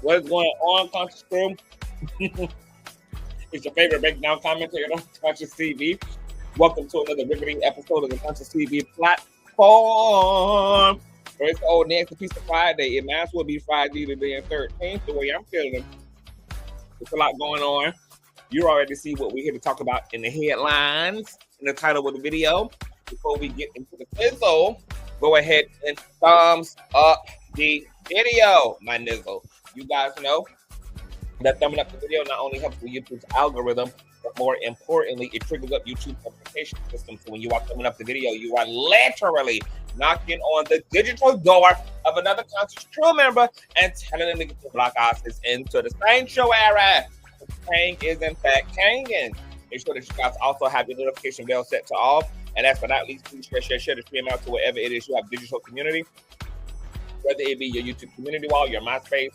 What is going on, Conscious Crew? It's your favorite breakdown commentator on Consciouztv. Welcome to another riveting episode of the Consciouztv platform. It's the old Nancy Piece of Friday. It might as well be Friday the 13th, the way I'm feeling. There's a lot going on. You already see what we're here to talk about in the headlines, in the title of the video. Before we get into the fizzle, go ahead and thumbs up the video, my nizzle. You guys know that thumbing up the video not only helps with YouTube's algorithm, but more importantly, it triggers up YouTube's notification system. So when you are thumbing up the video, you are literally knocking on the digital door of another Conscious Crew member and telling them to get the block asses into the sanctuary. Kang is in fact Kangin. Make sure that you guys also have your notification bell set to off. And last but not least, please share the stream out to wherever it is you have digital community. Whether it be your YouTube community wall, your MySpace,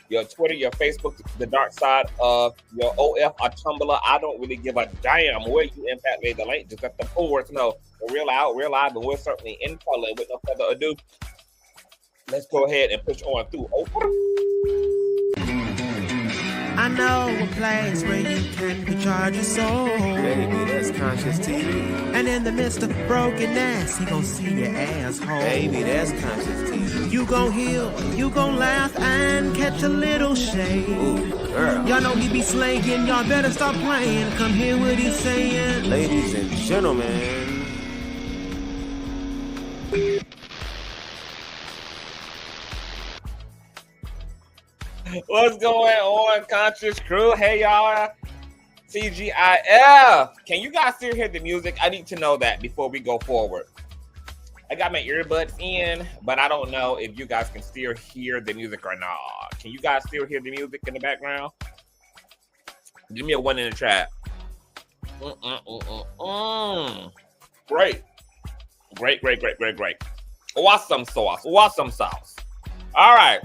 your Twitter, your Facebook, the dark side of your OF or Tumblr. I don't really give a damn where you in fact lay the link. Just let the forwards know. We're real out, real live, and we're certainly in color. With no further ado, let's go ahead and push on through. I know a place where you can recharge your soul. Baby, that's Consciouztv. And in the midst of brokenness, he gon' see your asshole. Baby, that's Consciouztv. You gon' heal, you gon' laugh and catch a little shade. Ooh, girl. Y'all know he be slaying, y'all better stop playing. Come hear what he's saying. Ladies and gentlemen. What's going on, Conscious Crew? Hey, y'all. TGIF. Can you guys still hear the music? I need to know that before we go forward. I got my earbuds in, but I don't know if you guys can still hear the music or not. Can you guys still hear the music in the background? Give me a 1 in the chat. Great. Great. Awesome sauce. All right.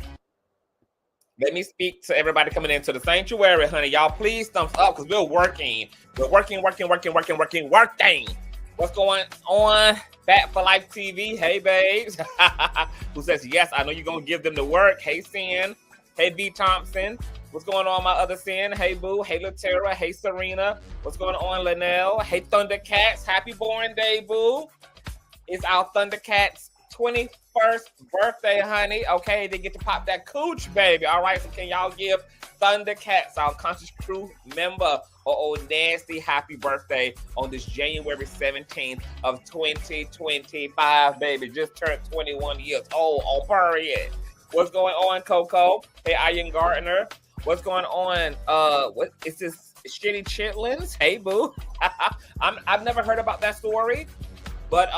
Let me speak to everybody coming into the sanctuary, honey. Y'all, please thumbs up because we're working. We're working. What's going on? Fat for Life TV. Hey, babes. Who says, yes, I know you're going to give them the work. Hey, Sin. Hey, B. Thompson. What's going on, my other Sin? Hey, Boo. Hey, Latera. Hey, Serena. What's going on, Linnell? Hey, Thundercats. Happy born day, Boo. It's our Thundercats 21st birthday, honey. Okay, they get to pop that cooch, baby. All right, so can y'all give Thundercats, our Conscious Crew member, old nasty happy birthday on this January 17th of 2025, baby. Just turned 21 years old on period. What's going on, Coco? Hey, Ian Gardner. What's going on? What is this? Shitty Chitlins? Hey, boo. I've never heard about that story. But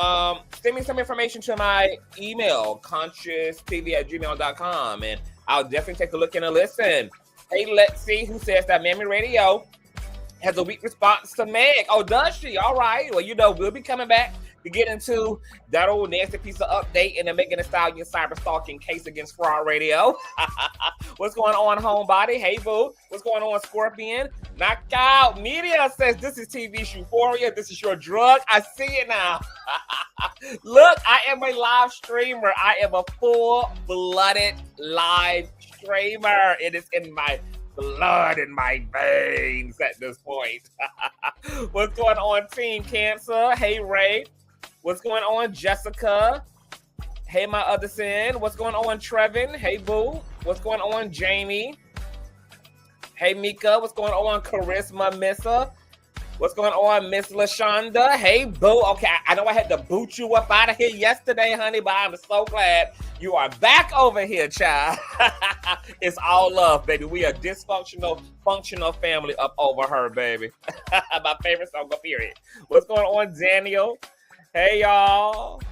send me some information to my email, consciouztv@gmail.com, and I'll definitely take a look and a listen. Hey, let's see who says that Mammy Radio has a weak response to Meg. Oh, does she? All right. Well, you know, we'll be coming back to get into that old nasty piece of update in the Megan Thee Stallion cyber stalking case against Fraud Radio. What's going on, homebody? Hey, boo. What's going on, Scorpion? Knockout Media says this is TV's euphoria. This is your drug. I see it now. Look, I am a live streamer. I am a full-blooded live streamer. It is in my blood in my veins at this point. What's going on, Team Cancer? Hey, Ray. What's going on, Jessica? Hey, my other Sin. What's going on, Trevin? Hey, Boo. What's going on, Jamie? Hey, Mika. What's going on, Charisma Missa? What's going on, Miss LaShonda? Hey, Boo. Okay, I know I had to boot you up out of here yesterday, honey, but I'm so glad you are back over here, child. It's all love, baby. We are dysfunctional, functional family up over her, baby. My favorite song, period. What's going on, Daniel? Hey, y'all.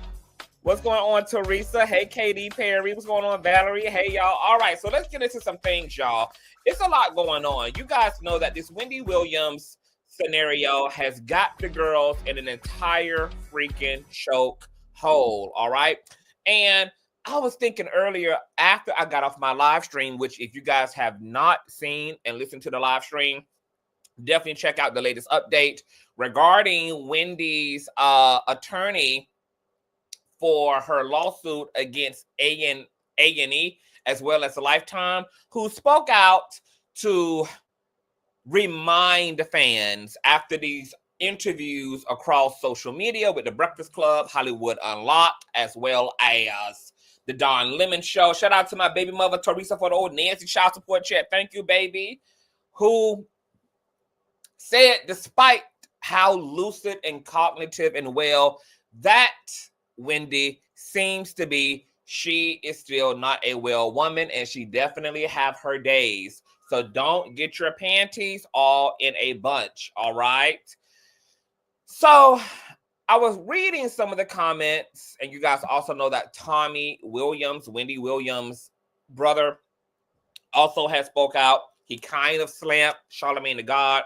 What's going on, Teresa? Hey, Katy Perry. What's going on, Valerie? Hey, y'all. All right, so let's get into some things, y'all. It's a lot going on. You guys know that this Wendy Williams scenario has got the girls in an entire freaking choke hole, all right? And I was thinking earlier after I got off my live stream, which if you guys have not seen and listened to the live stream, definitely check out the latest update regarding Wendy's attorney for her lawsuit against A&E as well as Lifetime, who spoke out to remind the fans after these interviews across social media with the Breakfast Club, Hollywood Unlocked, as well as the Don Lemon Show. Shout out to my baby mother, Teresa, for the old Nancy child support chat. Thank you, baby. Who said, despite how lucid and cognitive and well that Wendy seems to be, she is still not a well woman, and she definitely have her days. So don't get your panties all in a bunch, all right? So I was reading some of the comments, and you guys also know that Tommy Williams, Wendy Williams' brother, also has spoke out. He kind of slammed Charlamagne the God,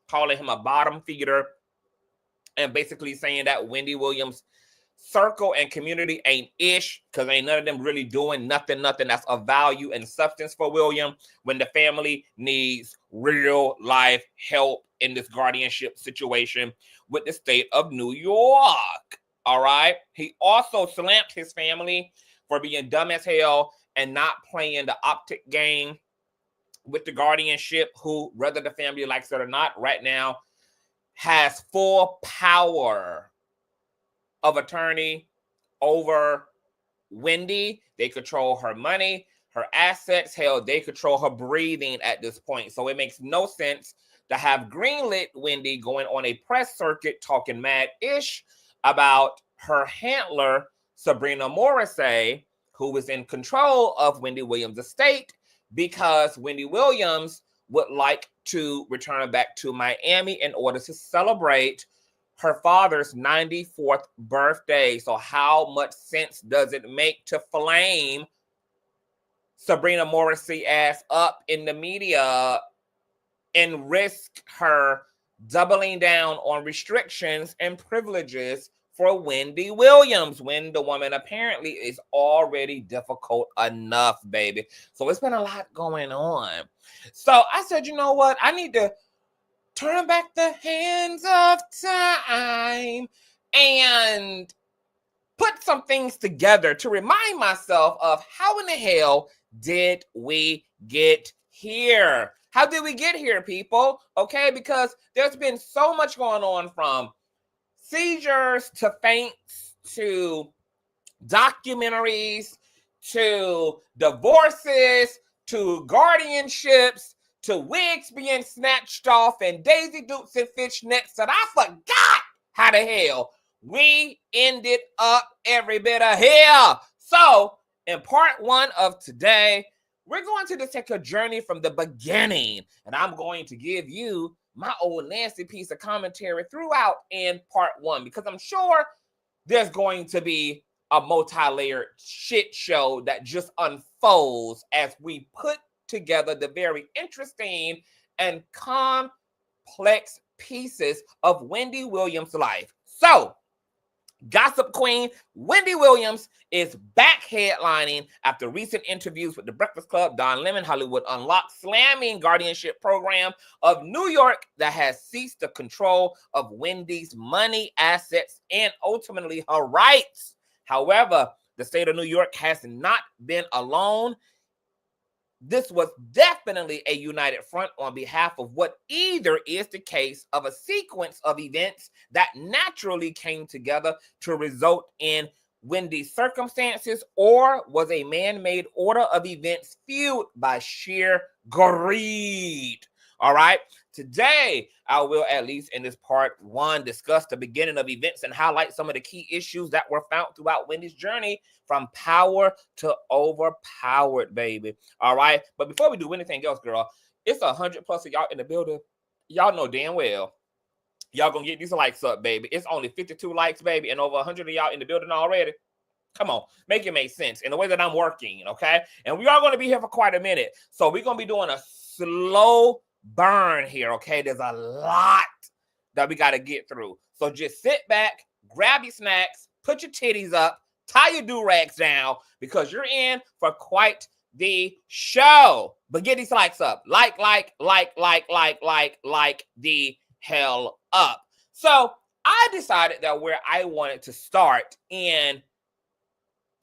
calling him a bottom feeder, and basically saying that Wendy Williams' circle and community ain't ish, because ain't none of them really doing nothing that's of value and substance for William when the family needs real life help in this guardianship situation with the state of New York. All right. He also slammed his family for being dumb as hell and not playing the optic game with the guardianship, who, whether the family likes it or not, right now has full power of attorney over Wendy. They control her money, her assets. Hell, they control her breathing at this point. So it makes no sense to have greenlit Wendy going on a press circuit talking mad-ish about her handler, Sabrina Morrisey, who was in control of Wendy Williams' estate, because Wendy Williams would like to return back to Miami in order to celebrate her father's 94th birthday. So how much sense does it make to flame Sabrina Morrissey ass up in the media and risk her doubling down on restrictions and privileges for Wendy Williams, when the woman apparently is already difficult enough, baby? So it's been a lot going on. So I said, you know what? I need to turn back the hands of time and put some things together to remind myself of how in the hell did we get here? How did we get here, people? Okay, because there's been so much going on, from seizures to faints to documentaries to divorces to guardianships to wigs being snatched off and Daisy Dukes and fishnets, that I forgot how the hell we ended up every bit of here. So in part one of today, we're going to just take a journey from the beginning, and I'm going to give you my old nasty piece of commentary throughout in part one, because I'm sure there's going to be a multi-layered shit show that just unfolds as we put together the very interesting and complex pieces of Wendy Williams' life. So, gossip queen Wendy Williams is back headlining after recent interviews with the Breakfast Club, Don Lemon, Hollywood Unlocked, slamming guardianship program of New York that has seized the control of Wendy's money, assets, and ultimately her rights. However, the state of New York has not been alone. This was definitely a united front on behalf of what either is the case of a sequence of events that naturally came together to result in Wendy's circumstances, or was a man-made order of events fueled by sheer greed. All right. Today, I will, at least in this part one, discuss the beginning of events and highlight some of the key issues that were found throughout Wendy's journey from power to overpowered, baby. All right. But before we do anything else, girl, it's 100+ of y'all in the building. Y'all know damn well y'all gonna get these likes up, baby. It's only 52 likes, baby, and over 100 of y'all in the building already. Come on, make it make sense in the way that I'm working, okay? And we are going to be here for quite a minute. So we're going to be doing a slow burn here, okay? There's a lot that we got to get through. So just sit back, grab your snacks, put your titties up, tie your do-rags down, because you're in for quite the show. But get these likes up. Like the hell up. So I decided that where I wanted to start in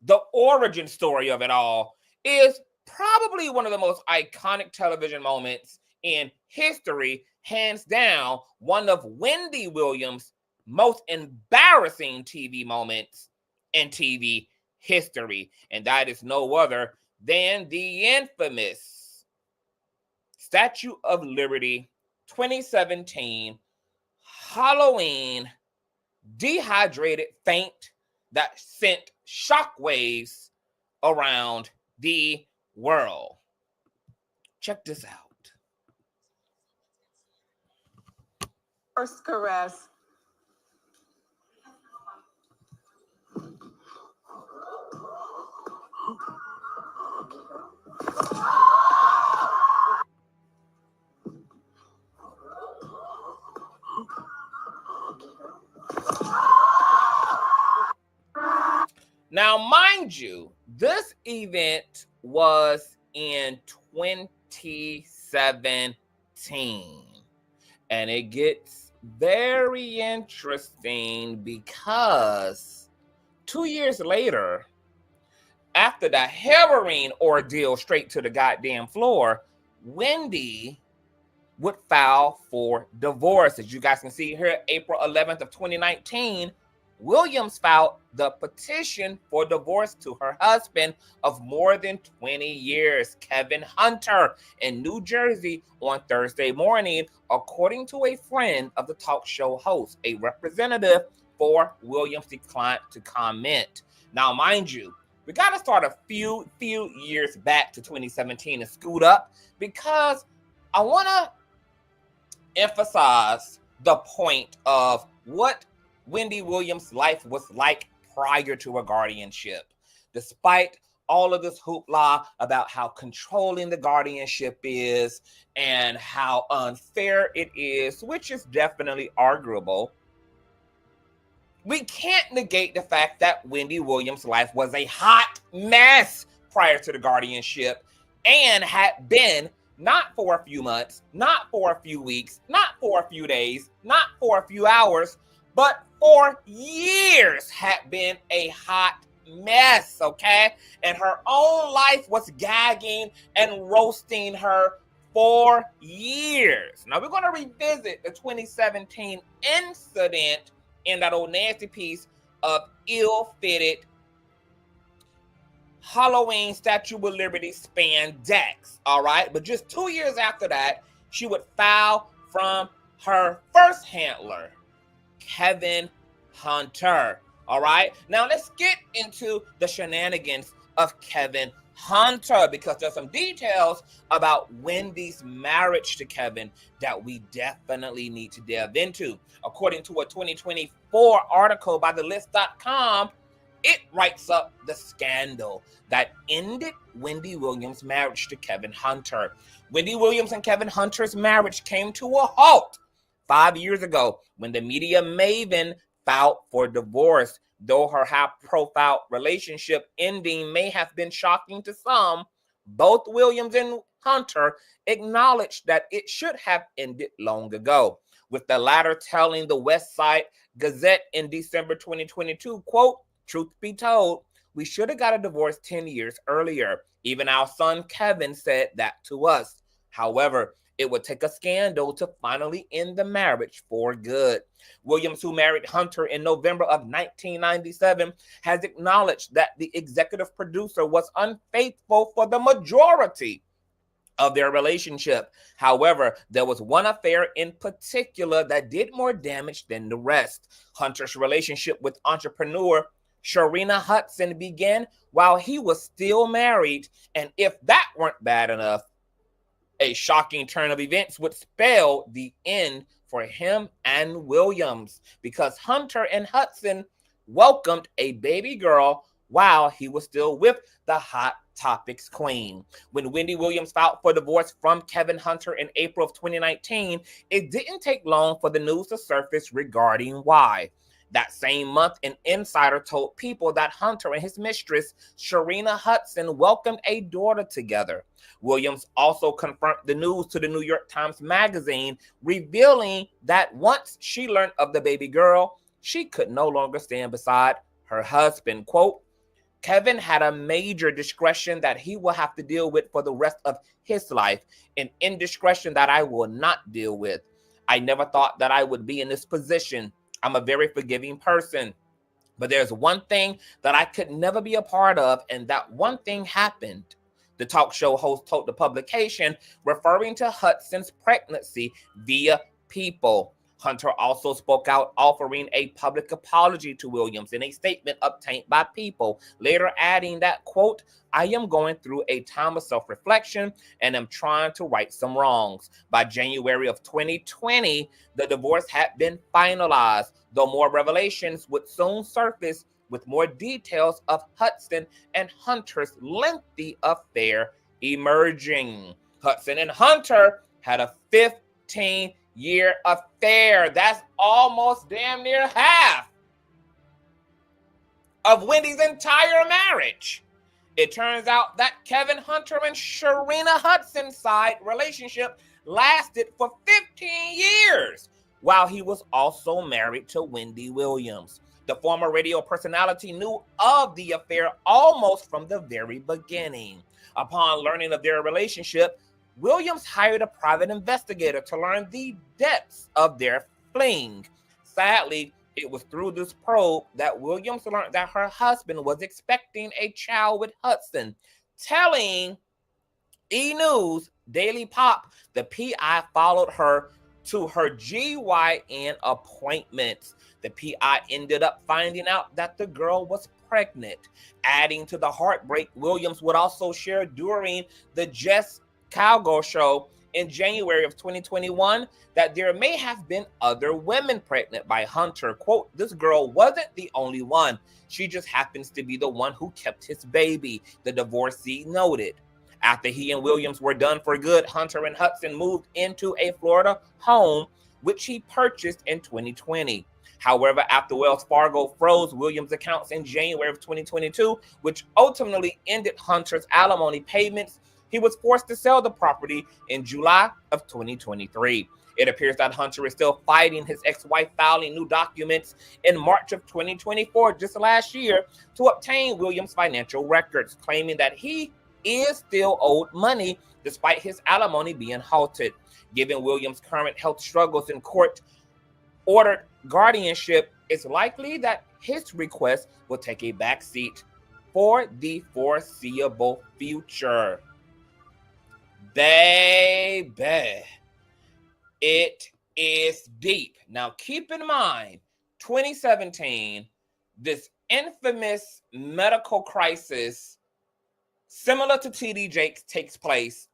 the origin story of it all is probably one of the most iconic television moments in history, hands down, one of Wendy Williams' most embarrassing TV moments in TV history. And that is no other than the infamous Statue of Liberty 2017 Halloween dehydrated faint that sent shockwaves around the world. Check this out. First caress. Now, mind you, this event was in 2017, and it gets very interesting because 2 years later, after the harrowing ordeal straight to the goddamn floor, Wendy would file for divorce. As you guys can see here, April 11th of 2019, Williams filed the petition for divorce to her husband of more than 20 years, Kevin Hunter, in New Jersey on Thursday morning, according to a friend of the talk show host. A representative for Williams declined to comment. Now, mind you, we got to start a few years back to 2017 and scoot up, because I want to emphasize the point of what Wendy Williams' life was like prior to her guardianship. Despite all of this hoopla about how controlling the guardianship is and how unfair it is, which is definitely arguable, we can't negate the fact that Wendy Williams' life was a hot mess prior to the guardianship and had been, not for a few months, not for a few weeks, not for a few days, not for a few hours, but for years had been a hot mess, okay? And her own life was gagging and roasting her for years. Now, we're going to revisit the 2017 incident in that old nasty piece of ill-fitted Halloween Statue of Liberty spandex, all right? But just 2 years after that, she would file from her first handler, Kevin Hunter, all right? Now, let's get into the shenanigans of Kevin Hunter, because there's some details about Wendy's marriage to Kevin that we definitely need to delve into. According to a 2024 article by thelist.com, it writes up the scandal that ended Wendy Williams' marriage to Kevin Hunter. Wendy Williams and Kevin Hunter's marriage came to a halt 5 years ago when the media maven filed for divorce. Though her high-profile relationship ending may have been shocking to some, both Williams and Hunter acknowledged that it should have ended long ago, with the latter telling the West Side Gazette in December 2022, quote, "Truth be told, we should have got a divorce 10 years earlier. Even our son Kevin said that to us. However, it would take a scandal to finally end the marriage for good." Williams, who married Hunter in November of 1997, has acknowledged that the executive producer was unfaithful for the majority of their relationship. However, there was one affair in particular that did more damage than the rest. Hunter's relationship with entrepreneur Sabrina Hudson began while he was still married, and if that weren't bad enough, a shocking turn of events would spell the end for him and Williams, because Hunter and Hudson welcomed a baby girl while he was still with the Hot Topics queen. When Wendy Williams filed for divorce from Kevin Hunter in April of 2019, it didn't take long for the news to surface regarding why. That same month, an insider told People that Hunter and his mistress, Sabrina Hudson, welcomed a daughter together. Williams also confirmed the news to the New York Times Magazine, revealing that once she learned of the baby girl, she could no longer stand beside her husband. Quote, Kevin had a major discretion that he will have to deal with for the rest of his life, an indiscretion that I will not deal with. I never thought that I would be in this position. I'm a very forgiving person, but there's one thing that I could never be a part of, and that one thing happened. The talk show host told the publication, referring to Hudson's pregnancy via People. Hunter also spoke out, offering a public apology to Williams in a statement obtained by People, later adding that, quote, I am going through a time of self-reflection and am trying to right some wrongs. By January of 2020, the divorce had been finalized, though more revelations would soon surface with more details of Hudson and Hunter's lengthy affair emerging. Hudson and Hunter had a 15-year affair. That's almost damn near half of Wendy's entire marriage. It turns out that Kevin Hunter and Sharina Hudson's side relationship lasted for 15 years, while he was also married to Wendy Williams. The former radio personality knew of the affair almost from the very beginning. Upon learning of their relationship, Williams hired a private investigator to learn the depths of their fling. Sadly, it was through this probe that Williams learned that her husband was expecting a child with Hudson, telling E! News Daily Pop the PI followed her to her GYN appointments. The PI ended up finding out that the girl was pregnant. Adding to the heartbreak, Williams would also share during the Jess Cowgirl show in January of 2021 that there may have been other women pregnant by Hunter. Quote, this girl wasn't the only one. She just happens to be the one who kept his baby, the divorcee noted. After he and Williams were done for good, Hunter and Hudson moved into a Florida home, which he purchased in 2020. However, after Wells Fargo froze Williams' accounts in January of 2022, which ultimately ended Hunter's alimony payments, he was forced to sell the property in July of 2023. It appears that Hunter is still fighting his ex-wife, filing new documents in March of 2024, just last year, to obtain Williams' financial records, claiming that he is still owed money despite his alimony being halted. Given Williams' current health struggles in court-ordered guardianship, it's likely that his request will take a backseat for the foreseeable future. Baby, it is deep. Now, keep in mind, 2017, this infamous medical crisis, similar to TD Jakes, takes place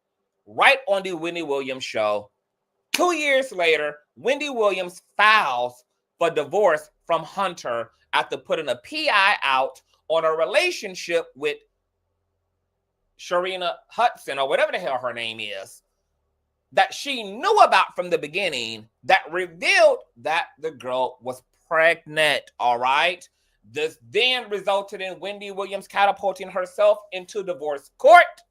right on the Wendy Williams show. 2 years later, Wendy Williams files for divorce from Hunter after putting a PI out on a relationship with Sharina Hudson, or whatever the hell her name is, that she knew about from the beginning, that revealed that the girl was pregnant, all right? This then resulted in Wendy Williams catapulting herself into divorce court,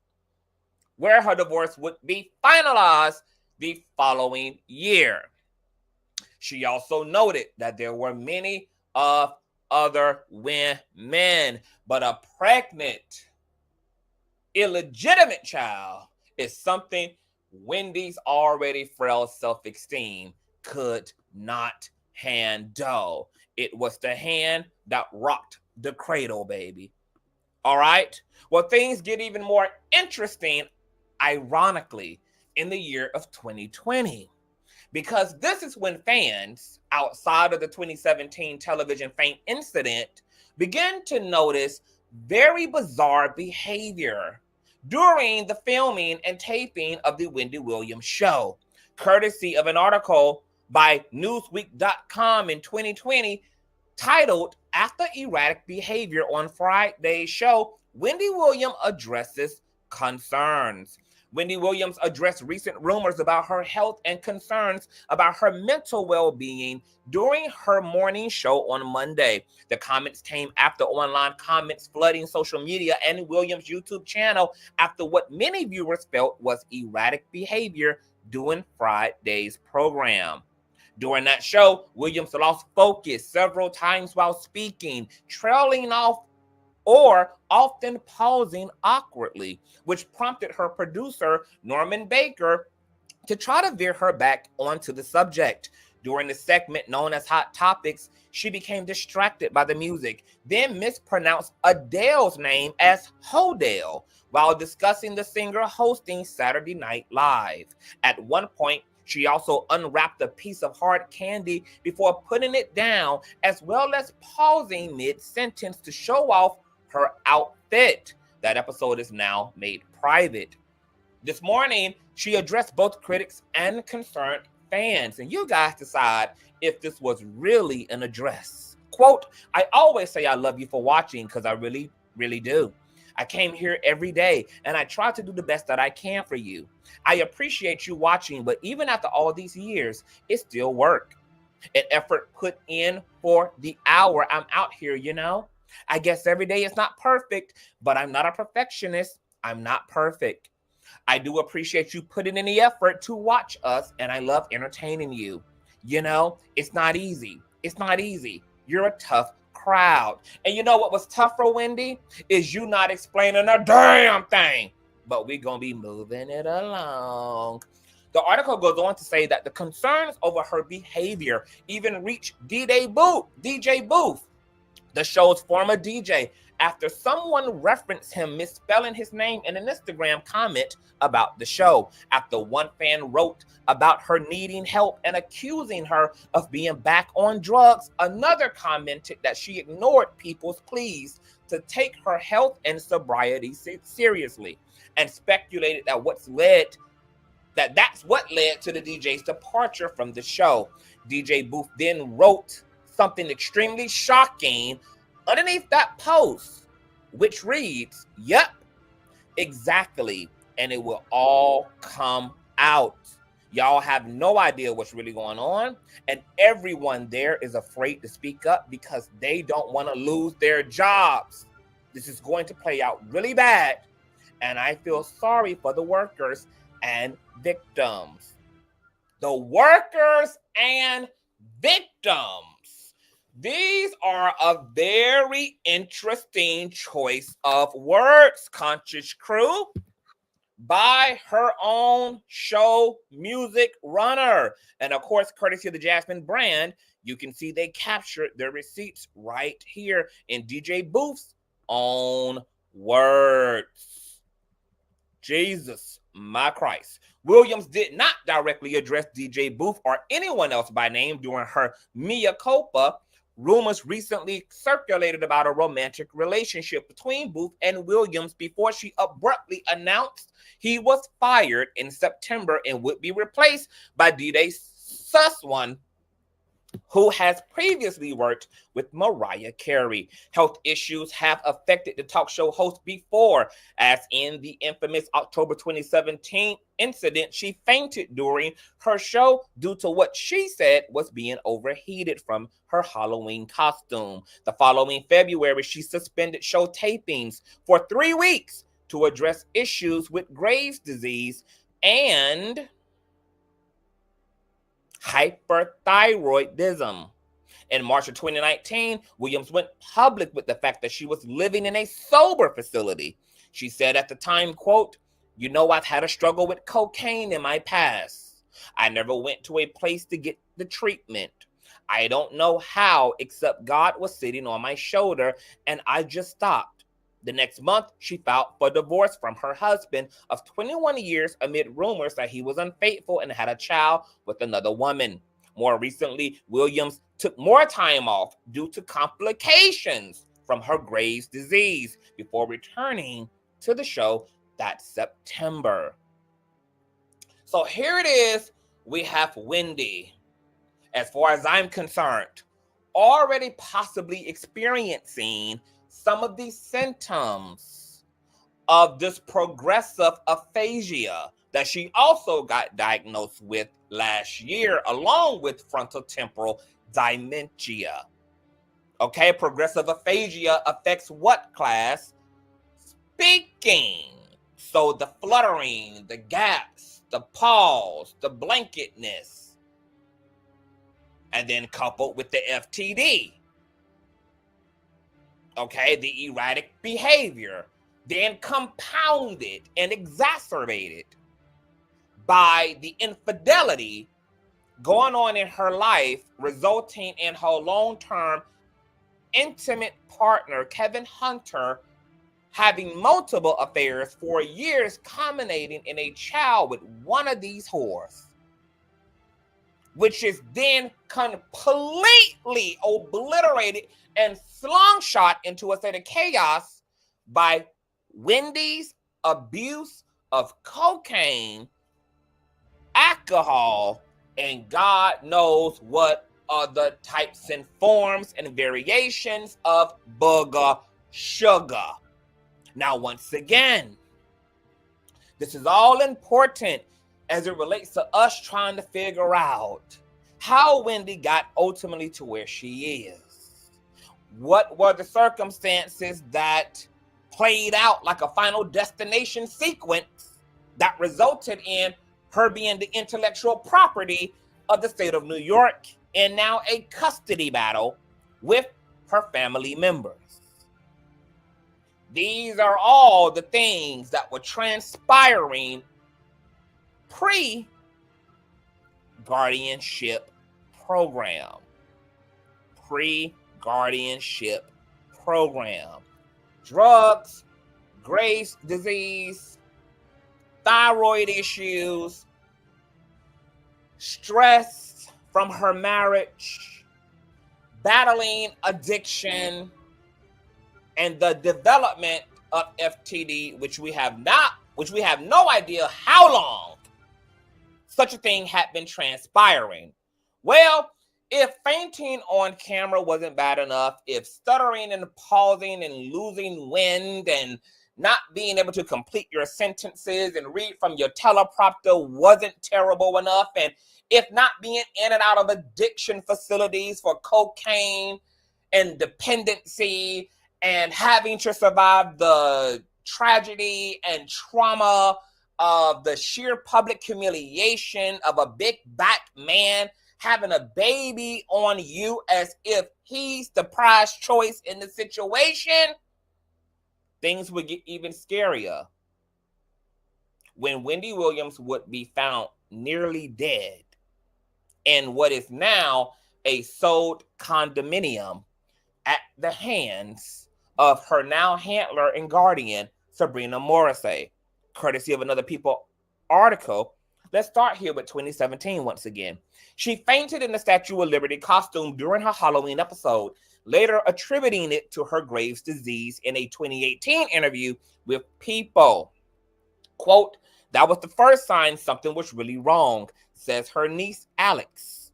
where her divorce would be finalized the following year. She also noted that there were many of other women, but a pregnant, illegitimate child is something Wendy's already frail self-esteem could not handle. It was the hand that rocked the cradle, baby. All right? Well, things get even more interesting, ironically, in the year of 2020. Because this is when fans, outside of the 2017 television fame incident, began to notice very bizarre behavior during the filming and taping of the Wendy Williams show. Courtesy of an article by Newsweek.com in 2020 titled, After Erratic Behavior on Friday's show, Wendy Williams addresses concerns. Wendy Williams addressed recent rumors about her health and concerns about her mental well-being during her morning show on Monday. The comments came after online comments flooding social media and Williams' YouTube channel after what many viewers felt was erratic behavior during Friday's program. During that show, Williams lost focus several times while speaking, trailing off or often pausing awkwardly, which prompted her producer, Norman Baker, to try to veer her back onto the subject. During the segment known as Hot Topics, she became distracted by the music, then mispronounced Adele's name as Hodel while discussing the singer hosting Saturday Night Live. At one point, she also unwrapped a piece of hard candy before putting it down, as well as pausing mid-sentence to show off her outfit. That episode is now made private. This morning, she addressed both critics and concerned fans, and you guys decide if this was really an address. Quote, "I always say I love you for watching because I really, really do. I came here every day and I try to do the best that I can for you. I appreciate you watching, but even after all these years, it's still work. An effort put in for the hour I'm out here, you know? I guess every day is not perfect, but I'm not a perfectionist. I'm not perfect. I do appreciate you putting in the effort to watch us, and I love entertaining you. You know, it's not easy. It's not easy. You're a tough crowd." And you know what was tough for Wendy? Is you not explaining a damn thing. But we're going to be moving it along. The article goes on to say that the concerns over her behavior even reached DJ Booth, the show's former DJ, after someone referenced him misspelling his name in an Instagram comment about the show. After one fan wrote about her needing help and accusing her of being back on drugs, another commented that she ignored people's pleas to take her health and sobriety seriously, and speculated that that's what led to the DJ's departure from the show. DJ Booth then wrote something extremely shocking underneath that post, which reads, "Yep, exactly, and it will all come out. Y'all have no idea what's really going on, and everyone there is afraid to speak up because they don't want to lose their jobs. This is going to play out really bad, and I feel sorry for the workers and victims." The workers and victims. These are a very interesting choice of words, Conscious Crew, by her own show music runner. And of course, courtesy of the Jasmine brand, you can see they captured their receipts right here in DJ Booth's own words. Jesus, my Christ. Williams did not directly address DJ Booth or anyone else by name during her mea culpa. Rumors recently circulated about a romantic relationship between Booth and Williams before she abruptly announced he was fired in September and would be replaced by DJ Sooooo, who has previously worked with Mariah Carey. Health issues have affected the talk show host before, as in the infamous October 2017 incident she fainted during her show due to what she said was being overheated from her Halloween costume. The following February, she suspended show tapings for 3 weeks to address issues with Graves' disease and hyperthyroidism. In March of 2019, Williams went public with the fact that she was living in a sober facility. She said at the time, quote, "You know, I've had a struggle with cocaine in my past. I never went to a place to get the treatment. I don't know how, except God was sitting on my shoulder and I just stopped." The next month, she filed for divorce from her husband of 21 years amid rumors that he was unfaithful and had a child with another woman. More recently, Williams took more time off due to complications from her Graves' disease before returning to the show that September. So here it is. We have Wendy, as far as I'm concerned, already possibly experiencing some of these symptoms of this progressive aphasia that she also got diagnosed with last year, along with frontotemporal dementia. Okay, progressive aphasia affects what, class? Speaking. So the fluttering, the gaps, the pause, the blanketness, and then coupled with the FTD. Okay, the erratic behavior, then compounded and exacerbated by the infidelity going on in her life, resulting in her long-term intimate partner, Kevin Hunter, having multiple affairs for years, culminating in a child with one of these whores, which is then completely obliterated and slingshot into a state of chaos by Wendy's abuse of cocaine, alcohol, and God knows what other types and forms and variations of booger sugar. Now, once again, this is all important as it relates to us trying to figure out how Wendy got ultimately to where she is. What were the circumstances that played out like a Final Destination sequence that resulted in her being the intellectual property of the state of New York and now a custody battle with her family members? These are all the things that were transpiring pre-guardianship program. Pre-guardianship program. Drugs, Graves' disease, thyroid issues, stress from her marriage, battling addiction, and the development of FTD, which we have no idea how long such a thing had been transpiring. Well, if fainting on camera wasn't bad enough, if stuttering and pausing and losing wind and not being able to complete your sentences and read from your teleprompter wasn't terrible enough, and if not being in and out of addiction facilities for cocaine and dependency and having to survive the tragedy and trauma of the sheer public humiliation of a big back man having a baby on you as if he's the prize choice in the situation, things would get even scarier when Wendy Williams would be found nearly dead in what is now a sold condominium at the hands of her now handler and guardian, Sabrina Morrisey, courtesy of Another People article. Let's start here with 2017 once again. She fainted in the Statue of Liberty costume during her Halloween episode, later attributing it to her Graves' disease in a 2018 interview with People. Quote, "That was the first sign something was really wrong," says her niece, Alex.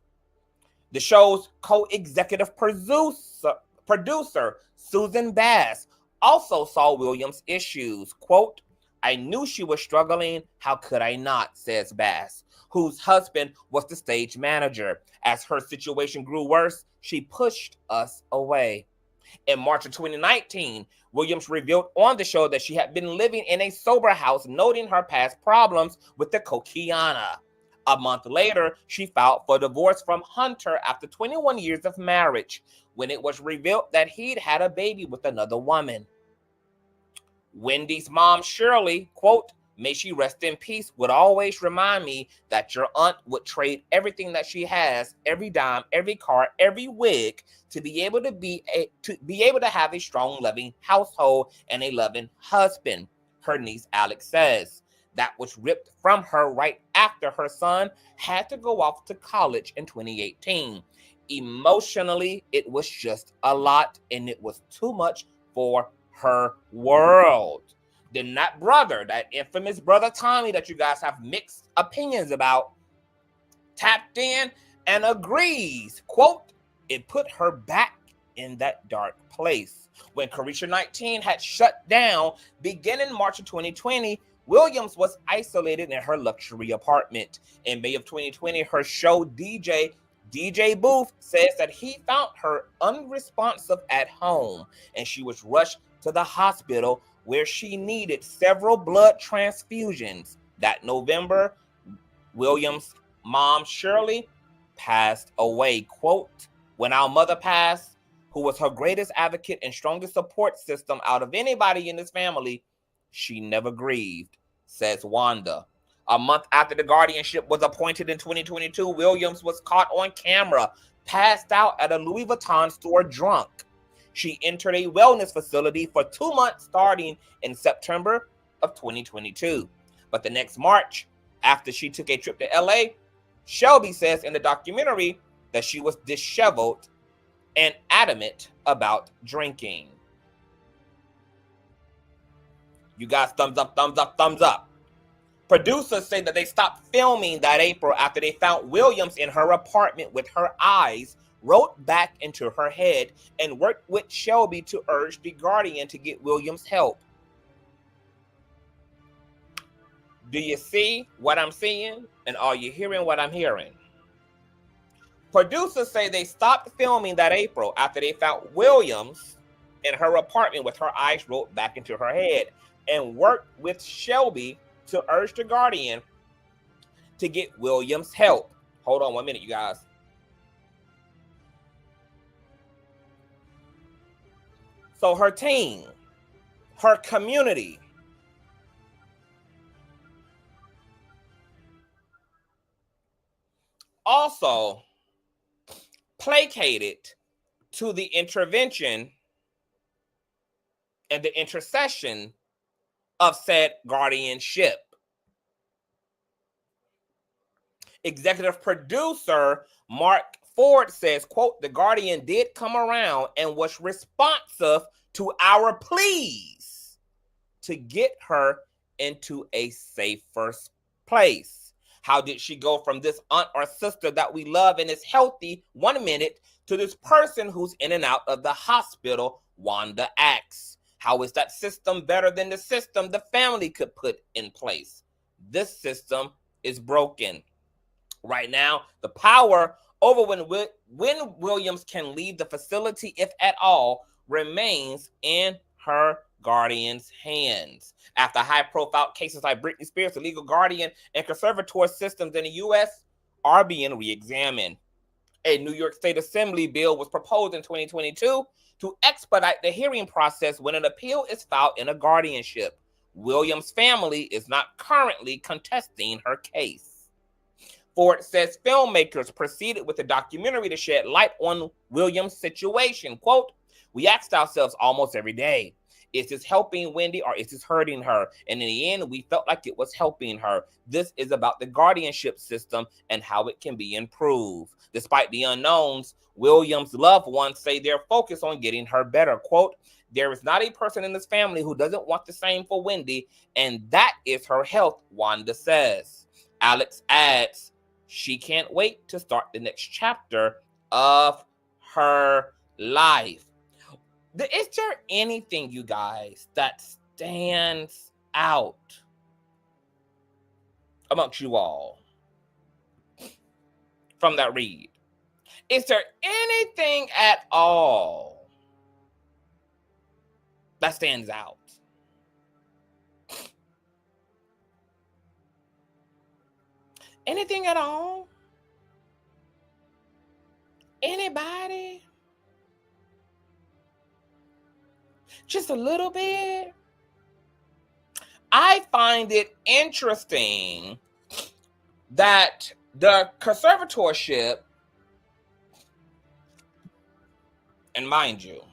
The show's co-executive producer, Susan Bass, also saw Williams' issues. Quote, "I knew she was struggling. How could I not?" says Bass, whose husband was the stage manager. As her situation grew worse, she pushed us away. In March of 2019, Williams revealed on the show that she had been living in a sober house, noting her past problems with the cocaine. A month later, she filed for divorce from Hunter after 21 years of marriage, when it was revealed that he'd had a baby with another woman. Wendy's mom, Shirley, quote, "May she rest in peace, would always remind me that your aunt would trade everything that she has, every dime, every car, every wig, to be able to have a strong, loving household and a loving husband," her niece Alex says. That was ripped from her right after her son had to go off to college in 2018. Emotionally, it was just a lot, and it was too much for her world. Then that brother, that infamous brother Tommy that you guys have mixed opinions about, tapped in and agrees. Quote, "It put her back in that dark place." When Carisha 19 had shut down beginning March of 2020, Williams was isolated in her luxury apartment. In May of 2020, her show DJ Booth says that he found her unresponsive at home, and she was rushed to the hospital where she needed several blood transfusions. That November, Williams' mom, Shirley, passed away. Quote, "When our mother passed, who was her greatest advocate and strongest support system out of anybody in this family, she never grieved, says Wanda. A month after the guardianship was appointed in 2022, Williams was caught on camera, passed out at a Louis Vuitton store drunk. She entered a wellness facility for 2 months starting in September of 2022. But the next March, after she took a trip to LA, Shelby says in the documentary that she was disheveled and adamant about drinking. You guys, thumbs up, thumbs up, thumbs up. Producers say that they stopped filming that April after they found Williams in her apartment with her eyes rolled back into her head and worked with Shelby to urge the Guardian to get Williams help. Do you see what I'm seeing? And are you hearing what I'm hearing? Producers say they stopped filming that April after they found Williams in her apartment with her eyes rolled back into her head and worked with Shelby to urge the Guardian to get Williams help. Hold on 1 minute, you guys. So her team, her community, also placated to the intervention and the intercession of said guardianship. Executive producer Mark Ford says, quote, "The Guardian did come around and was responsive to our pleas to get her into a safer place. How did she go from this aunt or sister that we love and is healthy 1 minute to this person who's in and out of the hospital?" Wanda asks. How is that system better than the system the family could put in place? This system is broken. Right now, the power over when Williams can leave the facility, if at all, remains in her guardian's hands. After high-profile cases like Britney Spears, the legal guardian and conservator systems in the U.S. are being re-examined. A New York State Assembly bill was proposed in 2022 to expedite the hearing process when an appeal is filed in a guardianship. Williams' family is not currently contesting her case. Ford says filmmakers proceeded with the documentary to shed light on Williams' situation. Quote, "We asked ourselves almost every day, is this helping Wendy or is this hurting her? And in the end, we felt like it was helping her. This is about the guardianship system and how it can be improved. Despite the unknowns, Williams' loved ones say they're focused on getting her better." Quote, "There is not a person in this family who doesn't want the same for Wendy, and that is her health," Wanda says. Alex adds, she can't wait to start the next chapter of her life. Is there anything, you guys, that stands out amongst you all from that read? Is there anything at all that stands out? Anything at all? Anybody? Just a little bit? I find it interesting that the conservatorship, and mind you,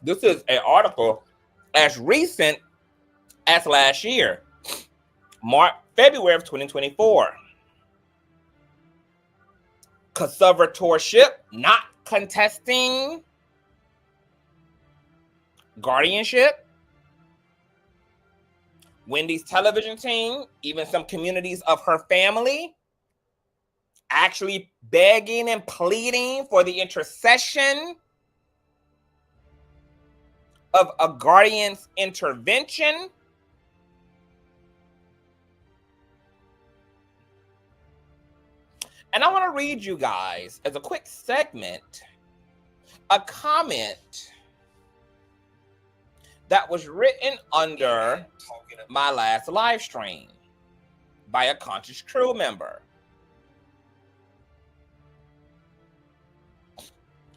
this is an article as recent as last year, February of 2024. Conservatorship not contesting guardianship. Wendy's television team, even some communities of her family, actually begging and pleading for the intercession of a guardian's intervention. And I want to read you guys, as a quick segment, a comment that was written under my last live stream. by a conscious crew member.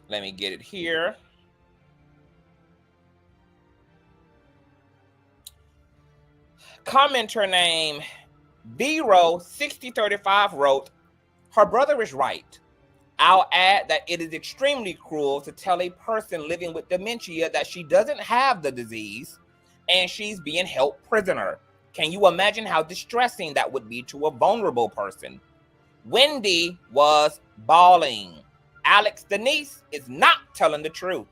Let me get it here. Commenter name B-Row6035 wrote, her brother is right. I'll add that it is extremely cruel to tell a person living with dementia that she doesn't have the disease and she's being held prisoner. Can you imagine how distressing that would be to a vulnerable person? Wendy was bawling. Alex Denise is not telling the truth.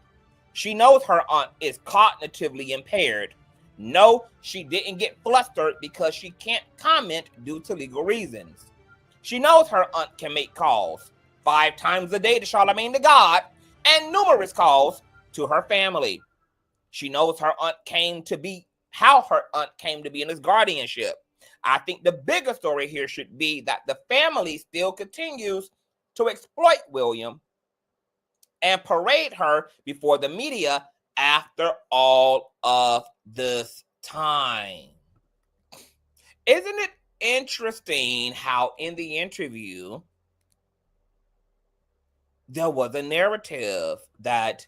She knows her aunt is cognitively impaired. No, she didn't get flustered because she can't comment due to legal reasons. She knows her aunt can make calls 5 times a day to Charlemagne the God and numerous calls to her family. She knows her aunt came to be, how her aunt came to be in his guardianship. I think the bigger story here should be that the family still continues to exploit William and parade her before the media after all of this time. Isn't it interesting how in the interview there was a narrative that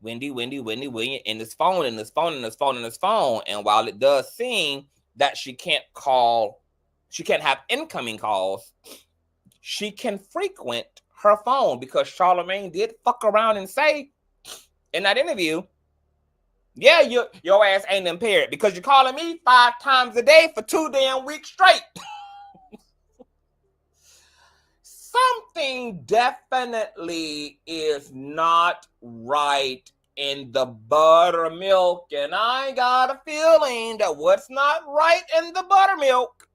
Wendy Williams in his phone, and while it does seem that she can't have incoming calls, she can frequent her phone, because Charlemagne did fuck around and say in that interview, yeah, your ass ain't impaired because you're calling me 5 times a day for 2 damn weeks straight. Something definitely is not right in the buttermilk, and I got a feeling that what's not right in the buttermilk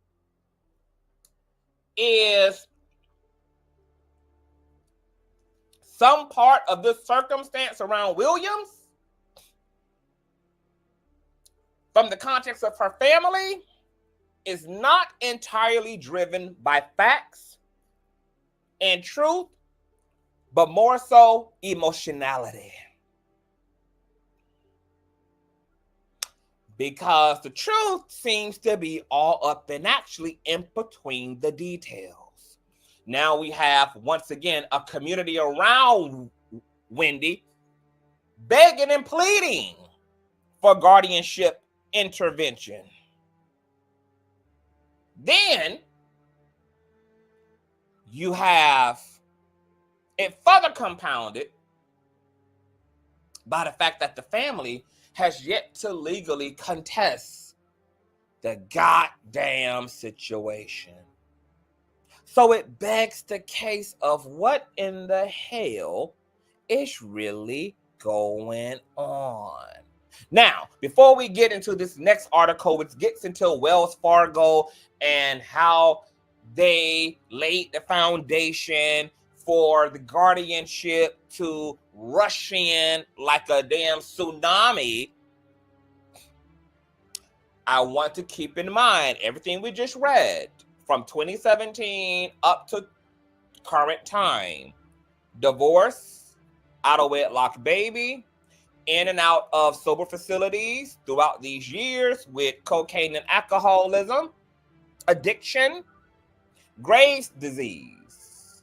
is some part of this circumstance around Williams, from the context of her family, is not entirely driven by facts and truth, but more so emotionality. Because the truth seems to be all up and actually in between the details. Now we have, once again, a community around Wendy begging and pleading for guardianship intervention. Then you have it further compounded by the fact that the family has yet to legally contest the goddamn situation. So it begs the case of what in the hell is really going on. Now, before we get into this next article, which gets into Wells Fargo and how they laid the foundation for the guardianship to rush in like a damn tsunami, I want to keep in mind everything we just read from 2017 up to current time. Divorce, out of wedlock baby, in and out of sober facilities throughout these years with cocaine and alcoholism, addiction, Graves' disease,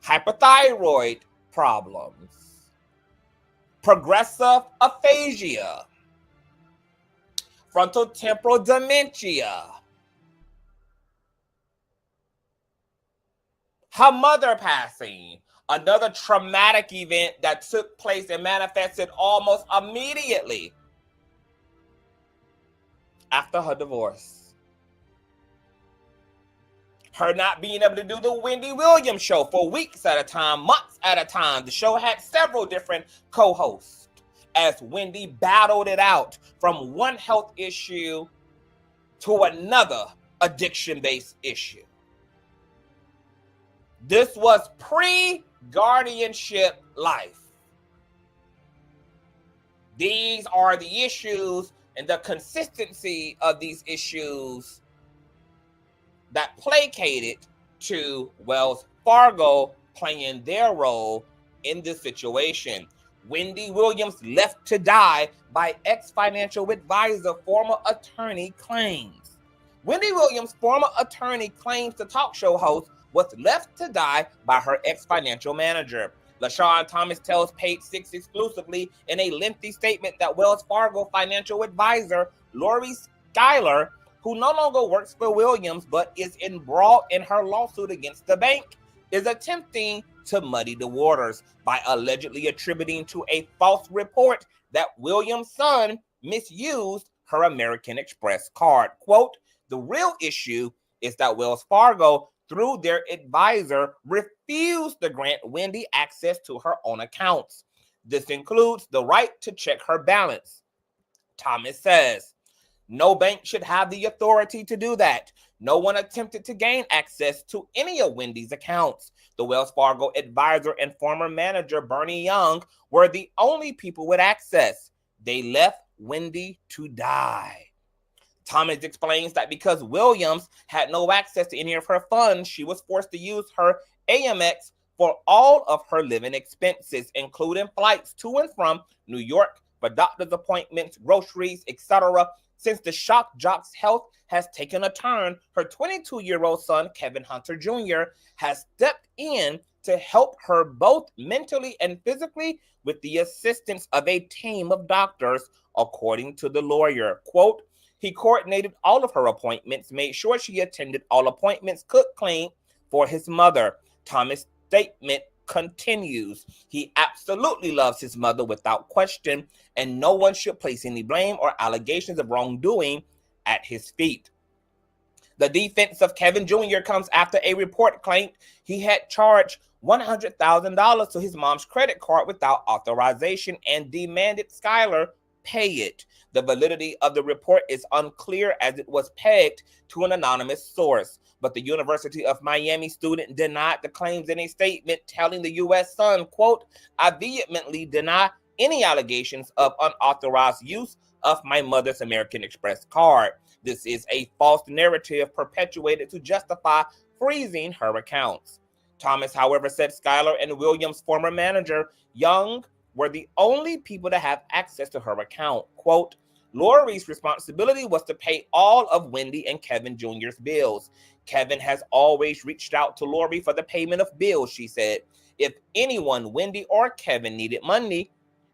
hypothyroid problems, progressive aphasia, frontotemporal dementia, her mother passing, another traumatic event that took place and manifested almost immediately after her divorce. Her not being able to do the Wendy Williams show for weeks at a time, months at a time. The show had several different co-hosts as Wendy battled it out from one health issue to another addiction-based issue. This was pre-guardianship life. These are the issues and the consistency of these issues that placated to Wells Fargo playing their role in this situation. Wendy Williams left to die by ex-financial advisor, former attorney claims. Wendy Williams' former attorney claims the talk show host was left to die by her ex-financial manager. LaShawn Thomas tells Page Six exclusively in a lengthy statement that Wells Fargo financial advisor Lori Schuyler, who no longer works for Williams but is embroiled in her lawsuit against the bank, is attempting to muddy the waters by allegedly attributing to a false report that Williams' son misused her American Express card. Quote, the real issue is that Wells Fargo, through their advisor, refused to grant Wendy access to her own accounts. This includes the right to check her balance. Thomas says, no bank should have the authority to do that. No one attempted to gain access to any of Wendy's accounts. The Wells Fargo advisor and former manager Bernie Young were the only people with access. They left Wendy to die. Thomas explains that because Williams had no access to any of her funds, she was forced to use her Amex for all of her living expenses, including flights to and from New York for doctor's appointments, groceries, etc. Since the shock jock's health has taken a turn, her 22-year-old son, Kevin Hunter Jr., has stepped in to help her both mentally and physically with the assistance of a team of doctors, according to the lawyer. Quote, he coordinated all of her appointments, made sure she attended all appointments, cooked, cleaned for his mother. Thomas' statement continues. He absolutely loves his mother without question, and no one should place any blame or allegations of wrongdoing at his feet. The defense of Kevin Jr. comes after a report claimed he had charged $100,000 to his mom's credit card without authorization and demanded Schuyler pay it. The validity of the report is unclear as it was pegged to an anonymous source, but the University of Miami student denied the claims in a statement, telling the U.S. Sun, quote, I vehemently deny any allegations of unauthorized use of my mother's American Express card. This is a false narrative perpetuated to justify freezing her accounts. Thomas, however, said Schuyler and Williams' former manager, Young, were the only people to have access to her account. Quote, Lori's responsibility was to pay all of Wendy and Kevin Jr.'s bills. Kevin has always reached out to Lori for the payment of bills, she said. If anyone, Wendy or Kevin, needed money,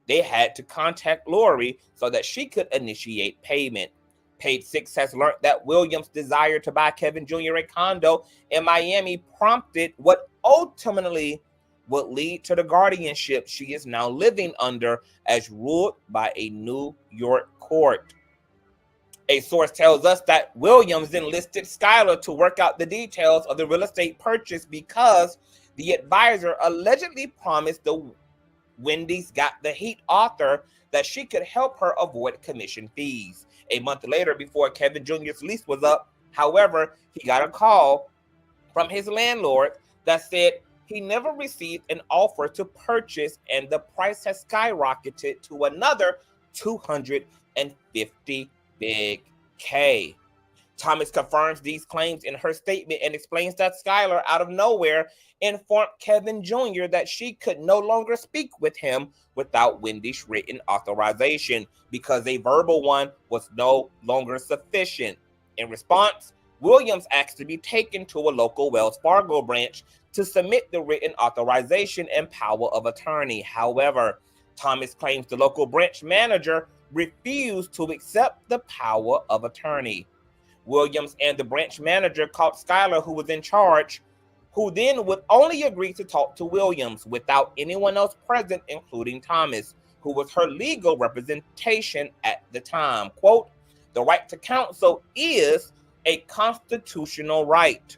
they had to contact Lori so that she could initiate payment. Page Six has learned that Williams' desire to buy Kevin Jr. a condo in Miami prompted what ultimately would lead to the guardianship she is now living under as ruled by a New York court. A source tells us that Williams enlisted Schuyler to work out the details of the real estate purchase because the advisor allegedly promised the Wendy's Got the Heat author that she could help her avoid commission fees. A month later, before Kevin Jr.'s lease was up, however, he got a call from his landlord that said he never received an offer to purchase and the price has skyrocketed to another $250 big K. Thomas confirms these claims in her statement and explains that Schuyler, out of nowhere, informed Kevin Jr. that she could no longer speak with him without Wendy's written authorization because a verbal one was no longer sufficient. In response, Williams asked to be taken to a local Wells Fargo branch to submit the written authorization and power of attorney. However, Thomas claims the local branch manager refused to accept the power of attorney. Williams and the branch manager called Schuyler, who was in charge, who then would only agree to talk to Williams without anyone else present, including Thomas, who was her legal representation at the time. Quote, the right to counsel is a constitutional right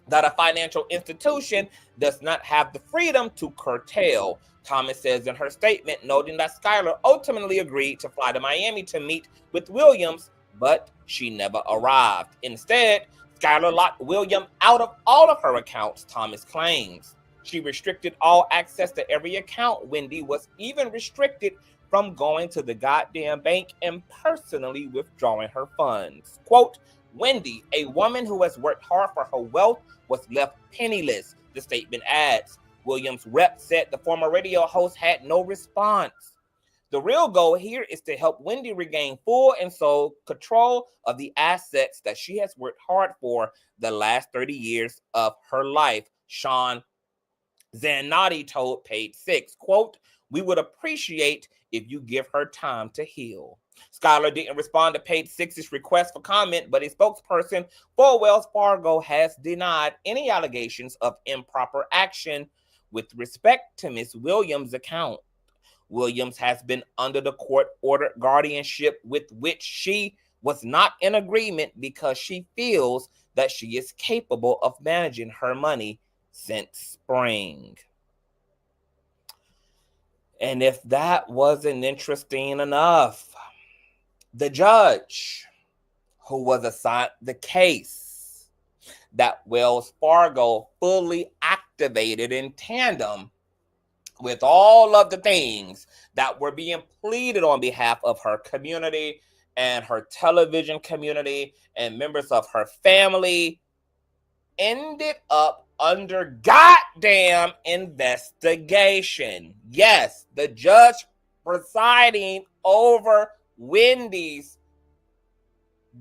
that a financial institution does not have the freedom to curtail, Thomas says in her statement, noting that Schuyler ultimately agreed to fly to Miami to meet with Williams, but she never arrived. Instead, Schuyler locked Williams out of all of her accounts, Thomas claims. She restricted all access to every account. Wendy was even restricted from going to the goddamn bank and personally withdrawing her funds. Quote, Wendy, a woman who has worked hard for her wealth, was left penniless, the statement adds. Williams' rep said the former radio host had no response. The real goal here is to help Wendy regain full and sole control of the assets that she has worked hard for the last 30 years of her life, Sean Zanotti told Page Six, quote, "We would appreciate if you give her time to heal." Skylar didn't respond to Page Six's request for comment, but a spokesperson for Wells Fargo has denied any allegations of improper action with respect to Ms. Williams' account. Williams has been under the court-ordered guardianship with which she was not in agreement because she feels that she is capable of managing her money since spring. And if that wasn't interesting enough, the judge who was assigned the case that Wells Fargo fully activated in tandem with all of the things that were being pleaded on behalf of her community and her television community and members of her family, ended up under goddamn investigation. Yes, the judge presiding over Wendy's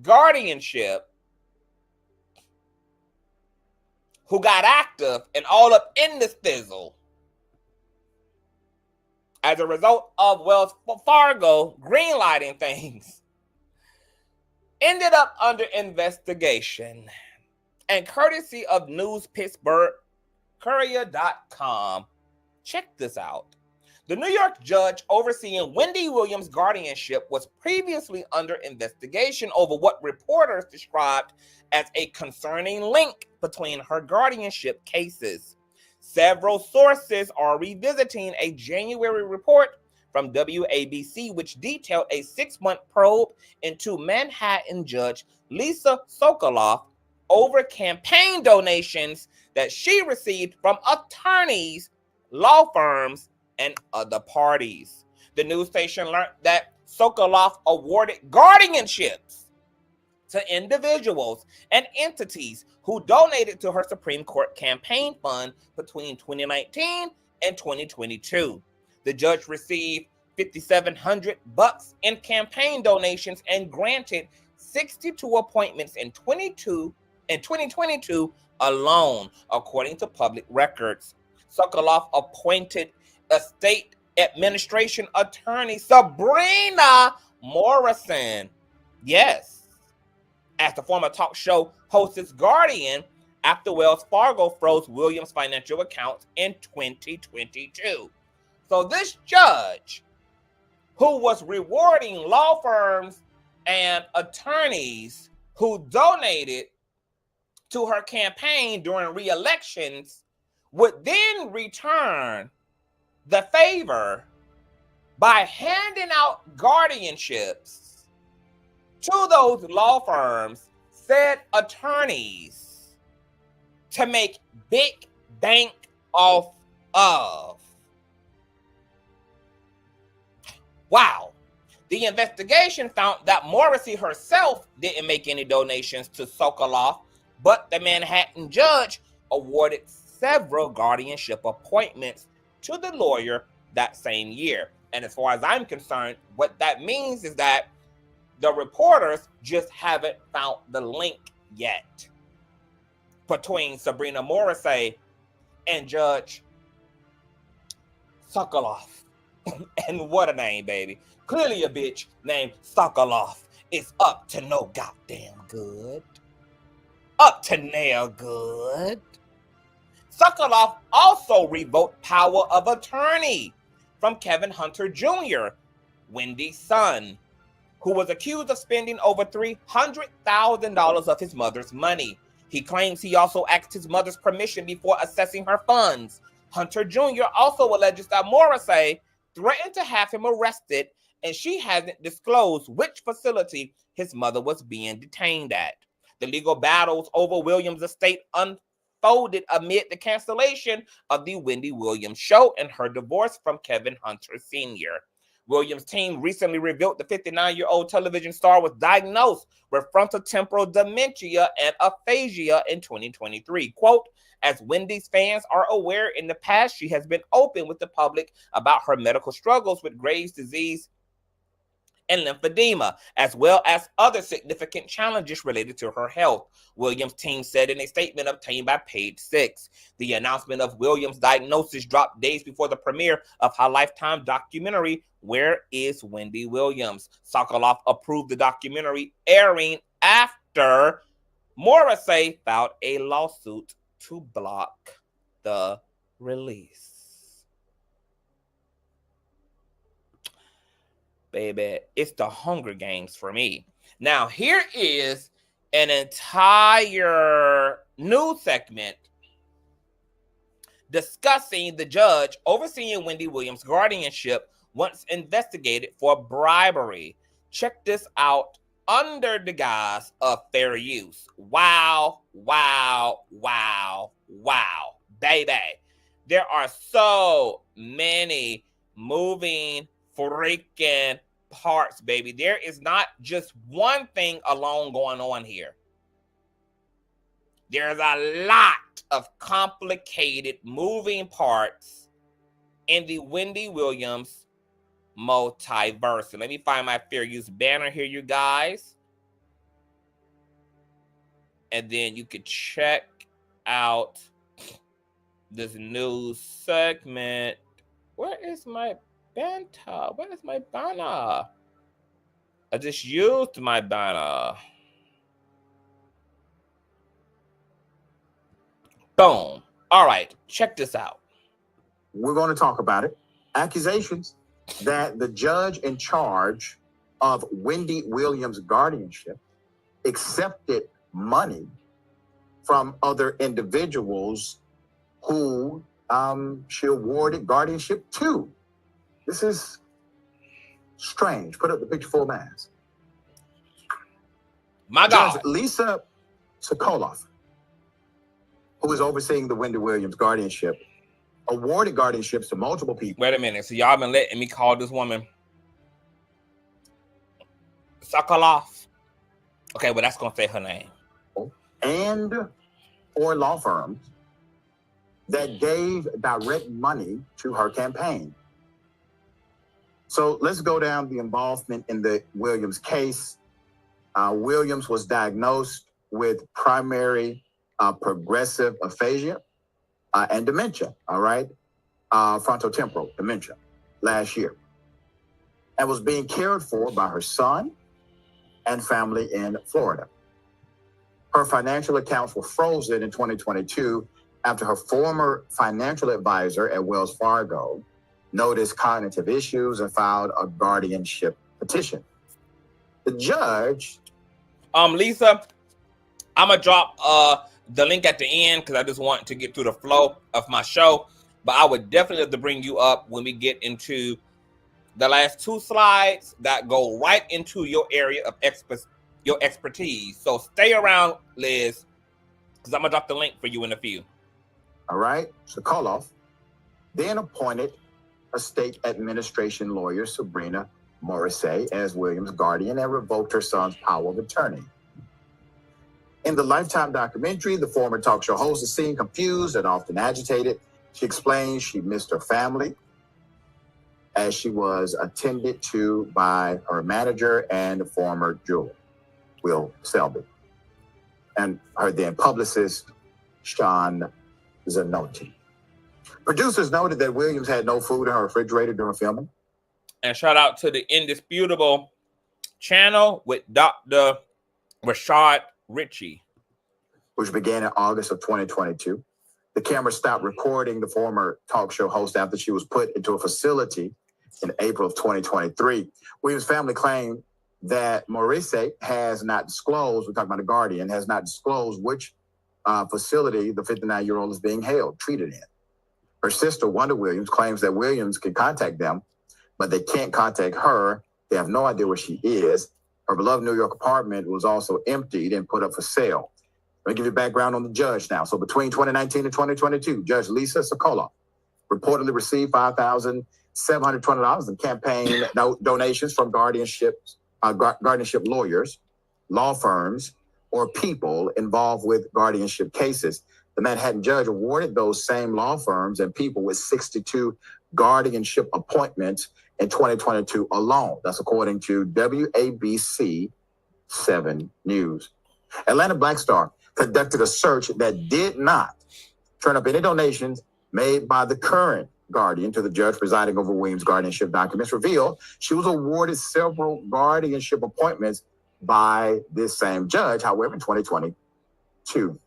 guardianship, who got active and all up in this fizzle as a result of Wells Fargo greenlighting things, ended up under investigation. And courtesy of News Pittsburgh Courier.com, check this out. The New York judge overseeing Wendy Williams' guardianship was previously under investigation over what reporters described as a concerning link between her guardianship cases. Several sources are revisiting a January report from WABC, which detailed a 6-month probe into Manhattan judge Lisa Sokoloff over campaign donations that she received from attorneys, law firms, and other parties. The news station learned that Sokoloff awarded guardianships to individuals and entities who donated to her Supreme Court campaign fund between 2019 and 2022. The judge received $5,700 in campaign donations and granted 62 appointments in 2022 alone, according to public records. Sokoloff appointed a state administration attorney, Sabrina Morrissey, yes, as the former talk show hostess guardian after Wells Fargo froze Williams' financial accounts in 2022. So this judge, who was rewarding law firms and attorneys who donated to her campaign during re-elections, would then return the favor by handing out guardianships to those law firms, said attorneys, to make big bank off of. Wow. The investigation found that Morrissey herself didn't make any donations to Sokoloff, but the Manhattan judge awarded several guardianship appointments to the lawyer that same year. And as far as I'm concerned, what that means is that the reporters just haven't found the link yet between Sabrina Morrissey and Judge Sokoloff. And what a name, baby. Clearly a bitch named Sokoloff is up to no goddamn good. Up to no good. Sokoloff also revoked power of attorney from Kevin Hunter Jr., Wendy's son, who was accused of spending over $300,000 of his mother's money. He claims he also asked his mother's permission before assessing her funds. Hunter Jr. also alleges that Morrissey threatened to have him arrested, and she hasn't disclosed which facility his mother was being detained at. The legal battles over Williams' estate unfolded amid the cancellation of the Wendy Williams show and her divorce from Kevin Hunter Sr. Williams' team recently revealed the 59-year-old television star was diagnosed with frontotemporal dementia and aphasia in 2023. Quote, as Wendy's fans are aware, in the past, she has been open with the public about her medical struggles with Graves' disease and lymphedema, as well as other significant challenges related to her health, Williams' team said in a statement obtained by Page Six. The announcement of Williams' diagnosis dropped days before the premiere of her Lifetime documentary, Where is Wendy Williams? Sokoloff approved the documentary airing after Morrissey filed a lawsuit to block the release. Baby, it's the Hunger Games for me. Now, here is an entire news segment discussing the judge overseeing Wendy Williams' guardianship once investigated for bribery. Check this out under the guise of fair use. Wow, wow, wow, wow, baby. There are so many moving freaking parts, baby. There is not just one thing alone going on here. There's a lot of complicated moving parts in the Wendy Williams multiverse. So let me find my fair use banner here, you guys. And then you could check out this news segment. Where is my banner? Where is my banner? I just used my banner. Boom. All right, check this out. We're going to talk about it. Accusations that the judge in charge of Wendy Williams' guardianship accepted money from other individuals who she awarded guardianship to. This is strange. Put up the picture full mass. My God. Judge Lisa Sokoloff, who is overseeing the Wendy Williams guardianship, awarded guardianships to multiple people. Wait a minute. So y'all been letting me call this woman Sokoloff? Okay, well, that's going to say her name. And or law firms that gave direct money to her campaign. So let's go down the involvement in the Williams case. Williams was diagnosed with primary progressive aphasia and dementia, all right? Frontotemporal dementia last year. And was being cared for by her son and family in Florida. Her financial accounts were frozen in 2022 after her former financial advisor at Wells Fargo noticed cognitive issues and filed a guardianship petition. The judge... Lisa, I'm going to drop the link at the end because I just want to get through the flow of my show. But I would definitely have to bring you up when we get into the last two slides that go right into your area of expertise. So stay around, Liz, because I'm going to drop the link for you in a few. All right. Sokoloff then appointed a state administration lawyer, Sabrina Morrisey, as Williams' guardian and revoked her son's power of attorney. In the Lifetime documentary, the former talk show host is seen confused and often agitated. She explains she missed her family as she was attended to by her manager and former jeweler, Will Selby, and her then publicist, Sean Zanotti. Producers noted that Williams had no food in her refrigerator during filming. And shout out to the Indisputable channel with Dr. Rashad Ritchie, which began in August of 2022. The camera stopped recording the former talk show host after she was put into a facility in April of 2023. Williams' family claimed that Morrissey has not disclosed, we're talking about the Guardian, has not disclosed which facility the 59-year-old is being treated in. Her sister, Wanda Williams, claims that Williams can contact them, but they can't contact her. They have no idea where she is. Her beloved New York apartment was also emptied and put up for sale. Let me give you background on the judge now. So between 2019 and 2022, Judge Lisa Sokoloff reportedly received $5,000 $720 in campaign donations from guardianship lawyers, law firms, or people involved with guardianship cases. The Manhattan judge awarded those same law firms and people with 62 guardianship appointments in 2022 alone. That's according to WABC 7 News. Atlanta Black Star conducted a search that did not turn up any donations made by the current guardian to the judge presiding over Williams' guardianship documents. Revealed she was awarded several guardianship appointments by this same judge, however, in 2022.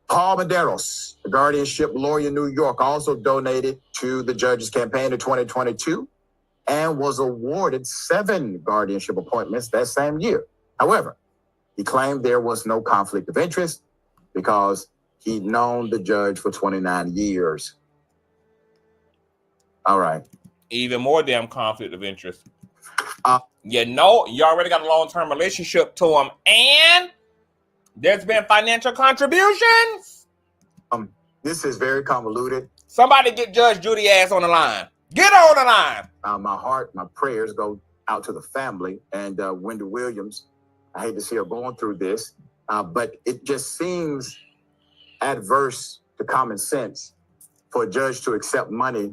Paul Medeiros, the guardianship lawyer in New York, also donated to the judge's campaign in 2022 and was awarded 7 guardianship appointments that same year. However, he claimed there was no conflict of interest because he'd known the judge for 29 years. All right. Even more damn conflict of interest. You already got a long-term relationship to him, and there's been financial contributions. This is very convoluted. Somebody get Judge Judy ass on the line. Get on the line. My heart, my prayers go out to the family and Wendy Williams. I hate to see her going through this, but it just seems adverse to common sense for a judge to accept money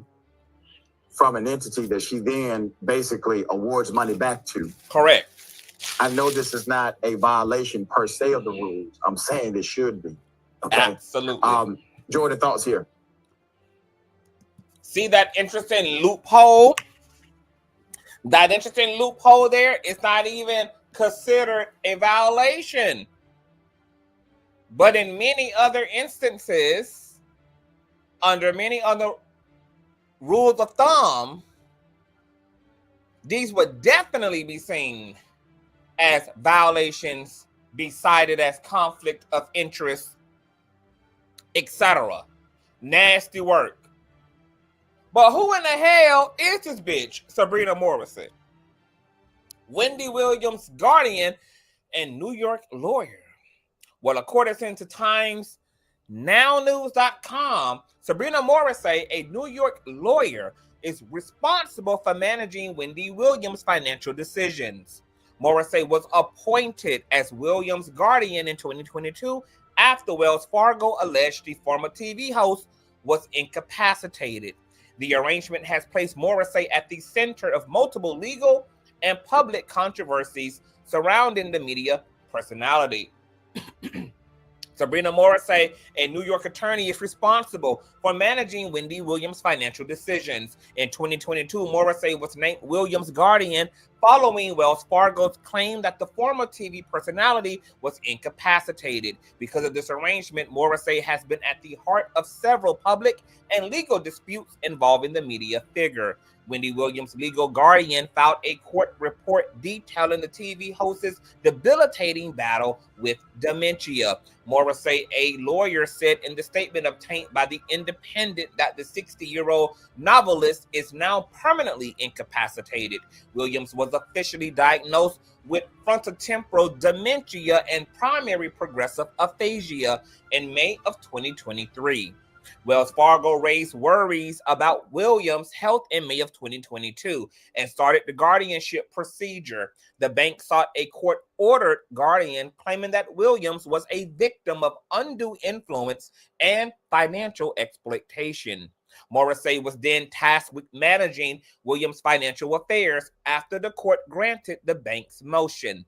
from an entity that she then basically awards money back to. Correct. I know this is not a violation per se of the rules. I'm saying it should be. Okay. Absolutely. Jordan, thoughts here? See that interesting loophole? That interesting loophole there is not even considered a violation. But in many other instances, under many other rules of thumb, these would definitely be seen as violations, be cited as conflict of interest, etc. Nasty work. But who in the hell is this bitch, Sabrina Morrisey? Wendy Williams' guardian and New York lawyer. Well, according to TimesNowNews.com, Sabrina Morrisey, a New York lawyer, is responsible for managing Wendy Williams' financial decisions. Morrissey was appointed as Williams' guardian in 2022 after Wells Fargo alleged the former TV host was incapacitated. The arrangement has placed Morrissey at the center of multiple legal and public controversies surrounding the media personality. Sabrina Morrisey, a New York attorney, is responsible for managing Wendy Williams' financial decisions. In 2022, Morrissey was named Williams' guardian following Wells Fargo's claim that the former TV personality was incapacitated. Because of this arrangement, Morrissey has been at the heart of several public and legal disputes involving the media figure. Wendy Williams' legal guardian filed a court report detailing the TV host's debilitating battle with dementia. Morrissey, a lawyer, said in the statement obtained by The Independent that the 60-year-old novelist is now permanently incapacitated. Williams was officially diagnosed with frontotemporal dementia and primary progressive aphasia in May of 2023. Wells Fargo raised worries about Williams' health in May of 2022 and started the guardianship procedure. The bank sought a court-ordered guardian, claiming that Williams was a victim of undue influence and financial exploitation. Morrissey was then tasked with managing Williams' financial affairs after the court granted the bank's motion.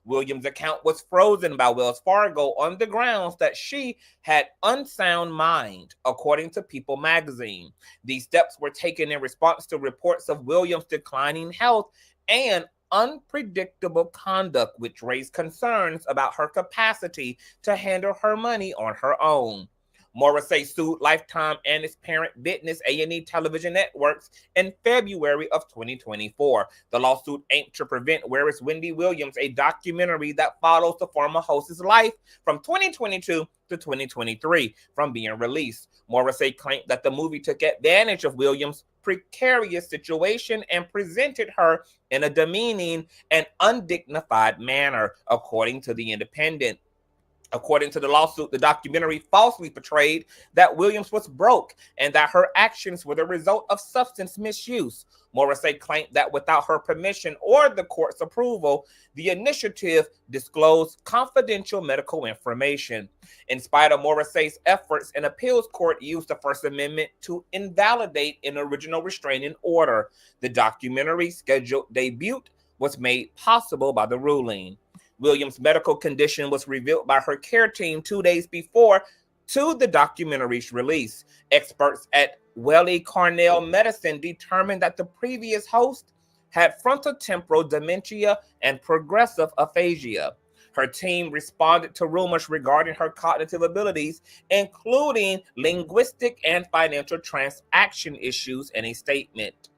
Williams' account was frozen by Wells Fargo on the grounds that she had unsound mind, according to People magazine. These steps were taken in response to reports of Williams' declining health and unpredictable conduct, which raised concerns about her capacity to handle her money on her own. Morrissey sued Lifetime and its parent business A&E Television Networks in February of 2024. The lawsuit aimed to prevent Where is Wendy Williams, a documentary that follows the former host's life from 2022 to 2023, from being released. Morrissey claimed that the movie took advantage of Williams' precarious situation and presented her in a demeaning and undignified manner, according to The Independent. According to the lawsuit, the documentary falsely portrayed that Williams was broke and that her actions were the result of substance misuse. Morrissey claimed that without her permission or the court's approval, the initiative disclosed confidential medical information. In spite of Morrissey's efforts, an appeals court used the First Amendment to invalidate an original restraining order. The documentary's scheduled debut was made possible by the ruling. Williams' medical condition was revealed by her care team 2 days before to the documentary's release. Experts at Weill Cornell Medicine determined that the previous host had frontotemporal dementia and progressive aphasia. Her team responded to rumors regarding her cognitive abilities, including linguistic and financial transaction issues, in a statement.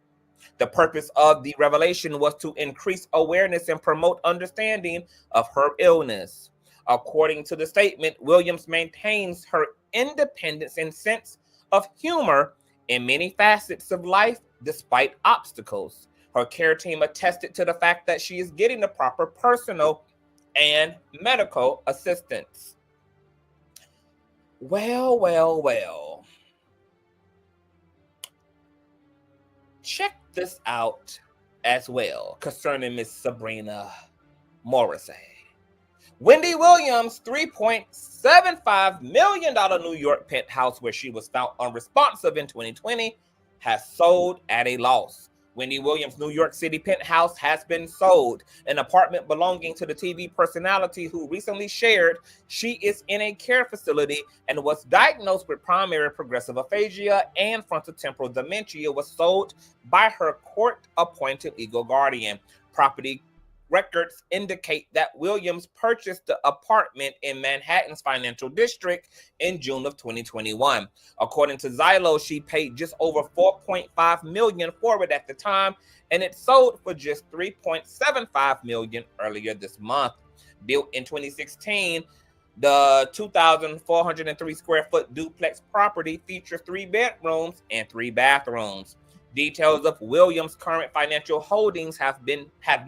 The purpose of the revelation was to increase awareness and promote understanding of her illness. According to the statement, Williams maintains her independence and sense of humor in many facets of life despite obstacles. Her care team attested to the fact that she is getting the proper personal and medical assistance. Well. Check this out as well concerning Miss Sabrina Morrisey. Wendy Williams' $3.75 million New York penthouse, where she was found unresponsive in 2020, has sold at a loss. Wendy Williams' New York City penthouse has been sold. An apartment belonging to the TV personality who recently shared she is in a care facility and was diagnosed with primary progressive aphasia and frontotemporal dementia was sold by her court-appointed legal guardian. Property records indicate that Williams purchased the apartment in Manhattan's financial district in June of 2021. According to Zillow, she paid just over $4.5 million for it at the time, and it sold for just $3.75 million earlier this month. Built in 2016, the 2,403 square foot duplex property features 3 bedrooms and 3 bathrooms. Details of Williams' current financial holdings have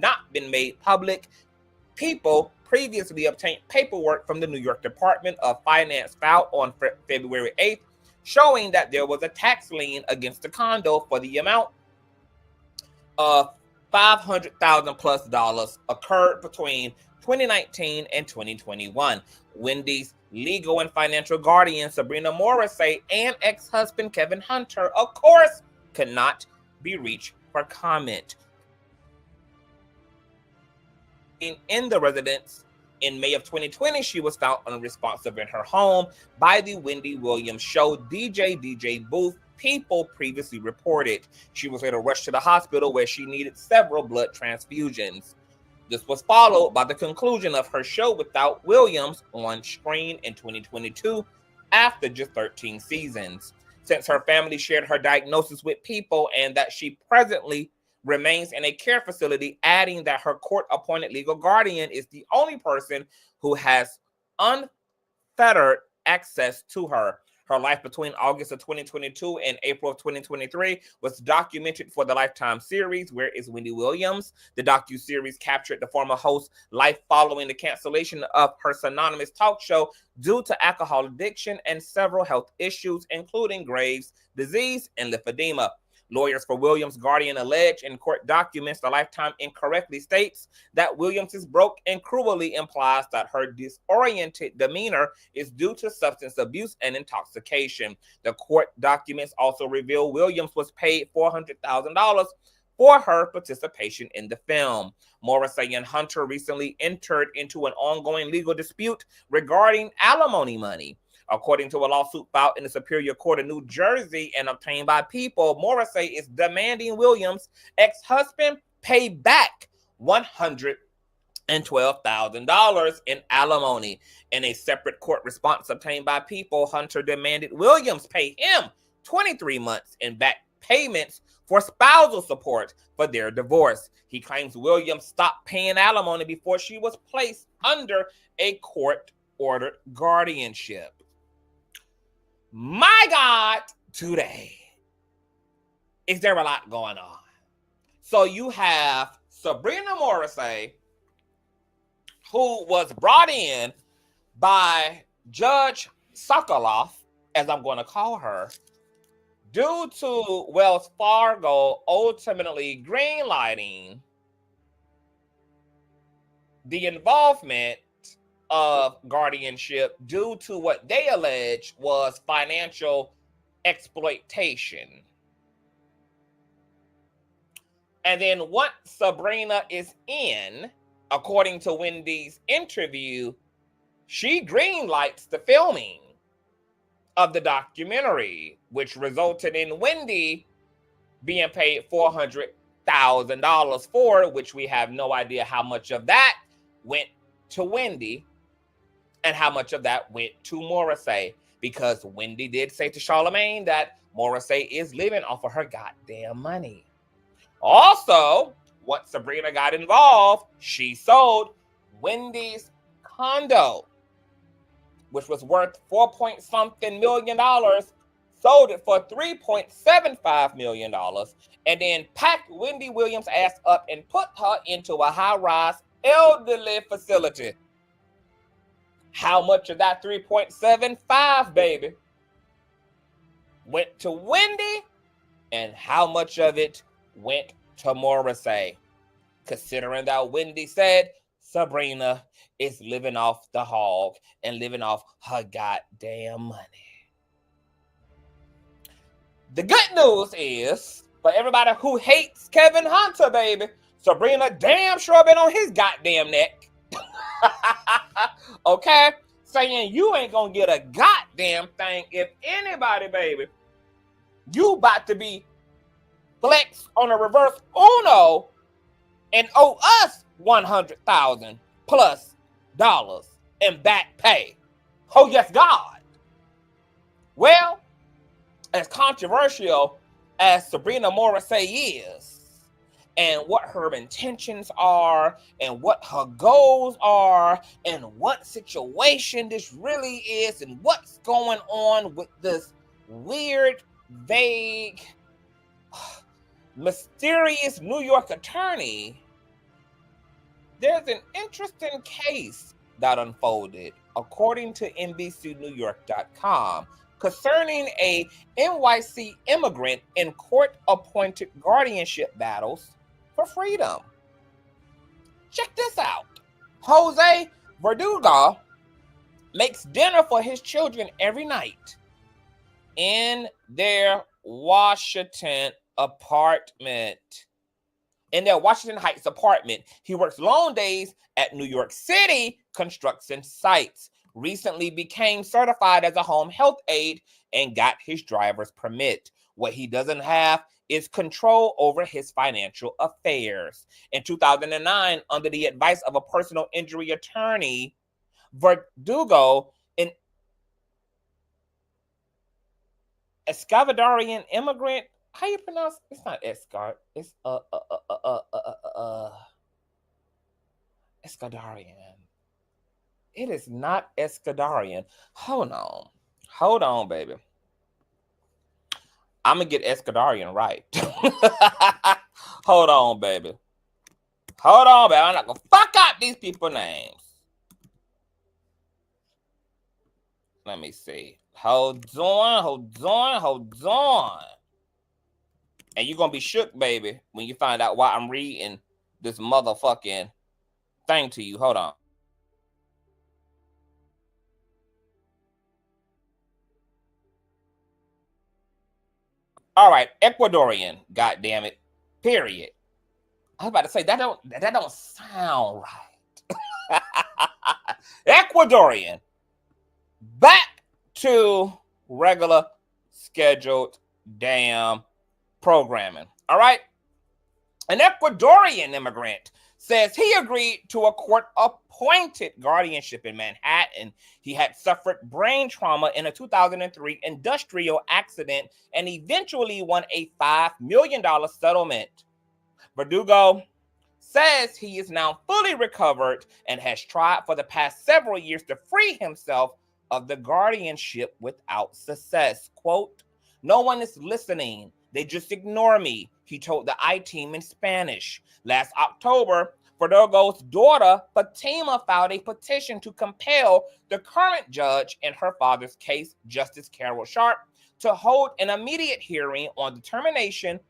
not been made public. People previously obtained paperwork from the New York Department of Finance filed on February 8th, showing that there was a tax lien against the condo for the amount of $500,000 plus occurred between 2019 and 2021. Wendy's legal and financial guardian, Sabrina Morrisey, and ex-husband Kevin Hunter, of course, could not be reached for comment. In the residence in May of 2020, she was found unresponsive in her home by the Wendy Williams show DJ booth. People previously reported she was later rushed to the hospital where she needed several blood transfusions. This was followed by the conclusion of her show without Williams on screen in 2022 after just 13 seasons. Since her family shared her diagnosis with People and that she presently remains in a care facility, adding that her court-appointed legal guardian is the only person who has unfettered access to her. Her life between August of 2022 and April of 2023 was documented for the Lifetime series, Where is Wendy Williams? The docuseries captured the former host's life following the cancellation of her synonymous talk show due to alcohol addiction and several health issues, including Graves' disease and lymphedema. Lawyers for Williams' guardian allege in court documents the Lifetime incorrectly states that Williams is broke and cruelly implies that her disoriented demeanor is due to substance abuse and intoxication. The court documents also reveal Williams was paid $400,000 for her participation in the film. Morrissey and Hunter recently entered into an ongoing legal dispute regarding alimony money. According to a lawsuit filed in the Superior Court of New Jersey and obtained by People, Morrissey is demanding Williams' ex-husband pay back $112,000 in alimony. In a separate court response obtained by People, Hunter demanded Williams pay him 23 months in back payments for spousal support for their divorce. He claims Williams stopped paying alimony before she was placed under a court-ordered guardianship. My God, today, is there a lot going on? So you have Sabrina Morrisey, who was brought in by Judge Sokoloff, as I'm going to call her, due to Wells Fargo ultimately greenlighting the involvement of Guardianship due to what they allege was financial exploitation. And then once Sabrina is in, according to Wendy's interview, she greenlights the filming of the documentary, which resulted in Wendy being paid $400,000 for, which we have no idea how much of that went to Wendy and how much of that went to Morrissey, because Wendy did say to Charlamagne that Morrissey is living off of her goddamn money. Also, once Sabrina got involved, she sold Wendy's condo, which was worth $4-point-something million, sold it for $3.75 million, and then packed Wendy Williams' ass up and put her into a high-rise elderly facility. How much of that 3.75, baby, went to Wendy, and how much of it went to Morrissey? Considering that Wendy said Sabrina is living off the hog and living off her goddamn money. The good news is, for everybody who hates Kevin Hunter, baby, Sabrina damn sure been on his goddamn neck. Okay? Saying you ain't gonna get a goddamn thing. If anybody, baby, you about to be flexed on a reverse Uno and owe us $100,000 plus in back pay. Oh, yes, God. Well, as controversial as Sabrina Morrisey is, and what her intentions are, and what her goals are, and what situation this really is, and what's going on with this weird, vague, mysterious New York attorney, there's an interesting case that unfolded, according to NBCNewYork.com, concerning a NYC immigrant in court-appointed guardianship battles for freedom. Check this out. Jose Verdugo makes dinner for his children every night in their Washington apartment. In their Washington Heights apartment. He works long days at New York City construction sites. Recently became certified as a home health aide and got his driver's permit. What he doesn't have is control over his financial affairs. In 2009, under the advice of a personal injury attorney, Verdugo, an Escavadorian immigrant, how you pronounce it? It's not Escart, it's Escadarian. It is not Escadarian. Hold on, baby. I'm gonna get Escadarian right. Hold on, baby. I'm not gonna fuck up these people's names. Let me see. Hold on. And you're gonna be shook, baby, when you find out why I'm reading this motherfucking thing to you. Hold on. All right, Ecuadorian, goddamn it. Period. I was about to say that don't sound right. Ecuadorian. Back to regular scheduled damn programming. All right. An Ecuadorian immigrant says he agreed to a court-appointed guardianship in Manhattan. He had suffered brain trauma in a 2003 industrial accident and eventually won a $5 million settlement. Verdugo says he is now fully recovered and has tried for the past several years to free himself of the guardianship without success. Quote, "No one is listening. They just ignore me," he told the I-Team in Spanish. Last October, Fargo's daughter, Fatima, filed a petition to compel the current judge in her father's case, Justice Carol Sharp, to hold an immediate hearing on determination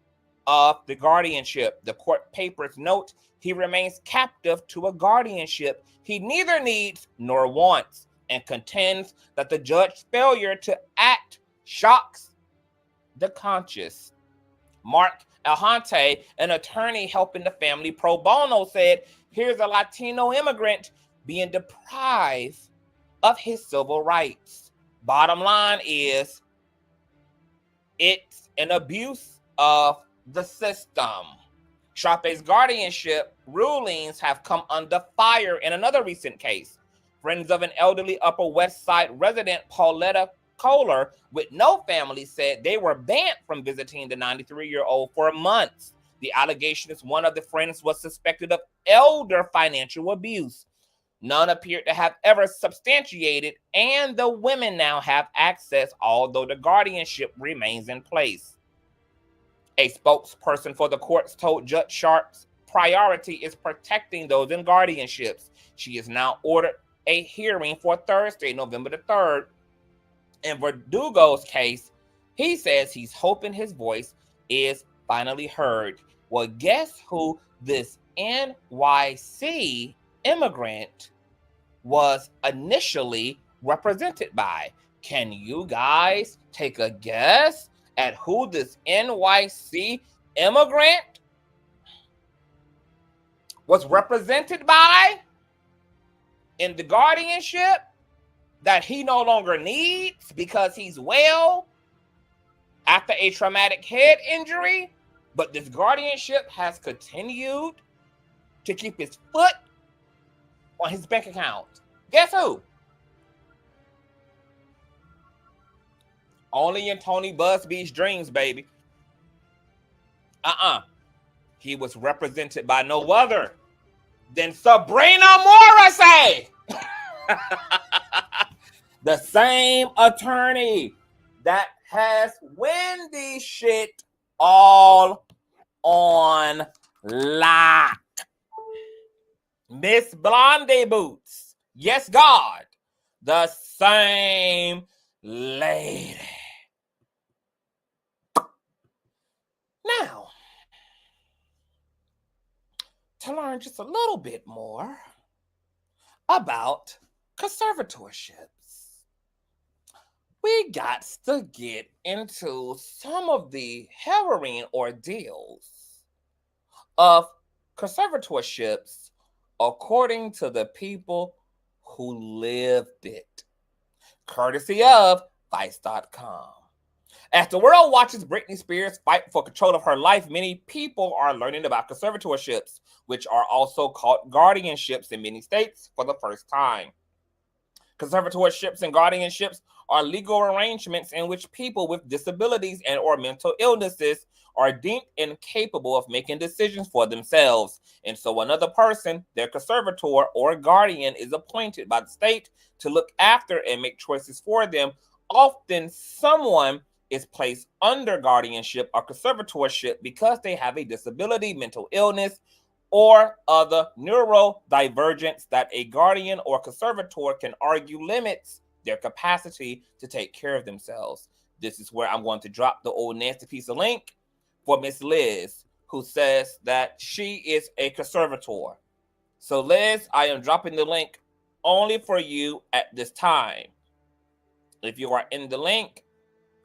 of the guardianship. The court papers note he remains captive to a guardianship he neither needs nor wants, and contends that the judge's failure to act shocks the conscious. Mark Alhante, an attorney helping the family pro bono, said, here's a Latino immigrant being deprived of his civil rights. Bottom line is, it's an abuse of the system. Sharpe's guardianship rulings have come under fire in another recent case. Friends of an elderly Upper West Side resident, Pauletta Kohler, with no family, said they were banned from visiting the 93-year-old for months. The allegation is one of the friends was suspected of elder financial abuse. None appeared to have ever substantiated, and the women now have access, although the guardianship remains in place. A spokesperson for the courts told Judge Sharp's priority is protecting those in guardianships. She has now ordered a hearing for Thursday, November the 3rd. In Verdugo's case, he says he's hoping his voice is finally heard. Well, guess who this NYC immigrant was initially represented by? Can you guys take a guess at who this NYC immigrant was represented by in the guardianship that he no longer needs because he's well after a traumatic head injury? But this guardianship has continued to keep his foot on his bank account. Guess who? Only in Tony Busby's dreams, baby. He was represented by no other than Sabrina Morrisey. The same attorney that has Wendy shit all on lock. Miss Blondie Boots. Yes, God. The same lady. Now, to learn just a little bit more about conservatorships, we got to get into some of the harrowing ordeals of conservatorships according to the people who lived it, courtesy of Vice.com. As the world watches Britney Spears fight for control of her life, many people are learning about conservatorships, which are also called guardianships in many states for the first time. Conservatorships and guardianships are legal arrangements in which people with disabilities and or mental illnesses are deemed incapable of making decisions for themselves. And so another person, their conservator or guardian, is appointed by the state to look after and make choices for them. Often someone is placed under guardianship or conservatorship because they have a disability, mental illness, or other neurodivergence that a guardian or conservator can argue limits their capacity to take care of themselves. This is where I'm going to drop the old nasty piece of link for Miss Liz, who says that she is a conservator. So Liz, I am dropping the link only for you at this time. If you are in the link,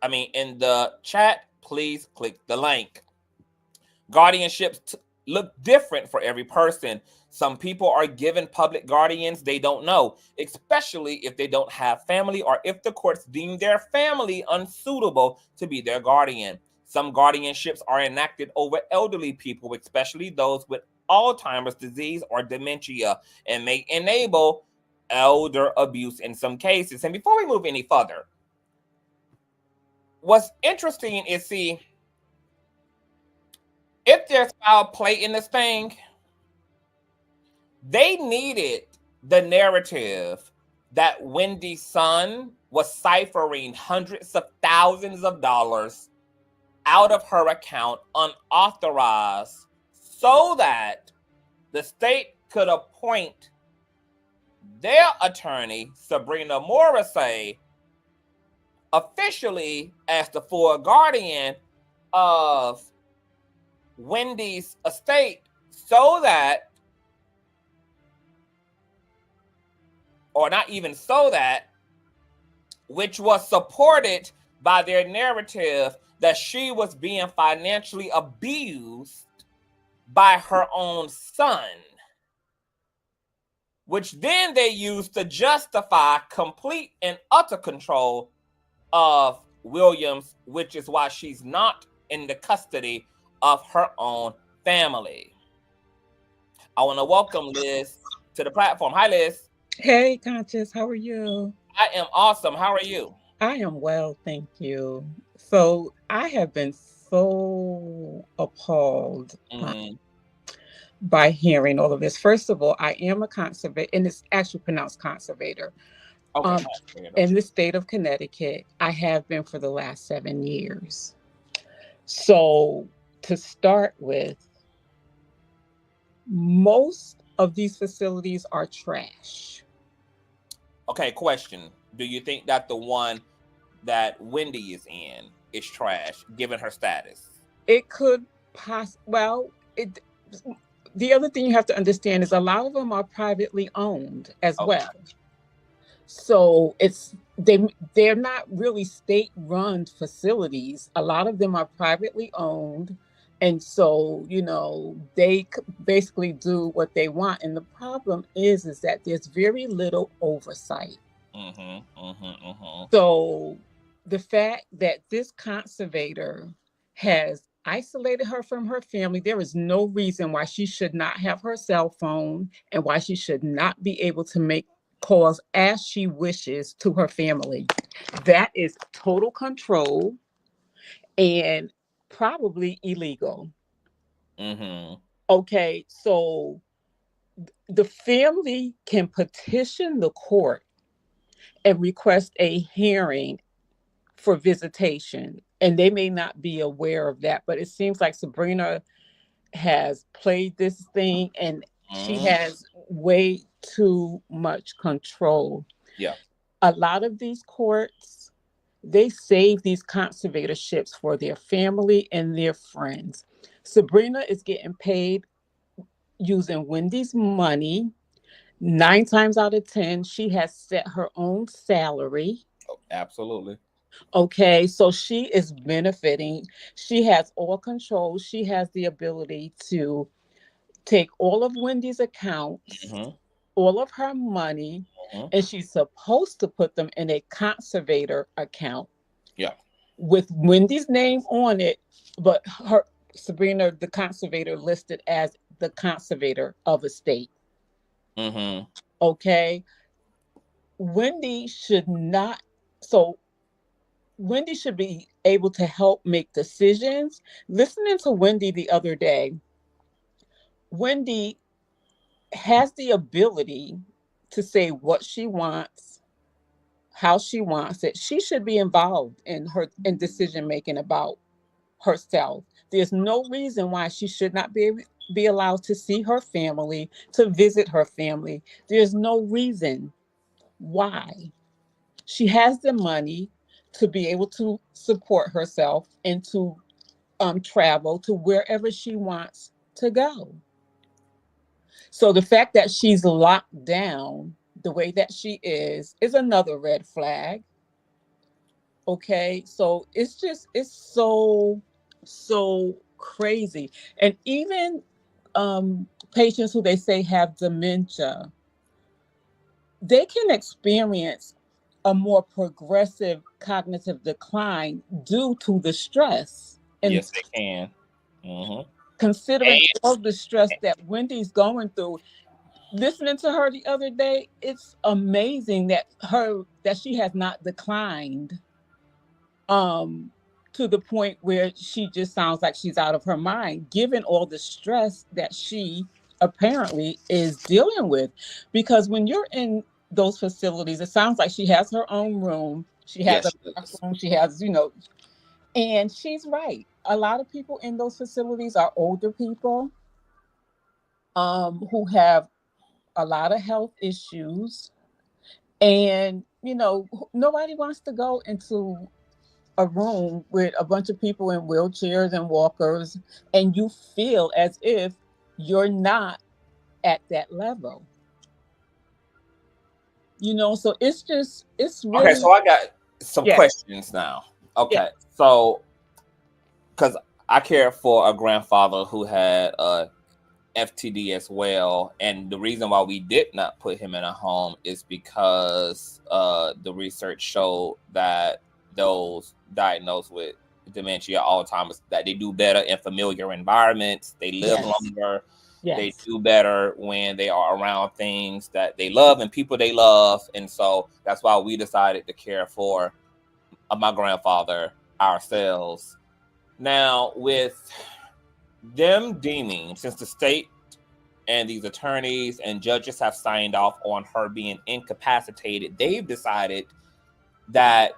in the chat, please click the link. Guardianships look different for every person. Some people are given public guardians they don't know, especially if they don't have family or if the courts deem their family unsuitable to be their guardian. Some guardianships are enacted over elderly people, especially those with Alzheimer's disease or dementia, and may enable elder abuse in some cases. And before we move any further, what's interesting is, see, if there's foul play in this thing, they needed the narrative that Wendy's son was ciphering hundreds of thousands of dollars out of her account unauthorized so that the state could appoint their attorney, Sabrina Morrisey, officially as the full guardian of Wendy's estate, so that, or not even so that, which was supported by their narrative that she was being financially abused by her own son, which then they used to justify complete and utter control of Williams, which is why she's not in the custody of her own family. I want to welcome Liz to the platform. Hi, Liz. Hey, Conscious, how are you? I am awesome. How are you? I am well, thank you. So I have been so appalled by hearing all of this. First of all, I am a conservator, and it's actually pronounced conservator. Okay. In the state of Connecticut, I have been for the last 7 years. So to start with, most of these facilities are trash. Okay, question. Do you think that the one that Wendy is in is trash, given her status? It could the other thing you have to understand is a lot of them are privately owned as well. So they're not really state-run facilities. A lot of them are privately owned. And so, they basically do what they want. And the problem is that there's very little oversight. So the fact that this conservator has isolated her from her family, there is no reason why she should not have her cell phone and why she should not be able to make calls as she wishes to her family. That is total control and probably illegal. Okay, so the family can petition the court and request a hearing for visitation, and they may not be aware of that, but it seems like Sabrina has played this thing, and she has way too much control. Yeah. A lot of these courts, they save these conservatorships for their family and their friends. Sabrina is getting paid using Wendy's money. 9 times out of 10, she has set her own salary. Oh, absolutely. Okay, so she is benefiting. She has all control. She has the ability to take all of Wendy's accounts, all of her money, and she's supposed to put them in a conservator account. Yeah. With Wendy's name on it, but Sabrina, the conservator, listed as the conservator of a state. Okay. Wendy should be able to help make decisions. Listening to Wendy the other day, Wendy has the ability to say what she wants, how she wants it. She should be involved in decision making about herself. There's no reason why she should not be allowed to see her family, to visit her family. There's no reason why. She has the money to be able to support herself and to travel to wherever she wants to go. So the fact that she's locked down the way that she is another red flag. Okay, so it's so crazy. And even patients who they say have dementia, they can experience a more progressive cognitive decline due to the stress. And yes, they can. Considering all the stress that Wendy's going through, listening to her the other day, it's amazing that she has not declined to the point where she just sounds like she's out of her mind, given all the stress that she apparently is dealing with. Because when you're in those facilities, it sounds like she has her own room. She has a bathroom. She has, and she's right. A lot of people in those facilities are older people who have a lot of health issues. And, you know, nobody wants to go into a room with a bunch of people in wheelchairs and walkers, and you feel as if you're not at that level. You know, so it's really... Okay, so I got some Yeah. questions now. Okay, Yeah. so because I care for a grandfather who had a FTD as well, and the reason why we did not put him in a home is because the research showed that those diagnosed with dementia, Alzheimer's, that they do better in familiar environments. They live Yes. longer. Yes. They do better when they are around things that they love and people they love. And so that's why we decided to care for my grandfather ourselves. Now, with them deeming, since the state and these attorneys and judges have signed off on her being incapacitated, they've decided that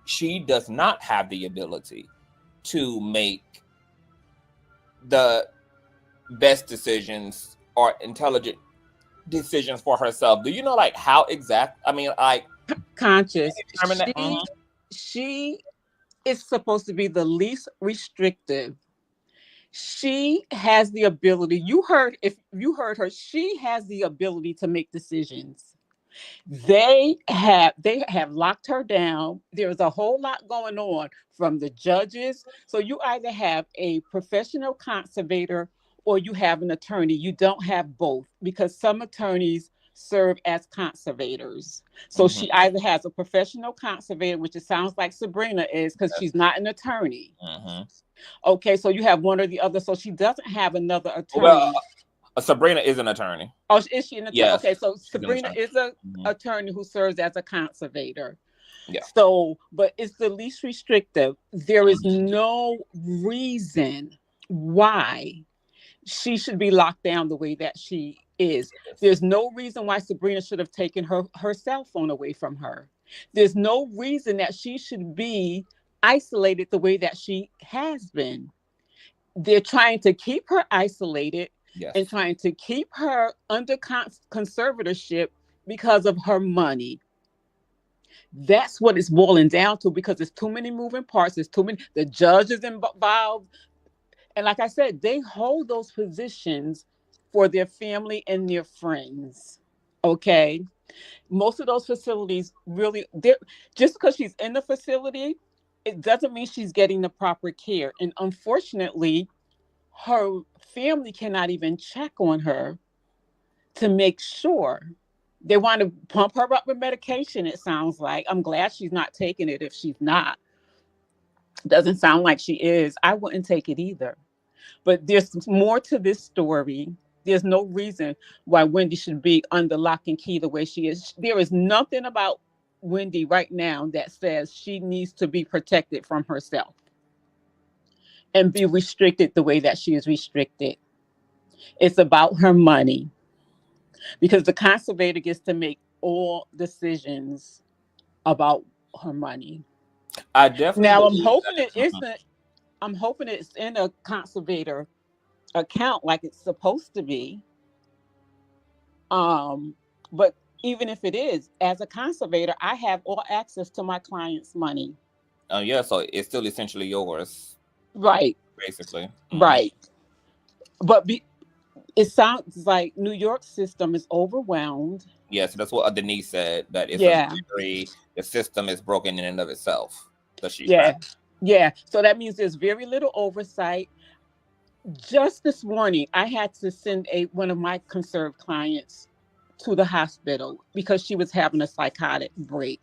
she does not have the ability to make the best decisions or intelligent decisions for herself. Do you know like how exact? I mean, like Conscious. determine that? She is supposed to be the least restrictive. She has the ability. If you heard her, she has the ability to make decisions. They have locked her down. There's a whole lot going on from the judges. So you either have a professional conservator or you have an attorney. You don't have both, because some attorneys serve as conservators. So she either has a professional conservator, which it sounds like Sabrina is, because she's not an attorney. Okay, so you have one or the other. So she doesn't have another attorney. Well, Sabrina is an attorney. Oh, is she an attorney? Yes, okay, so Sabrina is an attorney who serves as a conservator. Yeah. So, but it's the least restrictive. There is no reason why she should be locked down the way that she is. There's no reason why Sabrina should have taken her cell phone away from her. There's no reason that she should be isolated the way that she has been. They're trying to keep her isolated. Yes. And trying to keep her under conservatorship because of her money. That's what it's boiling down to, because there's too many moving parts. There's too many. The judge is involved. And like I said, they hold those positions for their family and their friends. Okay. Most of those facilities really, just because she's in the facility, it doesn't mean she's getting the proper care. And unfortunately, her family cannot even check on her to make sure. They want to pump her up with medication, it sounds like. I'm glad she's not taking it if she's not. Doesn't sound like she is. I wouldn't take it either. But there's more to this story. There's no reason why Wendy should be under lock and key the way she is. There is nothing about Wendy right now that says she needs to be protected from herself and be restricted the way that she is restricted. It's about her money, because the conservator gets to make all decisions about her money. I definitely. Now I'm hoping it isn't. I'm hoping it's in a conservator account like it's supposed to be. But even if it is, as a conservator, I have all access to my client's money. Oh yeah, so it's still essentially yours. Right. Basically. Right. But it sounds like New York system is overwhelmed. Yes, that's what Denise said. That it's the system is broken in and of itself. Yeah. So that means there's very little oversight. Just this morning, I had to send one of my conserved clients to the hospital because she was having a psychotic break.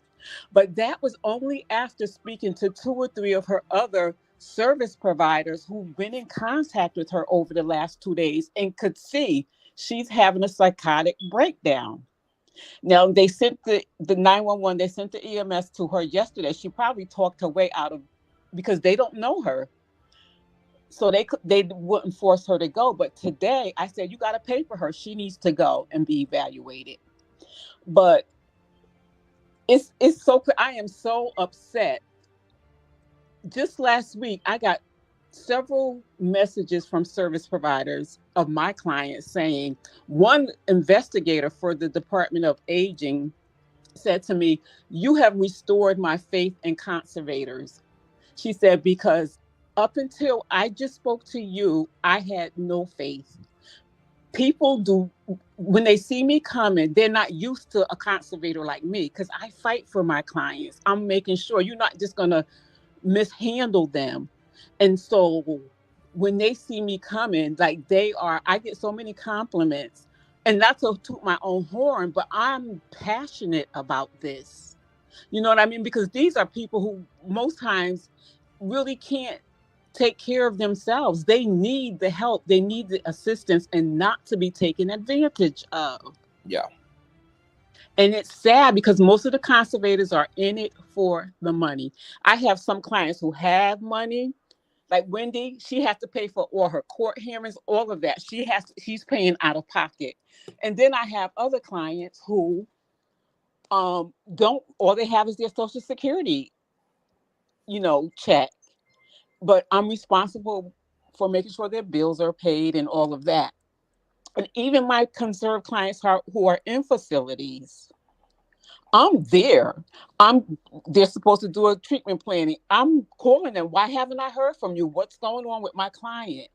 But that was only after speaking to 2 or 3 of her other service providers who've been in contact with her over the last 2 days and could see she's having a psychotic breakdown. Now, they sent the 911, they sent the EMS to her yesterday. She probably talked her way out of, because they don't know her. So they wouldn't force her to go. But today I said, you got to pay for her. She needs to go and be evaluated. But it's so, I am so upset. Just last week, I got several messages from service providers of my clients saying, one investigator for the Department of Aging said to me, "You have restored my faith in conservators." She said, "Because up until I just spoke to you, I had no faith. People do, when they see me coming, they're not used to a conservator like me because I fight for my clients. I'm making sure you're not just going to mishandle them." And so when they see me coming, like I get so many compliments, and not to toot my own horn, but I'm passionate about this. You know what I mean? Because these are people who most times really can't take care of themselves. They need the help, they need the assistance, and not to be taken advantage of. Yeah. And it's sad because most of the conservators are in it for the money. I have some clients who have money, like Wendy. She has to pay for all her court hearings, all of that. She's paying out of pocket. And then I have other clients who don't, all they have is their Social Security, check. But I'm responsible for making sure their bills are paid and all of that. And even my conserved clients who are in facilities, I'm there. They're supposed to do a treatment planning. I'm calling them. "Why haven't I heard from you? What's going on with my client?"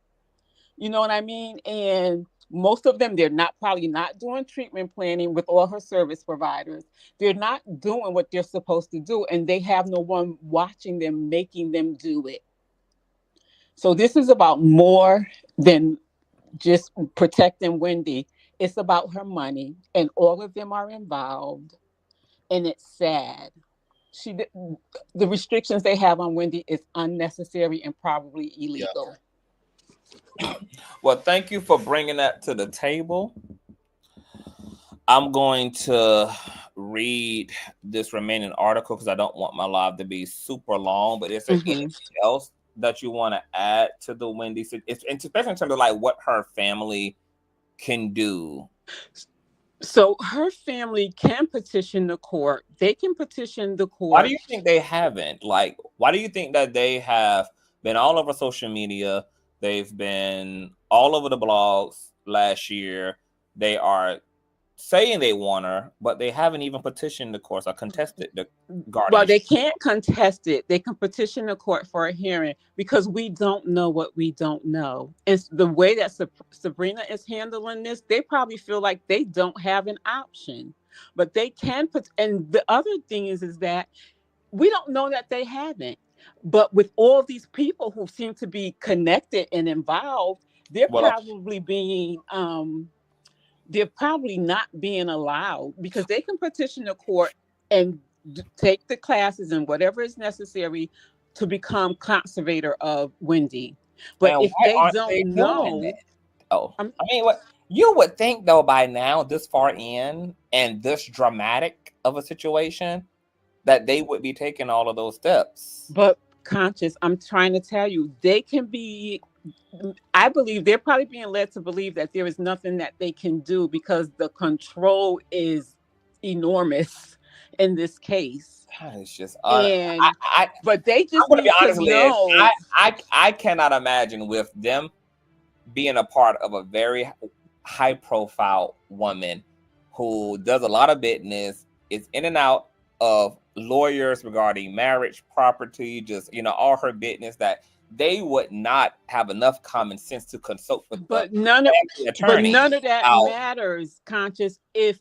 You know what I mean? And most of them, they're probably not doing treatment planning with all her service providers. They're not doing what they're supposed to do, and they have no one watching them, making them do it. So this is about more than just protecting Wendy. It's about her money, and all of them are involved. And it's sad. The restrictions they have on Wendy is unnecessary and probably illegal. Yeah. Well, thank you for bringing that to the table. I'm going to read this remaining article because I don't want my live to be super long. But is there anything else that you want to add to the Wendy? Especially in terms of like what her family can do. So her family can petition the court. They can petition the court. Why do you think they haven't? Like, why do you think that they have been all over social media? They've been all over the blogs last year. They are saying they want her, but they haven't even petitioned the courts or contested the guardianship. Well, they can't contest it. They can petition the court for a hearing because we don't know what we don't know. It's the way that Sabrina is handling this. They probably feel like they don't have an option, but they can put. And the other thing is that we don't know that they haven't. But with all these people who seem to be connected and involved, they're probably being they're probably not being allowed because they can petition the court and take the classes and whatever is necessary to become conservator of Wendy. But and if they don't know, I mean, what you would think though by now, this far in and this dramatic of a situation, that they would be taking all of those steps. But Conscious, I'm trying to tell you, they can be. I believe they're probably being led to believe that there is nothing that they can do because the control is enormous in this case. It's just, but they just I'm need be honest, to know. I cannot imagine with them being a part of a very high-profile woman who does a lot of business, is in and out of lawyers regarding marriage, property, just all her business, that they would not have enough common sense to consult with. But none of that matters, Conscious, if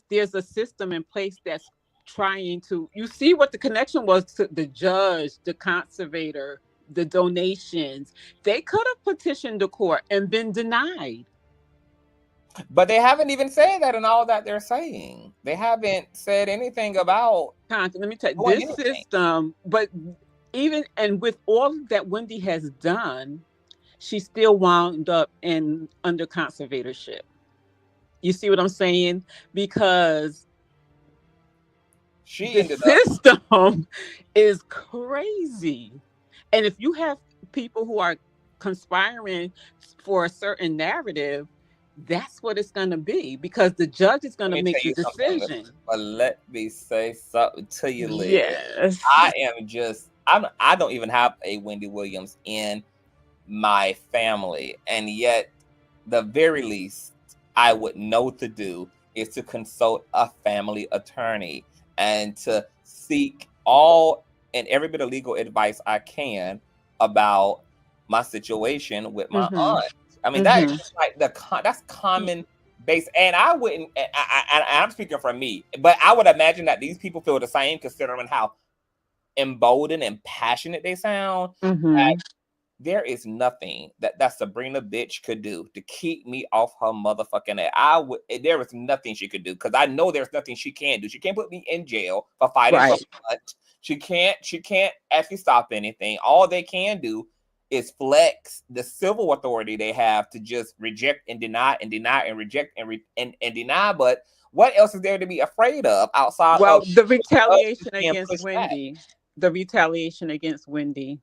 there's a system in place that's trying to. You see what the connection was to the judge, the conservator, the donations. They could have petitioned the court and been denied. But they haven't even said that in all that they're saying. They haven't said anything about. Let me tell you, this system, but even and with all that Wendy has done, she still wound up under conservatorship. You see what I'm saying? Because the system is crazy. And if you have people who are conspiring for a certain narrative, that's what it's going to be, because the judge is going to make the decision. But let me say something to you, Liz. Yes. I don't even have a Wendy Williams in my family. And yet, the very least I would know to do is to consult a family attorney and to seek all and every bit of legal advice I can about my situation with my aunt. I mean, that is like that's common base. And I wouldn't, I'm speaking from me, but I would imagine that these people feel the same, considering how emboldened and passionate they sound. There is nothing that Sabrina bitch could do to keep me off her motherfucking ass. There is nothing she could do, because I know there's nothing she can do. She can't put me in jail for fighting for blood. She can't actually stop anything. All they can do is flex the civil authority they have to just reject and deny and deny and reject and deny. But what else is there to be afraid of outside of the retaliation against Wendy? The retaliation against Wendy.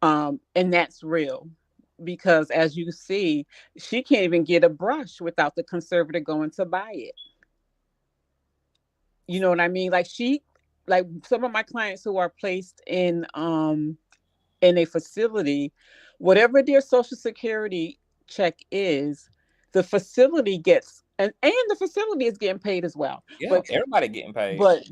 And that's real, because as you see, she can't even get a brush without the conservator going to buy it. You know what I mean? Like some of my clients who are placed in a facility, whatever their Social Security check is, the facility gets, and the facility is getting paid as well. Yeah, but everybody getting paid. But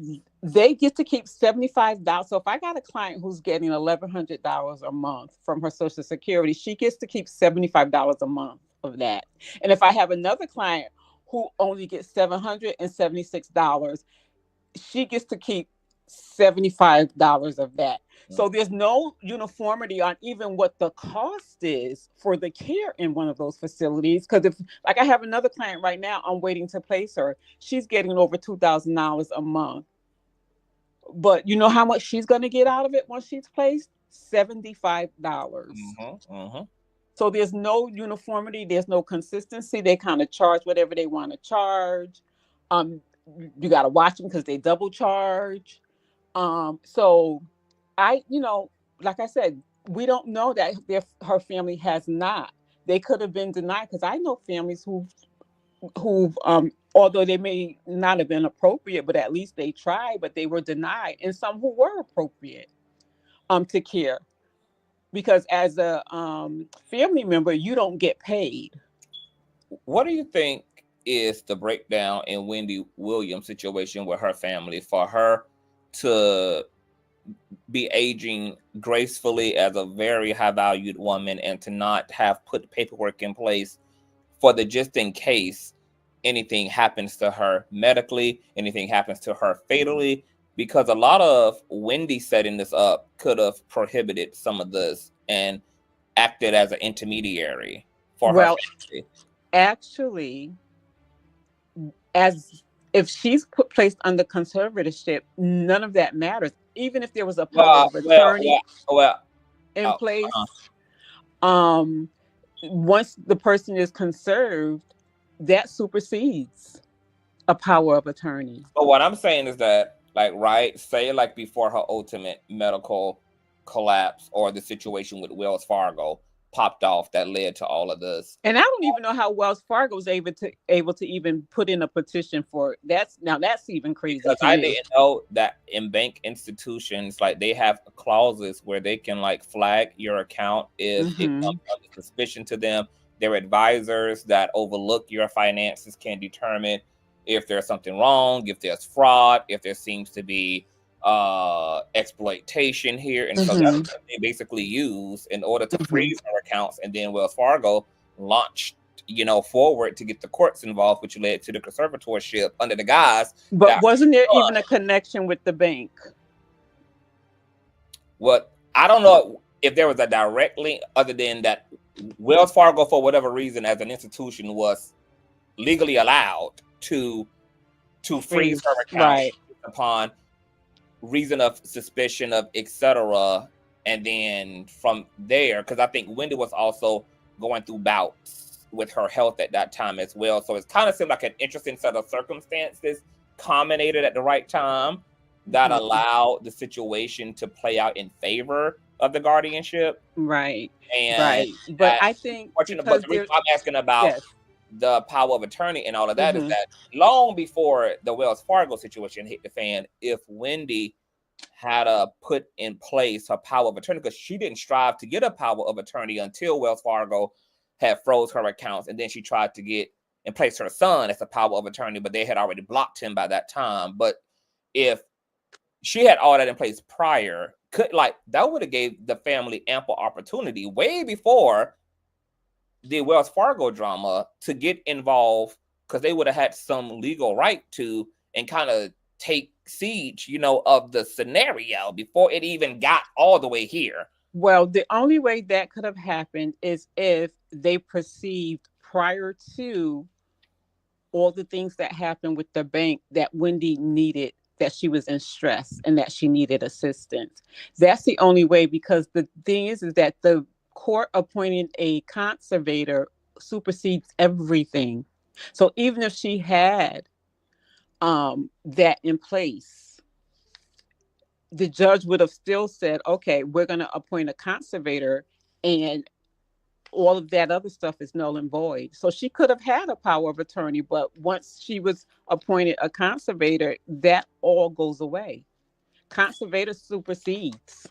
they get to keep $75. So if I got a client who's getting $1,100 a month from her Social Security, she gets to keep $75 a month of that. And if I have another client who only gets $776, she gets to keep $75 of that. So there's no uniformity on even what the cost is for the care in one of those facilities. Because if, like, I have another client right now, I'm waiting to place her. She's getting over $2,000 a month. But you know how much she's going to get out of it once she's placed? $75. So there's no uniformity. There's no consistency. They kind of charge whatever they want to charge. You got to watch them because they double charge. So like I said, we don't know that her family has not. They could have been denied, because I know families who've although they may not have been appropriate, but at least they tried, but they were denied, and some who were appropriate to care, because as a family member, you don't get paid. What do you think is the breakdown in Wendy Williams' situation with her family for her to be aging gracefully as a very high valued woman and to not have put paperwork in place for the just in case anything happens to her medically, anything happens to her fatally? Because a lot of Wendy setting this up could have prohibited some of this and acted as an intermediary for her family. Actually, as if she's placed under conservatorship, none of that matters. Even if there was a power of attorney in place, once the person is conserved, that supersedes a power of attorney. But what I'm saying is that, say before her ultimate medical collapse or the situation with Wells Fargo popped off that led to all of this. And I don't even know how Wells Fargo was able to even put in a petition for that's even crazy. Because I didn't know that in bank institutions, they have clauses where they can flag your account if it comes under suspicion to them. Their advisors that overlook your finances can determine if there's something wrong, if there's fraud, if there seems to be exploitation here. And so that's what they basically use in order to freeze our accounts. And then Wells Fargo launched forward to get the courts involved, which led to the conservatorship under the guise. But wasn't there even a connection with the bank? I don't know if there was a direct link, other than that Wells Fargo, for whatever reason, as an institution, was legally allowed to freeze her account upon reason of suspicion of etc. And then from there, because I think Wendy was also going through bouts with her health at that time as well. So it kind of seemed like an interesting set of circumstances culminated at the right time that allowed the situation to play out in favor of the guardianship. Right. And but I think but the reason I'm asking about the power of attorney and all of that is that long before the Wells Fargo situation hit the fan, if Wendy how to put in place her power of attorney, because she didn't strive to get a power of attorney until Wells Fargo had froze her accounts, and then she tried to get in place her son as a power of attorney, but they had already blocked him by that time. But if she had all that in place prior, that would have gave the family ample opportunity way before the Wells Fargo drama to get involved, because they would have had some legal right to and kind of take siege, of the scenario before it even got all the way here. Well, the only way that could have happened is if they perceived prior to all the things that happened with the bank that Wendy needed, that she was in stress and that she needed assistance. That's the only way, because the thing is that the court appointing a conservator supersedes everything. So even if she had that in place, the judge would have still said, okay, we're going to appoint a conservator, and all of that other stuff is null and void. So she could have had a power of attorney, but once she was appointed a conservator, that all goes away. Conservator supersedes.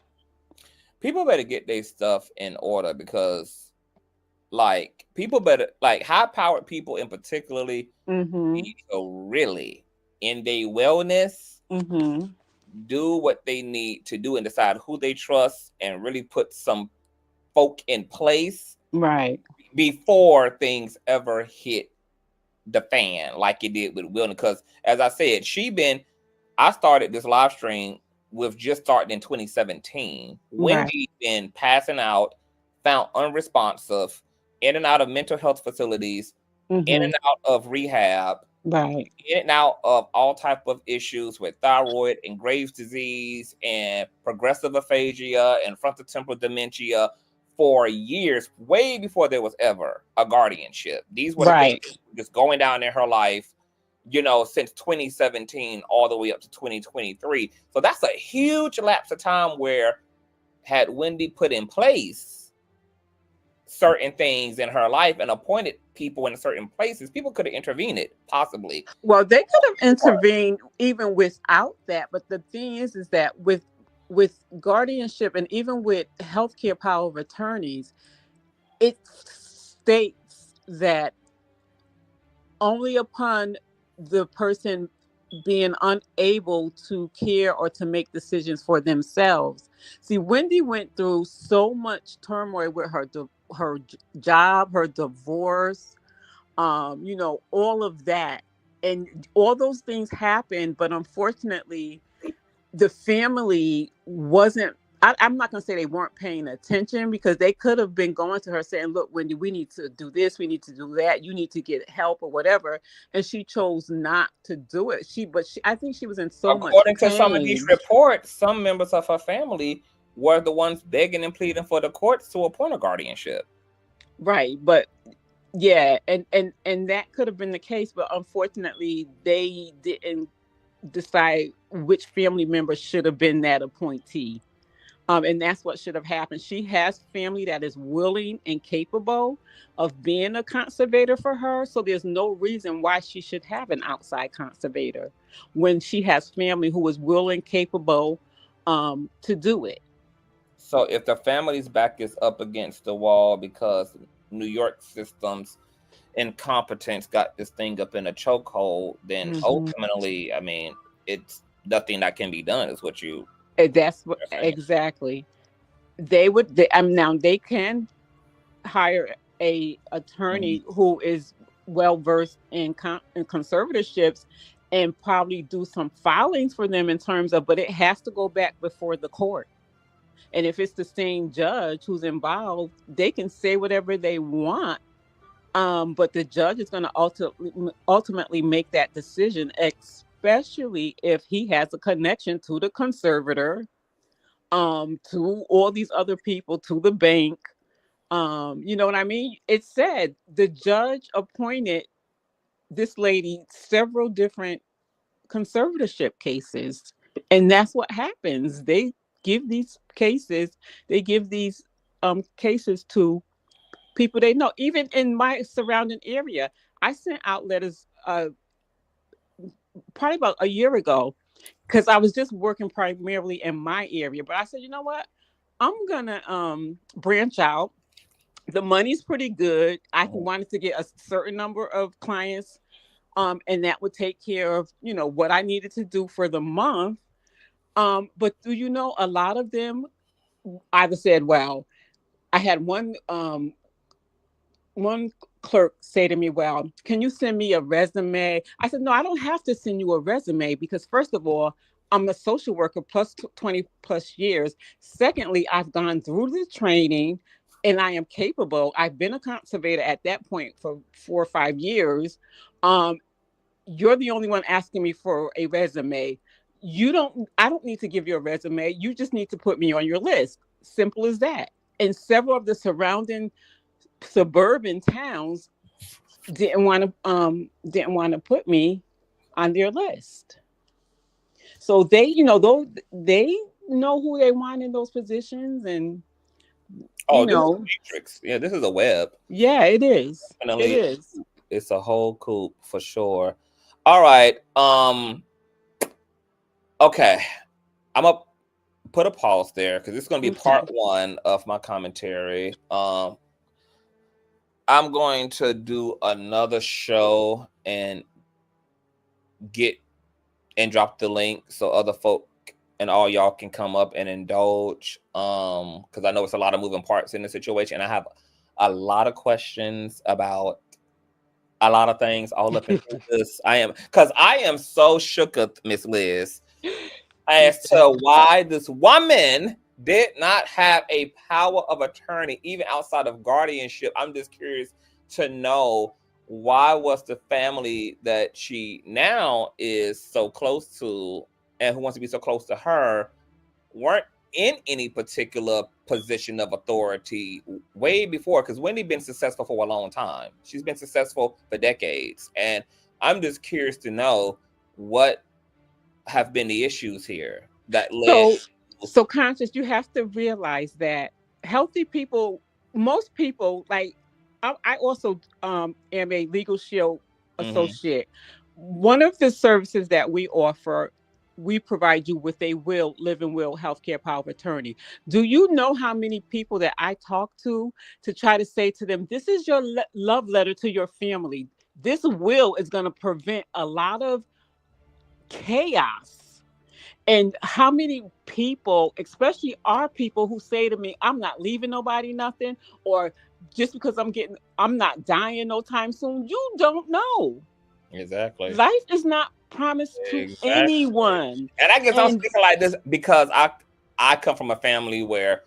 People better get their stuff in order, because people better, high-powered people in particularly, need to really, in their wellness, do what they need to do and decide who they trust, and really put some folk in place right before things ever hit the fan like it did with Wilden. Because as I said, I started this live stream with just starting in 2017. Wendy been passing out, found unresponsive, in and out of mental health facilities, in and out of rehab, in and out of all type of issues with thyroid and Graves' disease and progressive aphasia and frontotemporal dementia for years, way before there was ever a guardianship. These were the things just going down in her life, since 2017 all the way up to 2023. So that's a huge lapse of time where, had Wendy put in place certain things in her life and appointed people in certain places, people could have intervened possibly. Well, they could have intervened even without that. But the thing is that with guardianship and even with healthcare power of attorneys, it states that only upon the person being unable to care or to make decisions for themselves. See, Wendy went through so much turmoil with her job, her divorce, all of that. And all those things happened, but unfortunately, the family wasn't, I'm not going to say they weren't paying attention, because they could have been going to her saying, look, Wendy, we need to do this, we need to do that, you need to get help or whatever. And she chose not to do it. I think she was in so much pain. According to some of these reports, some members of her family were the ones begging and pleading for the courts to appoint a guardianship. Right. But yeah, and that could have been the case, but unfortunately they didn't decide which family member should have been that appointee. And that's what should have happened. She has family that is willing and capable of being a conservator for her. So there's no reason why she should have an outside conservator when she has family who is willing, capable to do it. So if the family's back is up against the wall because New York system's incompetence got this thing up in a chokehold, then ultimately, it's nothing that can be done, is what you... That's what exactly. Now they can hire a attorney who is well versed in conservatorships and probably do some filings for them in terms of, but it has to go back before the court. And if it's the same judge who's involved, they can say whatever they want. But the judge is going to ultimately make that decision, especially if he has a connection to the conservator, to all these other people, to the bank. You know what I mean? It said the judge appointed this lady several different conservatorship cases. And that's what happens. They give these cases to people they know. Even in my surrounding area, I sent out letters probably about a year ago because I was just working primarily in my area. But I said, you know what? I'm gonna branch out. The money's pretty good. I wanted to get a certain number of clients, and that would take care of, you know, what I needed to do for the month. But do you know, a lot of them either said, well, I had one clerk say to me, well, can you send me a resume? I said, no, I don't have to send you a resume because first of all, I'm a social worker plus 20 plus years. Secondly, I've gone through the training and I am capable. I've been a conservator at that point for 4 or 5 years. You're the only one asking me for a resume. I don't need to give you a resume. You just need to put me on your list. Simple as that. And several of the surrounding suburban towns didn't want to put me on their list. So they, you know, though they know who they want in those positions, and this is a matrix. Yeah, this is a web. Yeah, it is. Definitely, it is. It's a whole coop for sure. All right. Okay, I'm gonna put a pause there because it's gonna be part 1 of my commentary. I'm going to do another show and drop the link so other folk and all y'all can come up and indulge. Because I know it's a lot of moving parts in the situation. I have a lot of questions about a lot of things all up in this. I am so shook up, Miss Liz, as to why this woman did not have a power of attorney, even outside of guardianship. I'm just curious to know, why was the family that she now is so close to and who wants to be so close to her weren't in any particular position of authority way before? Because Wendy been successful for a long time. She's been successful for decades. And I'm just curious to know what have been the issues here that led. So Conscious, you have to realize that healthy people, most people, like I also am a Legal Shield associate. One of the services that we offer, we provide you with a living will, healthcare power of attorney. Do you know how many people that I talk to try to say to them, this is your love letter to your family. This will is going to prevent a lot of chaos. And how many people, especially our people, who say to me, I'm not leaving nobody nothing, or just because I'm not dying no time soon. You don't know. Exactly. Life is not promised to anyone. And I guess I'm speaking like this because I come from a family where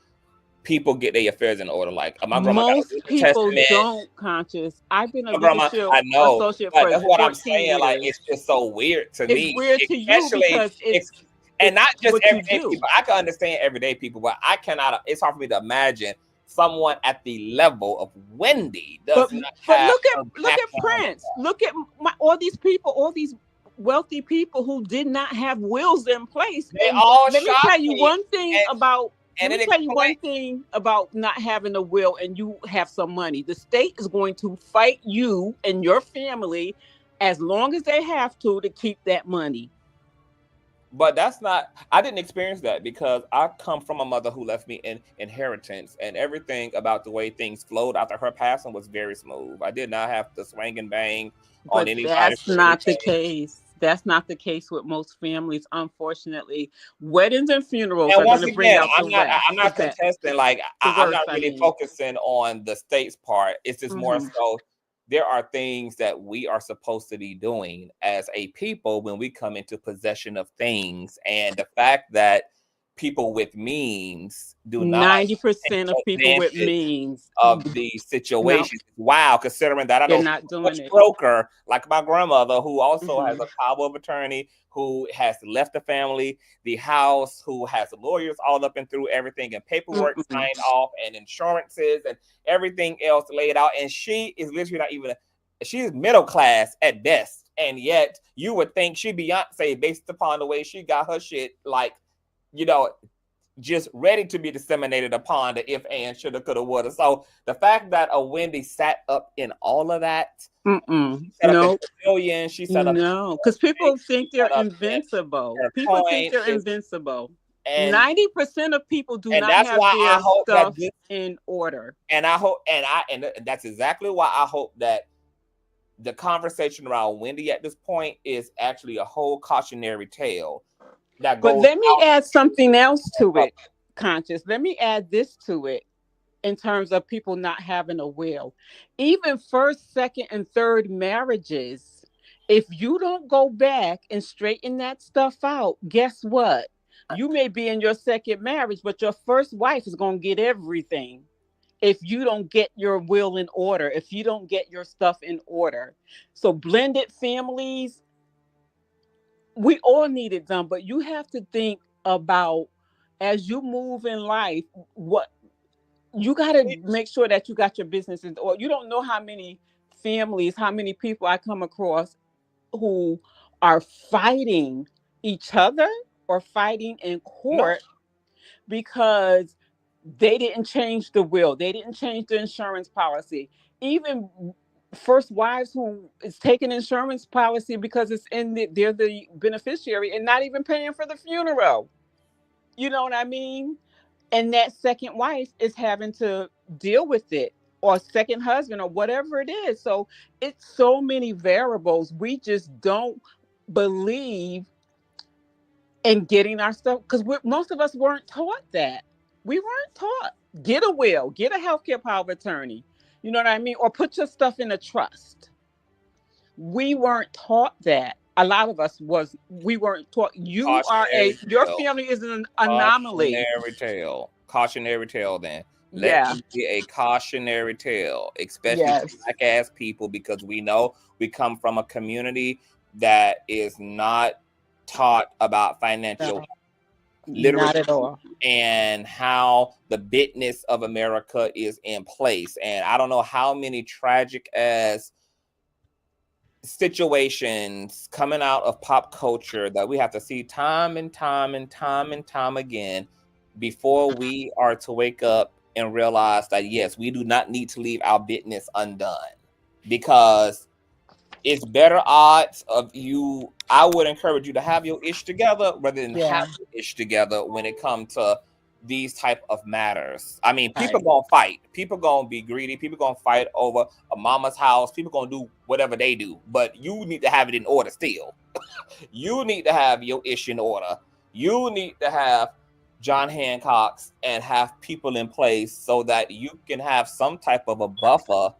people get their affairs in order. Like my grandma, most people don't, Conscious. I've been a grandma, leadership I know, associate but for that's what I'm 14 saying. years. Like, it's just so weird to me. It's weird to you because it's and not just everyday people. I can understand everyday people, but I cannot. It's hard for me to imagine someone at the level of Wendy does not have. Look at Prince. Look at all these people, all these wealthy people who did not have wills in place. They all let me tell you one thing about. And let me tell you one thing about not having a will and you have some money. The state is going to fight you and your family as long as they have to keep that money. But that's not, I didn't experience that because I come from a mother who left me in inheritance, and everything about the way things flowed after her passing was very smooth. I did not have to swing and bang on anybody. That's not the case. That's not the case with most families, unfortunately. Weddings and funerals are going to bring out the rest. I'm not contesting, like, I'm not really focusing on the state's part. It's just more so, there are things that we are supposed to be doing as a people when we come into possession of things. And the fact that people with means do not 90% of people with means of the situation. No. Wow, considering that I know not doing it. Broker like my grandmother, who also has a power of attorney, who has left the family, the house, who has lawyers all up and through everything and paperwork signed off and insurances and everything else laid out. And she is literally not even, she's middle class at best. And yet you would think she Beyonce based upon the way she got her shit, like, you know, just ready to be disseminated upon the if, and, shoulda, coulda, woulda. So the fact that a Wendy sat up in all of that, set up in million. She set up. No, because people think they're set up invincible. her People think coin they're is- invincible. and 90% of people do and not that's have why their I hope that stuff this, in order. and I hope and that's exactly why I hope that the conversation around Wendy at this point is actually a whole cautionary tale that But goes let me out. add something else to it, Conscious. Let me add this to it in terms of people not having a will. Even first, second, and third marriages, if you don't go back and straighten that stuff out, guess what? You may be in your second marriage, but your first wife is going to get everything if you don't get your will in order, if you don't get your stuff in order. So blended families, we all need it done, but you have to think about as you move in life, what you got to make sure that you got your business in order. You don't know how many families, how many people I come across who are fighting each other or fighting in court because they didn't change the will. They didn't change the insurance policy. Even first wives who is taking insurance policy because it's in they're the beneficiary and not even paying for the funeral. You know what I mean? And that second wife is having to deal with it, or second husband, or whatever it is. So it's so many variables. We just don't believe in getting our stuff because most of us weren't taught that. We weren't taught. Get a will, get a healthcare power of attorney. You know what I mean? Or put your stuff in a trust. We weren't taught that. A lot of us we weren't taught. Your family is an anomaly. Cautionary tale then. Let it be a cautionary tale, especially for black ass people, because we know we come from a community that is not taught about financial literacy, not at all, and how the business of America is in place. And I don't know how many tragic as situations coming out of pop culture that we have to see time and time again before we are to wake up and realize that yes, we do not need to leave our business undone, because it's better odds of you. I would encourage you to have your ish together rather than have your ish together when it comes to these type of matters. I mean, people gonna fight. People gonna be greedy. People gonna fight over a mama's house. People gonna do whatever they do. But you need to have it in order still. You need to have your ish in order. You need to have John Hancock's and have people in place so that you can have some type of a buffer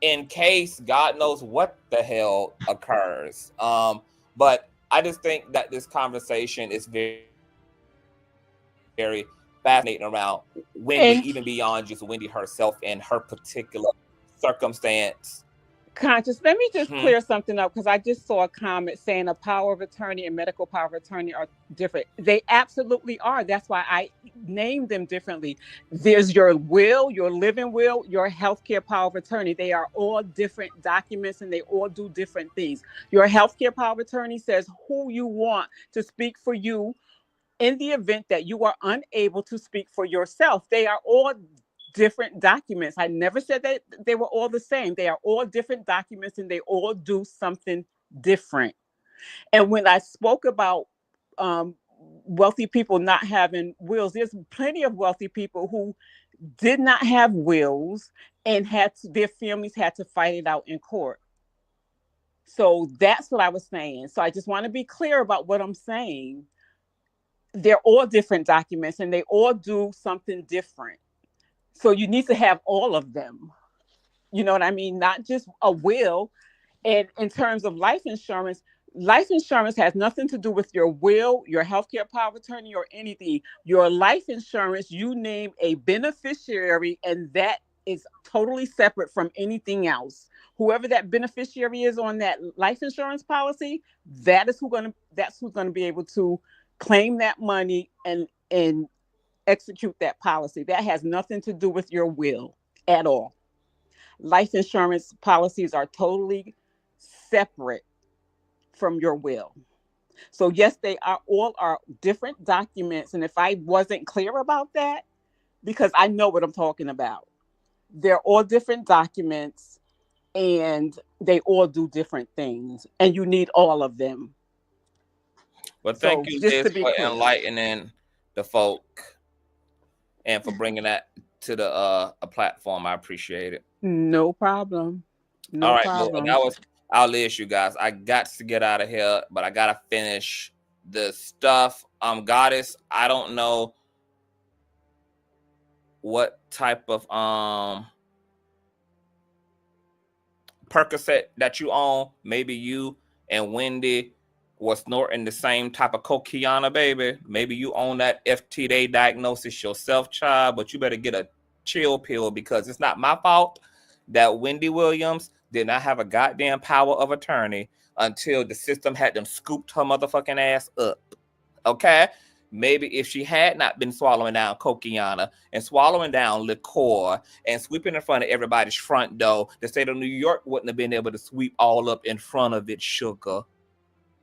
in case God knows what the hell occurs. But I just think that this conversation is very, very fascinating around Wendy, even beyond just Wendy herself and her particular circumstance. Conscious, let me just clear something up, because I just saw a comment saying a power of attorney and medical power of attorney are different. They absolutely are. That's why I named them differently. There's your will, your living will, your healthcare power of attorney. They are all different documents and they all do different things. Your healthcare power of attorney says who you want to speak for you in the event that you are unable to speak for yourself. They are all different documents. I never said that they were all the same. They are all different documents and they all do something different. And when I spoke about wealthy people not having wills, there's plenty of wealthy people who did not have wills and their families had to fight it out in court. So that's what I was saying. So I just want to be clear about what I'm saying. They're all different documents and they all do something different. So you need to have all of them. You know what I mean? Not just a will. And in terms of life insurance has nothing to do with your will, your healthcare power of attorney, or anything. Your life insurance, you name a beneficiary, and that is totally separate from anything else. Whoever that beneficiary is on that life insurance policy, that's who's going to be able to claim that money and execute that policy. That has nothing to do with your will at all. Life insurance policies are totally separate from your will. So yes, they are all different documents. And if I wasn't clear about that, because I know what I'm talking about, they're all different documents and they all do different things, and you need all of them. Well, So thank you, just Liz, to be for clear. enlightening the folk and for bringing that to the a platform. I appreciate it. No problem. No All right, well, problem. that was our list, you guys. I got to get out of here, but I gotta finish the stuff. Goddess, I don't know what type of Percocet that you own. Maybe you and Wendy was snorting the same type of cocaine, baby. Maybe you own that FTD diagnosis yourself, child, but you better get a chill pill, because it's not my fault that Wendy Williams did not have a goddamn power of attorney until the system had them scooped her motherfucking ass up. Okay? Maybe if she had not been swallowing down cocaine and swallowing down liquor and sweeping in front of everybody's front door, the state of New York wouldn't have been able to sweep all up in front of it, sugar.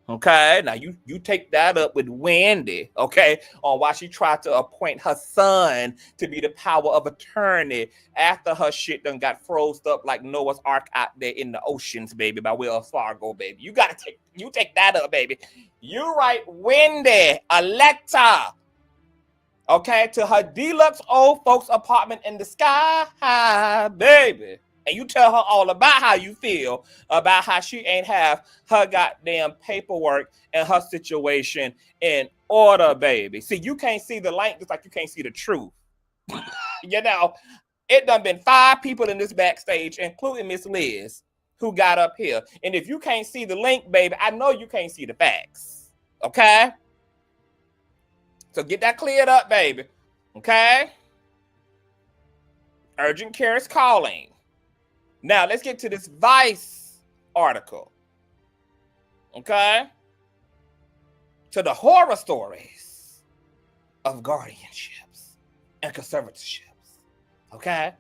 Okay, now you take that up with Wendy, okay, on why she tried to appoint her son to be the power of attorney after her shit done got froze up like Noah's Ark out there in the oceans, baby, by Wells Fargo, baby. You take that up, baby. You write Wendy a letter, okay, to her deluxe old folks apartment in the sky, baby. And you tell her all about how you feel about how she ain't have her goddamn paperwork and her situation in order, baby. See, you can't see the link just like you can't see the truth. You know, it done been 5 people in this backstage, including Miss Liz, who got up here. And if you can't see the link, baby, I know you can't see the facts. Okay? So get that cleared up, baby. Okay? Urgent care is calling. Now, let's get to this Vice article, okay? To the horror stories of guardianships and conservatorships, okay?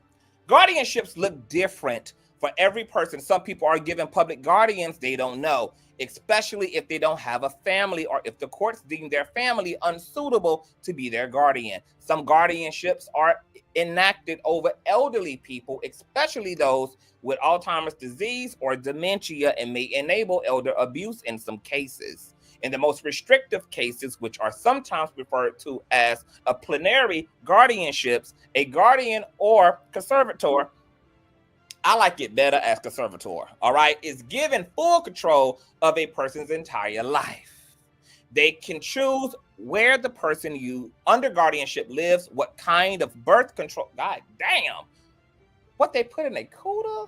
Guardianships look different for every person. Some people are given public guardians they don't know, especially if they don't have a family or if the courts deem their family unsuitable to be their guardian. Some guardianships are enacted over elderly people, especially those with Alzheimer's disease or dementia, and may enable elder abuse in some cases. In the most restrictive cases, which are sometimes referred to as a plenary guardianships, a guardian or conservator, I like it better as conservator, all right, is given full control of a person's entire life. They can choose where the person you under guardianship lives, what kind of birth control. God damn, what they put in a cooter?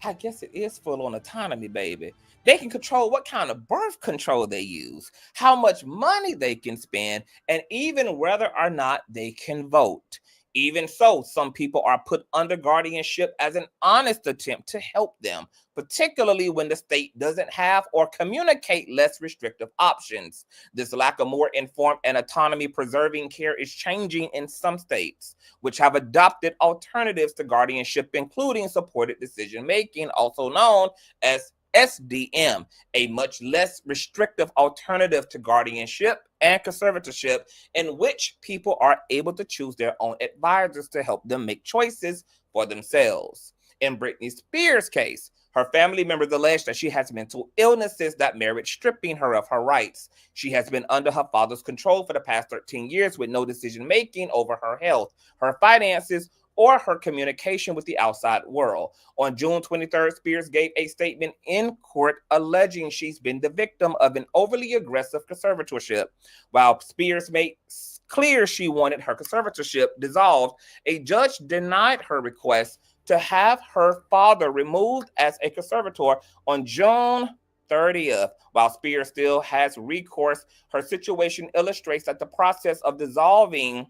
I guess it is full on autonomy, baby. They can control what kind of birth control they use, how much money they can spend, and even whether or not they can vote. Even so, some people are put under guardianship as an honest attempt to help them, particularly when the state doesn't have or communicate less restrictive options. This lack of more informed and autonomy-preserving care is changing in some states, which have adopted alternatives to guardianship, including supported decision-making, also known as SDM, a much less restrictive alternative to guardianship and conservatorship, in which people are able to choose their own advisors to help them make choices for themselves. In Britney Spears' case, her family members allege that she has mental illnesses that merit stripping her of her rights. She has been under her father's control for the past 13 years with no decision-making over her health, her finances, or her communication with the outside world. On June 23rd, Spears gave a statement in court alleging she's been the victim of an overly aggressive conservatorship. While Spears made clear she wanted her conservatorship dissolved, a judge denied her request to have her father removed as a conservator on June 30th. While Spears still has recourse, her situation illustrates that the process of dissolving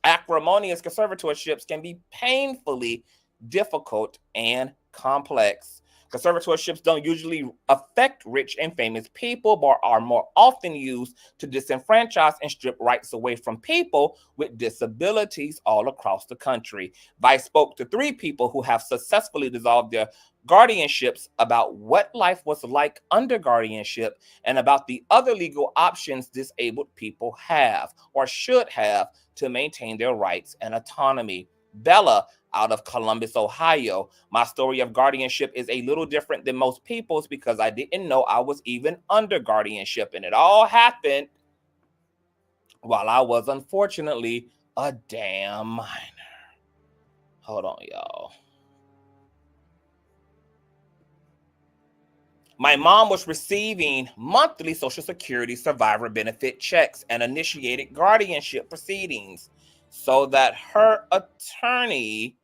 acrimonious conservatorships can be painfully difficult and complex. Conservatorships don't usually affect rich and famous people, but are more often used to disenfranchise and strip rights away from people with disabilities all across the country. Vice spoke to 3 people who have successfully dissolved their guardianships about what life was like under guardianship and about the other legal options disabled people have or should have to maintain their rights and autonomy. Bella out of Columbus, Ohio. My story of guardianship is a little different than most people's because I didn't know I was even under guardianship, and it all happened while I was unfortunately a damn minor. Hold on, y'all. My mom was receiving monthly Social Security survivor benefit checks and initiated guardianship proceedings so that her attorney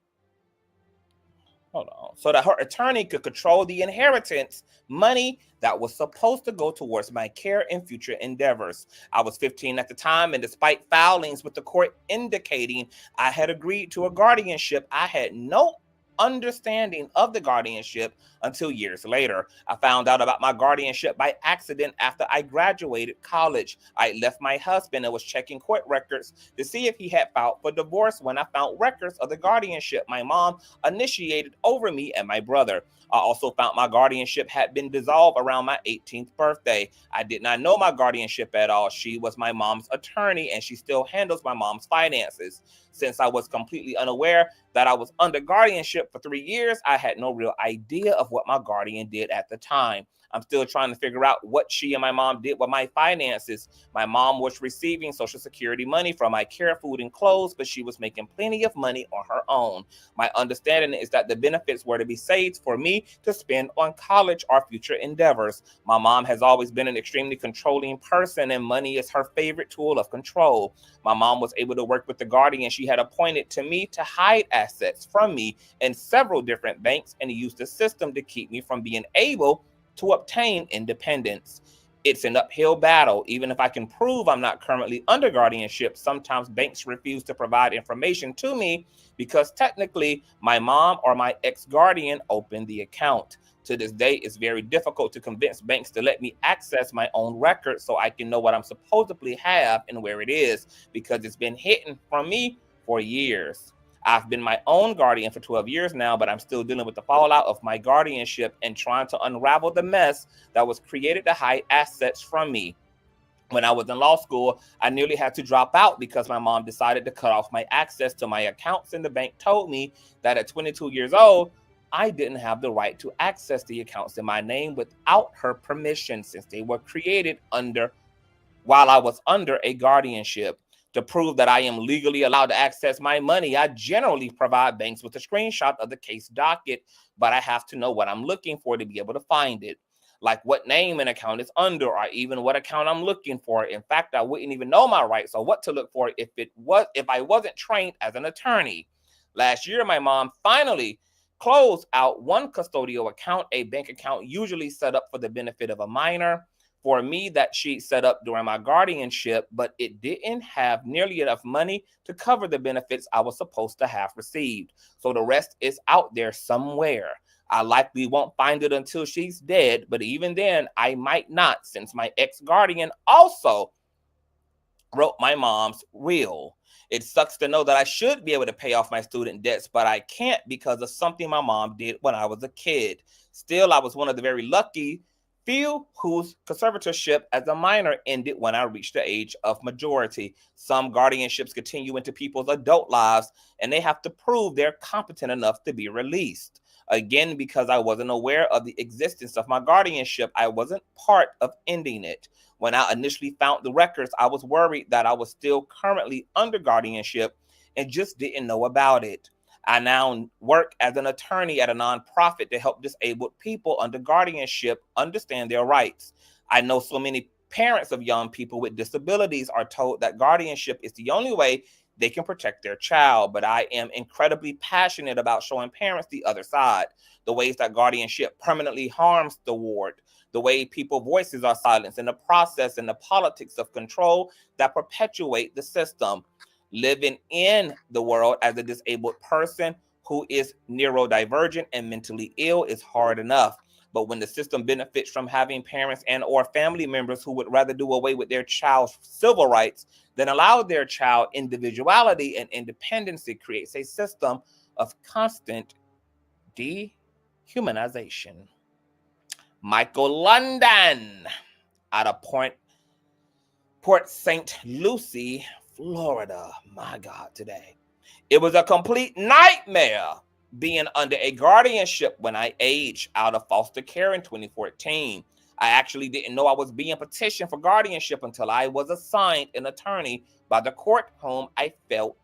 could control the inheritance money that was supposed to go towards my care and future endeavors. I was 15 at the time, and despite filings with the court indicating I had agreed to a guardianship, I had no understanding of the guardianship until years later. I found out about my guardianship by accident after I graduated college. I left my husband and was checking court records to see if he had filed for divorce when I found records of the guardianship my mom initiated over me and my brother. I also found my guardianship had been dissolved around my 18th birthday. I did not know my guardianship at all. She was my mom's attorney, and she still handles my mom's finances. Since I was completely unaware that I was under guardianship for 3 years, I had no real idea of what my guardian did at the time. I'm still trying to figure out what she and my mom did with my finances. My mom was receiving Social Security money from my care, food, and clothes, but she was making plenty of money on her own. My understanding is that the benefits were to be saved for me to spend on college or future endeavors. My mom has always been an extremely controlling person, and money is her favorite tool of control. My mom was able to work with the guardian she had appointed to me to hide assets from me in several different banks and use the system to keep me from being able to obtain independence. It's an uphill battle. Even if I can prove I'm not currently under guardianship, sometimes banks refuse to provide information to me because technically my mom or my ex-guardian opened the account. To this day, it's very difficult to convince banks to let me access my own records so I can know what I'm supposedly have and where it is, because it's been hidden from me for years. I've been my own guardian for 12 years now, but I'm still dealing with the fallout of my guardianship and trying to unravel the mess that was created to hide assets from me. When I was in law school, I nearly had to drop out because my mom decided to cut off my access to my accounts, and the bank told me that at 22 years old, I didn't have the right to access the accounts in my name without her permission, since they were created while I was under a guardianship. To prove that I am legally allowed to access my money, I generally provide banks with a screenshot of the case docket, but I have to know what I'm looking for to be able to find it. Like what name an account is under, or even what account I'm looking for. In fact, I wouldn't even know my rights or what to look for if I wasn't trained as an attorney. Last year, my mom finally closed out one custodial account, a bank account usually set up for the benefit of a minor, for me that she set up during my guardianship, but it didn't have nearly enough money to cover the benefits I was supposed to have received. So the rest is out there somewhere. I likely won't find it until she's dead, but even then, I might not, since my ex-guardian also wrote my mom's will. It sucks to know that I should be able to pay off my student debts, but I can't because of something my mom did when I was a kid. Still, I was one of the very lucky few whose conservatorship as a minor ended when I reached the age of majority. Some guardianships continue into people's adult lives, and they have to prove they're competent enough to be released. Again, because I wasn't aware of the existence of my guardianship, I wasn't part of ending it. When I initially found the records, I was worried that I was still currently under guardianship and just didn't know about it. I now work as an attorney at a nonprofit to help disabled people under guardianship understand their rights. I know so many parents of young people with disabilities are told that guardianship is the only way they can protect their child, but I am incredibly passionate about showing parents the other side, the ways that guardianship permanently harms the ward, the way people's voices are silenced in the process, and the politics of control that perpetuate the system. Living in the world as a disabled person who is neurodivergent and mentally ill is hard enough. But when the system benefits from having parents and or family members who would rather do away with their child's civil rights than allow their child individuality and independence, it creates a system of constant dehumanization. Michael London out of Port St. Lucie, Florida. My God, today. It was a complete nightmare being under a guardianship when I aged out of foster care in 2014. I actually didn't know I was being petitioned for guardianship until I was assigned an attorney by the court whom I felt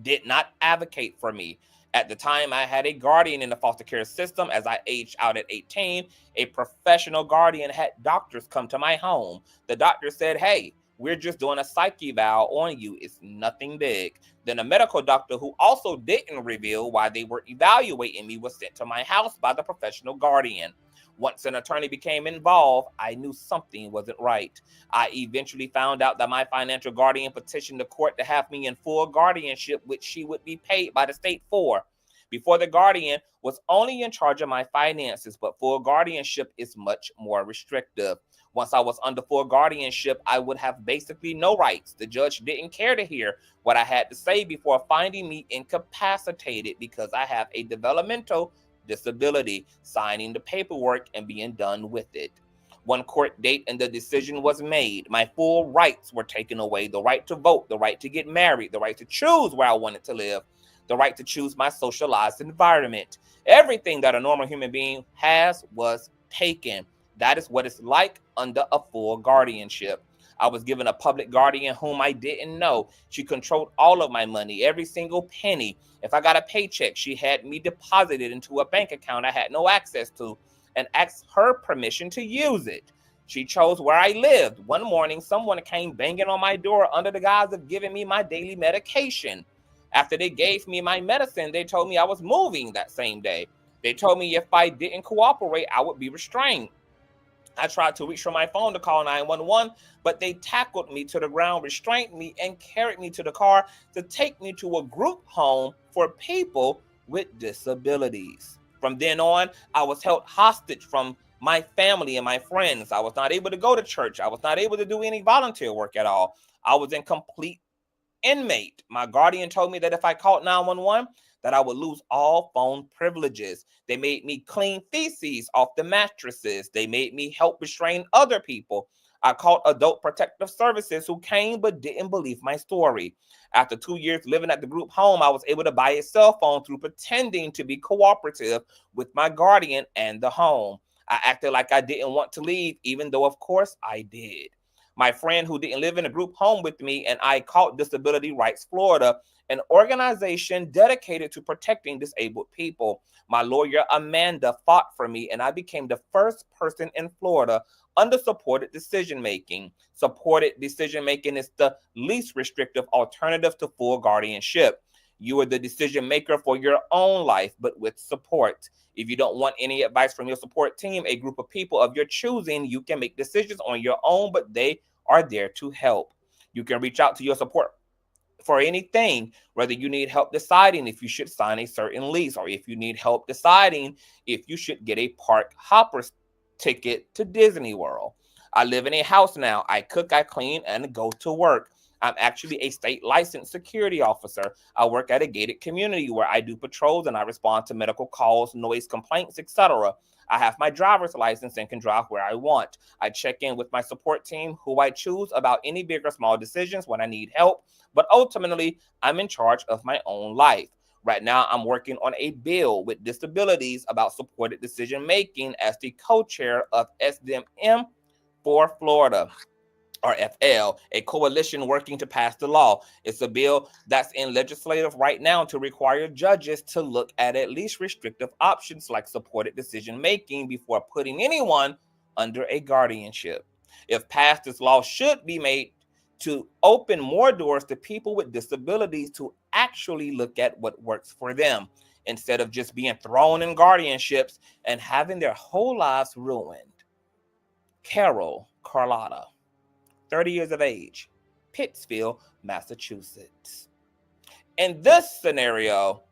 did not advocate for me. At the time, I had a guardian in the foster care system. As I aged out at 18, a professional guardian had doctors come to my home. The doctor said, hey, we're just doing a psych eval on you. It's nothing big. Then a medical doctor who also didn't reveal why they were evaluating me was sent to my house by the professional guardian. Once an attorney became involved, I knew something wasn't right. I eventually found out that my financial guardian petitioned the court to have me in full guardianship, which she would be paid by the state for. Before, the guardian was only in charge of my finances, but full guardianship is much more restrictive. Once I was under full guardianship, I would have basically no rights. The judge didn't care to hear what I had to say before finding me incapacitated because I have a developmental disability, signing the paperwork and being done with it. One court date and the decision was made. My full rights were taken away: the right to vote, the right to get married, the right to choose where I wanted to live, the right to choose my socialized environment. Everything that a normal human being has was taken. That is what it's like under a full guardianship. I was given a public guardian whom I didn't know. She controlled all of my money, every single penny. If I got a paycheck, she had me deposited into a bank account I had no access to and asked her permission to use it. She chose where I lived. One morning, someone came banging on my door under the guise of giving me my daily medication. After they gave me my medicine, they told me I was moving that same day. They told me if I didn't cooperate, I would be restrained. I tried to reach for my phone to call 911, but they tackled me to the ground, restrained me, and carried me to the car to take me to a group home for people with disabilities. From then on, I was held hostage from my family and my friends. I was not able to go to church. I was not able to do any volunteer work at all. I was in complete inmate. My guardian told me that if I called 911, that I would lose all phone privileges. They made me clean feces off the mattresses. They made me help restrain other people. I called Adult Protective Services, who came but didn't believe my story. After 2 years living at the group home, I was able to buy a cell phone through pretending to be cooperative with my guardian and the home. I acted like I didn't want to leave, even though, of course, I did. My friend who didn't live in a group home with me and I called Disability Rights Florida, an organization dedicated to protecting disabled people. My lawyer, Amanda, fought for me, and I became the first person in Florida under supported decision-making. Supported decision-making is the least restrictive alternative to full guardianship. You are the decision maker for your own life, but with support. If you don't want any advice from your support team, a group of people of your choosing, you can make decisions on your own, but they are there to help. You can reach out to your support for anything, whether you need help deciding if you should sign a certain lease, or if you need help deciding if you should get a park hopper ticket to Disney World. I live in a house now. I cook, I clean, and go to work. I'm actually a state licensed security officer. I work at a gated community where I do patrols and I respond to medical calls, noise complaints, etc. I have my driver's license and can drive where I want. I check in with my support team, who I choose, about any big or small decisions when I need help, but ultimately, I'm in charge of my own life. Right now, I'm working on a bill with disabilities about supported decision-making as the co-chair of SDM for Florida, or FL, a coalition working to pass the law. It's a bill that's in legislative right now to require judges to look at least restrictive options like supported decision-making before putting anyone under a guardianship. If passed, this law should be made to open more doors to people with disabilities to actually look at what works for them, instead of just being thrown in guardianships and having their whole lives ruined. Carol Carlotta, 30 years of age, Pittsfield, Massachusetts. In this scenario,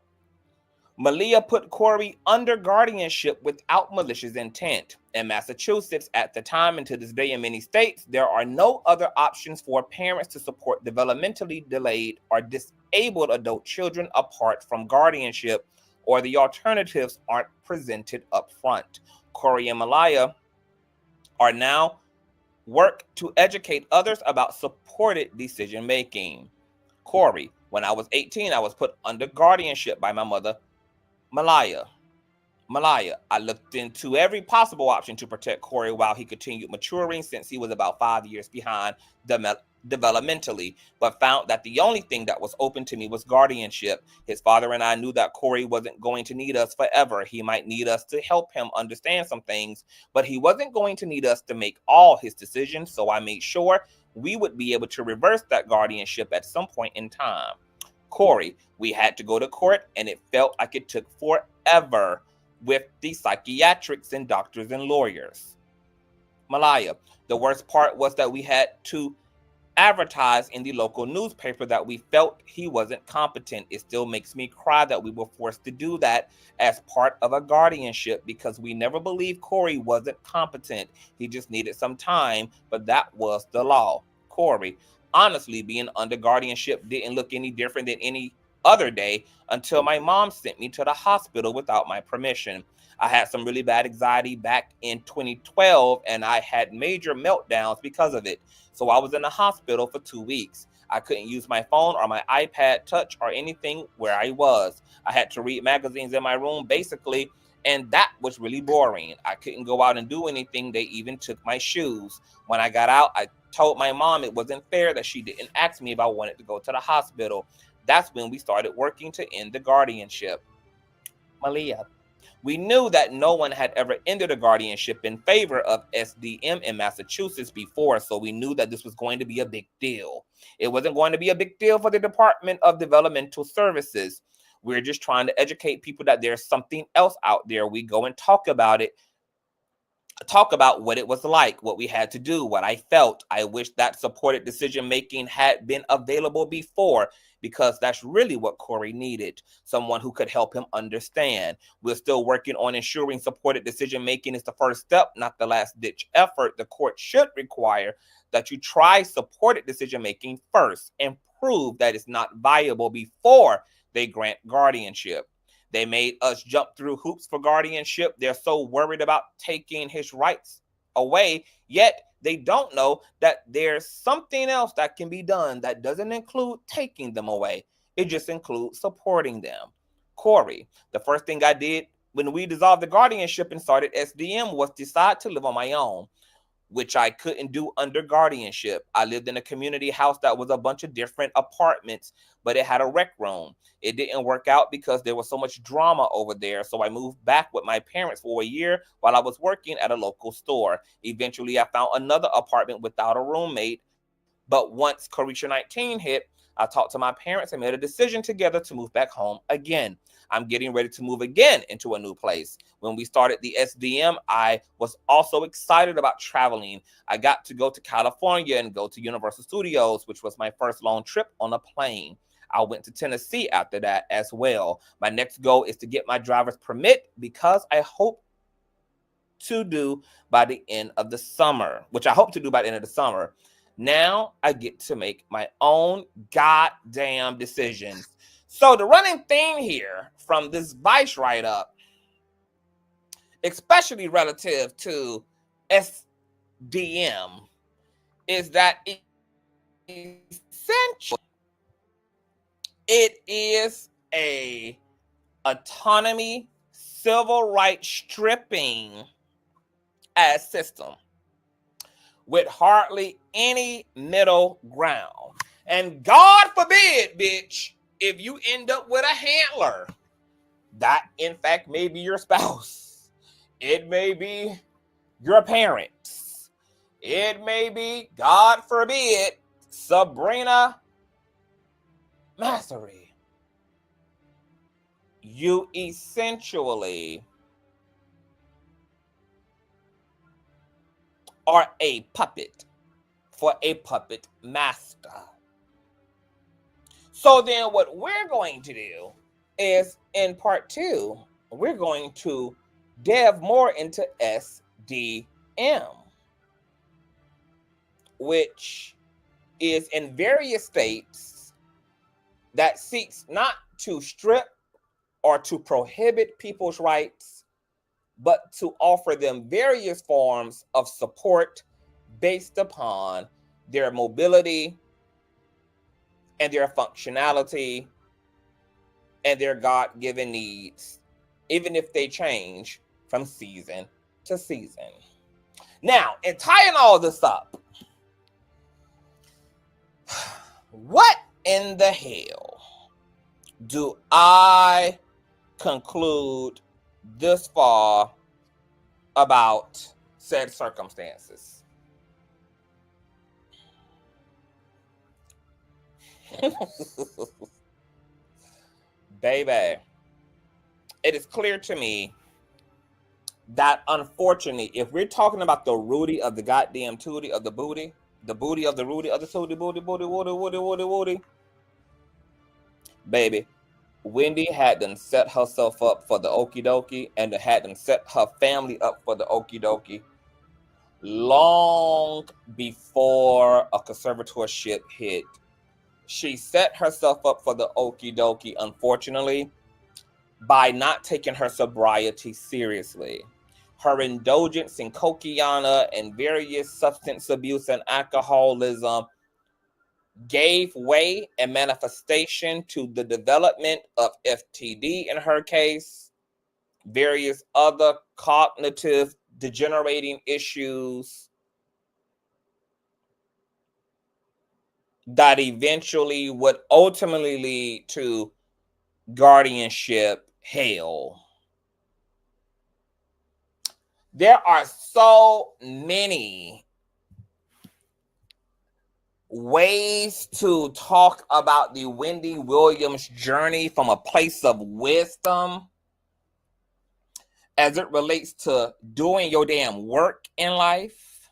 Malia put Corey under guardianship without malicious intent. In Massachusetts at the time, and to this day in many states, there are no other options for parents to support developmentally delayed or disabled adult children apart from guardianship, or the alternatives aren't presented up front. Corey and Malia are now work to educate others about supported decision-making. Corey, When I was 18, I was put under guardianship by my mother, Malaya. I looked into every possible option to protect Corey while he continued maturing, since he was about 5 years behind developmentally, but found that the only thing that was open to me was guardianship. His father and I knew that Corey wasn't going to need us forever. He might need us to help him understand some things, but he wasn't going to need us to make all his decisions, so I made sure we would be able to reverse that guardianship at some point in time. Corey, we had to go to court, and it felt like it took forever with the psychiatrics and doctors and lawyers. Malaya, the worst part was that we had to advertise in the local newspaper that we felt he wasn't competent. It still makes me cry that we were forced to do that as part of a guardianship, because we never believed Corey wasn't competent. He just needed some time, but that was the law. Corey, honestly, being under guardianship didn't look any different than any other day until my mom sent me to the hospital without my permission. I had some really bad anxiety back in 2012, and I had major meltdowns because of it. So I was in the hospital for 2 weeks. I couldn't use my phone or my iPad Touch or anything where I was. I had to read magazines in my room, basically, and that was really boring. I couldn't go out and do anything. They even took my shoes. When I got out, I told my mom it wasn't fair that she didn't ask me if I wanted to go to the hospital. That's when we started working to end the guardianship. Malia, we knew that no one had ever ended a guardianship in favor of SDM in Massachusetts before, so we knew that this was going to be a big deal. It wasn't going to be a big deal for the Department of Developmental Services. We're just trying to educate people that there's something else out there. We go and talk about it, talk about what it was like, what we had to do, what I felt. I wish that supported decision-making had been available before, because that's really what Corey needed, someone who could help him understand. We're still working on ensuring supported decision-making is the first step, not the last-ditch effort. The court should require that you try supported decision-making first and prove that it's not viable before they grant guardianship. They made us jump through hoops for guardianship. They're so worried about taking his rights away, yet they don't know that there's something else that can be done that doesn't include taking them away. It just includes supporting them. Corey, the first thing I did when we dissolved the guardianship and started SDM was decide to live on my own, which I couldn't do under guardianship. I lived in a community house that was a bunch of different apartments, but it had a rec room. It didn't work out because there was so much drama over there, so I moved back with my parents for a year while I was working at a local store. Eventually, I found another apartment without a roommate, but once Carisha 19 hit, I talked to my parents and made a decision together to move back home again. I'm getting ready to move again into a new place. When we started the SDM, I was also excited about traveling. I got to go to California and go to Universal Studios, which was my first long trip on a plane. I went to Tennessee after that as well. My next goal is to get my driver's permit, because I hope to do by the end of the summer, Now I get to make my own goddamn decisions. So the running theme here from this Vice write-up, especially relative to SDM, is that essentially it is a autonomy, civil rights stripping ass system with hardly any middle ground. And God forbid, bitch, if you end up with a handler, that in fact may be your spouse. It may be your parents. It may be, God forbid, Sabrina Morrisey. You essentially are a puppet for a puppet master. So then what we're going to do is, in part 2, we're going to delve more into SDM, which is in various states that seeks not to strip or to prohibit people's rights, but to offer them various forms of support based upon their mobility, and their functionality and their God-given needs, even if they change from season to season. Now, in tying all this up, what in the hell do I conclude this far about said circumstances? Baby, it is clear to me that unfortunately, if we're talking about the Rudy of the goddamn Tootie of the booty, the booty of the Rudy of the Tootie, booty, baby, Wendy had them set herself up for the okie dokie and had them set her family up for the okie dokie long before a conservatorship hit. She set herself up for the okie dokie, unfortunately, by not taking her sobriety seriously. Her indulgence in cocaine and various substance abuse and alcoholism gave way and manifestation to the development of FTD in her case, various other cognitive degenerating issues that eventually would ultimately lead to guardianship hell. There are so many ways to talk about the Wendy Williams journey from a place of wisdom as it relates to doing your damn work in life,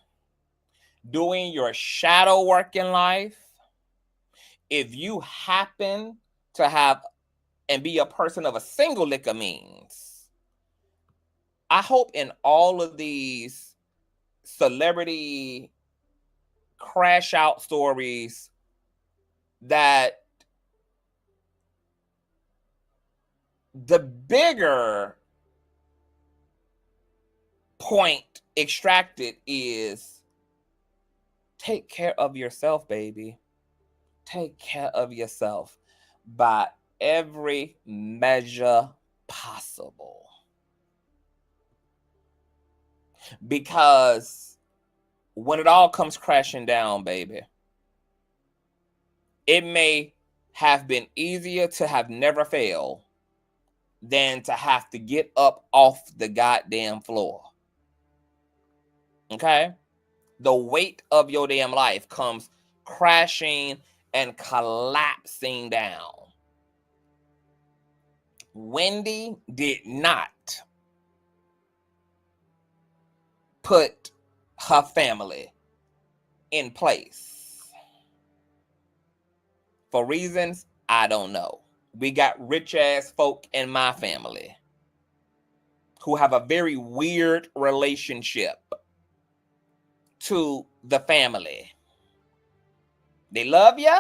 doing your shadow work in life. If you happen to have and be a person of a single lick of means, I hope in all of these celebrity crash out stories that the bigger point extracted is take care of yourself, baby. Take care of yourself by every measure possible. Because when it all comes crashing down, baby, it may have been easier to have never failed than to have to get up off the goddamn floor. Okay? The weight of your damn life comes crashing and collapsing down. Wendy did not put her family in place. For reasons I don't know. We got rich ass folk in my family who have a very weird relationship to the family. They love you.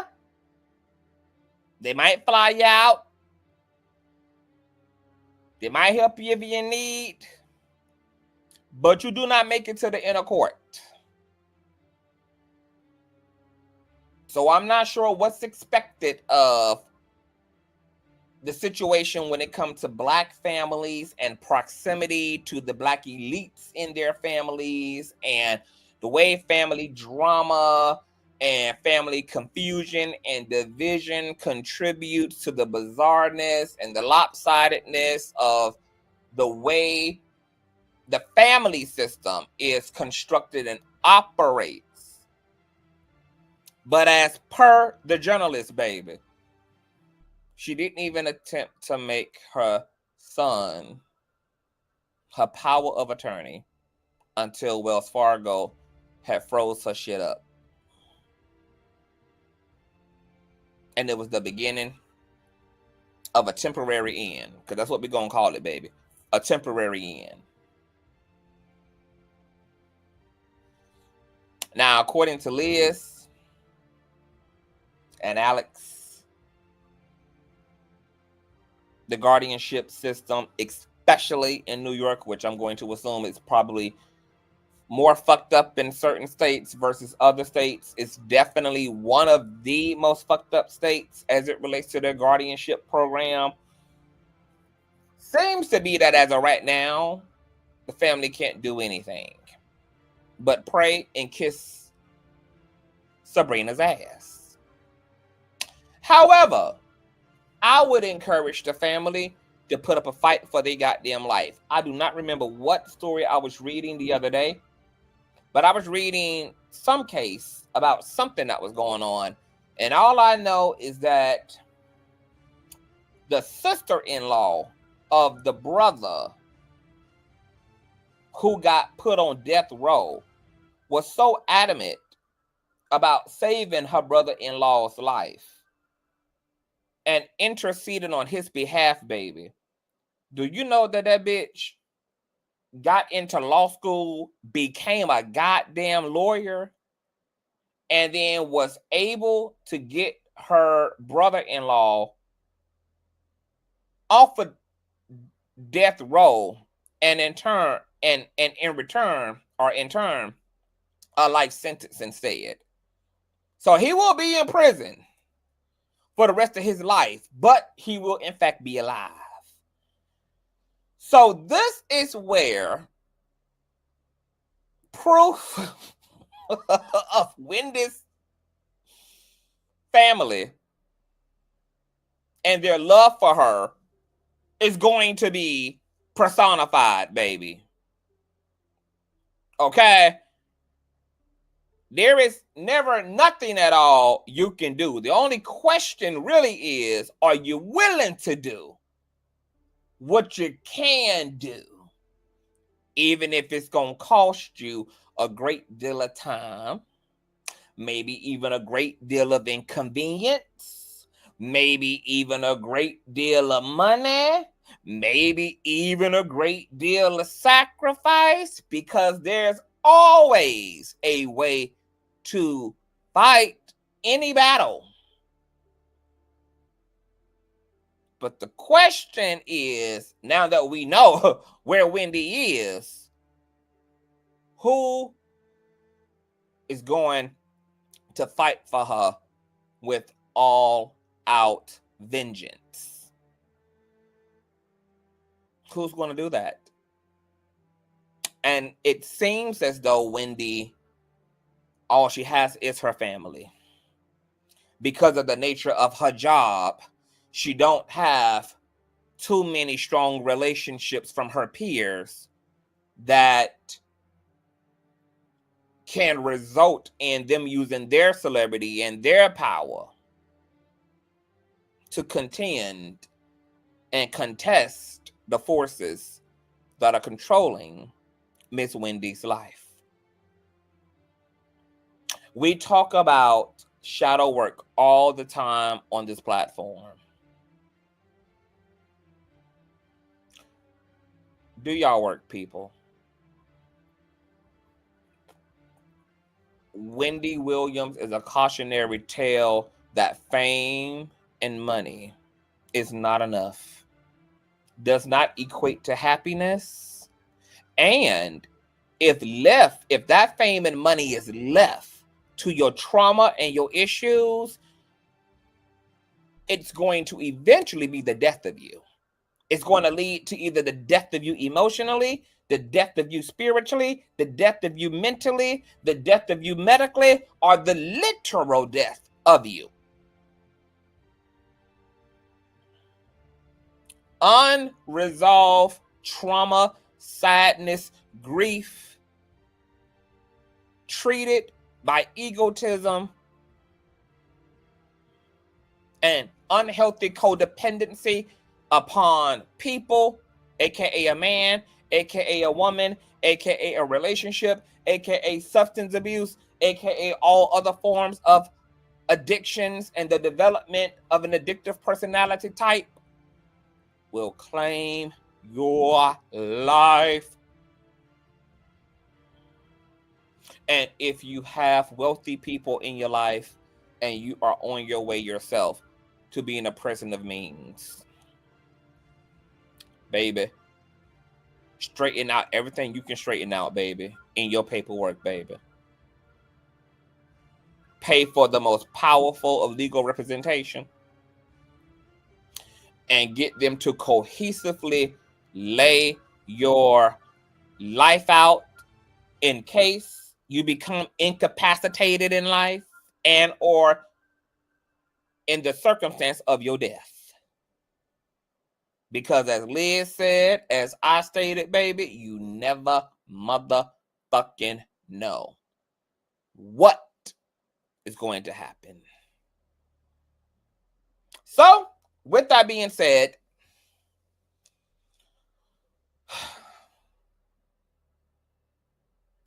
They might fly you out. They might help you if you need. But you do not make it to the inner court. So I'm not sure what's expected of the situation when it comes to Black families and proximity to the Black elites in their families and the way family drama and family confusion and division contributes to the bizarreness and the lopsidedness of the way the family system is constructed and operates. But as per the journalist, baby, she didn't even attempt to make her son her power of attorney until Wells Fargo had froze her shit up. And it was the beginning of a temporary end, because that's what we're going to call it, baby. A temporary end. Now, according to Liz and Alex, the guardianship system, especially in New York, which I'm going to assume is probably more fucked up in certain states versus other states. It's definitely one of the most fucked up states as it relates to their guardianship program. Seems to be that as of right now, the family can't do anything but pray and kiss Sabrina's ass. However, I would encourage the family to put up a fight for their goddamn life. I do not remember what story I was reading the other day, but I was reading some case about something that was going on. And all I know is that the sister-in-law of the brother who got put on death row was so adamant about saving her brother-in-law's life and interceding on his behalf, baby. Do you know that that bitch got into law school, became a goddamn lawyer, and then was able to get her brother-in-law off of death row, and in return, a life sentence instead. So he will be in prison for the rest of his life, but he will in fact be alive. So this is where proof of Wendy's family and their love for her is going to be personified, baby. Okay? There is never nothing at all you can do. The only question really is, are you willing to do what you can do, even if it's going to cost you a great deal of time, maybe even a great deal of inconvenience, maybe even a great deal of money, maybe even a great deal of sacrifice, because there's always a way to fight any battle. But the question is, now that we know where Wendy is, who is going to fight for her with all out vengeance? Who's going to do that? And it seems as though Wendy, all she has is her family. Because of the nature of her job, she don't have too many strong relationships from her peers that can result in them using their celebrity and their power to contend and contest the forces that are controlling Miss Wendy's life. We talk about shadow work all the time on this platform. Do y'all work, people? Wendy Williams is a cautionary tale that fame and money is not enough, does not equate to happiness, and if that fame and money is left to your trauma and your issues, it's going to eventually be the death of you. It's going to lead to either the death of you emotionally, the death of you spiritually, the death of you mentally, the death of you medically, or the literal death of you. Unresolved trauma, sadness, grief, treated by egotism and unhealthy codependency upon people, aka a man, aka a woman, aka a relationship, aka substance abuse, aka all other forms of addictions and the development of an addictive personality type, will claim your life. And if you have wealthy people in your life and you are on your way yourself to being a person of means, baby, straighten out everything you can straighten out, baby. in your paperwork, baby. Pay for the most powerful of legal representation and get them to cohesively lay your life out in case you become incapacitated in life and or in the circumstance of your death. Because as Liz said, as I stated, baby, you never motherfucking know what is going to happen. So, with that being said,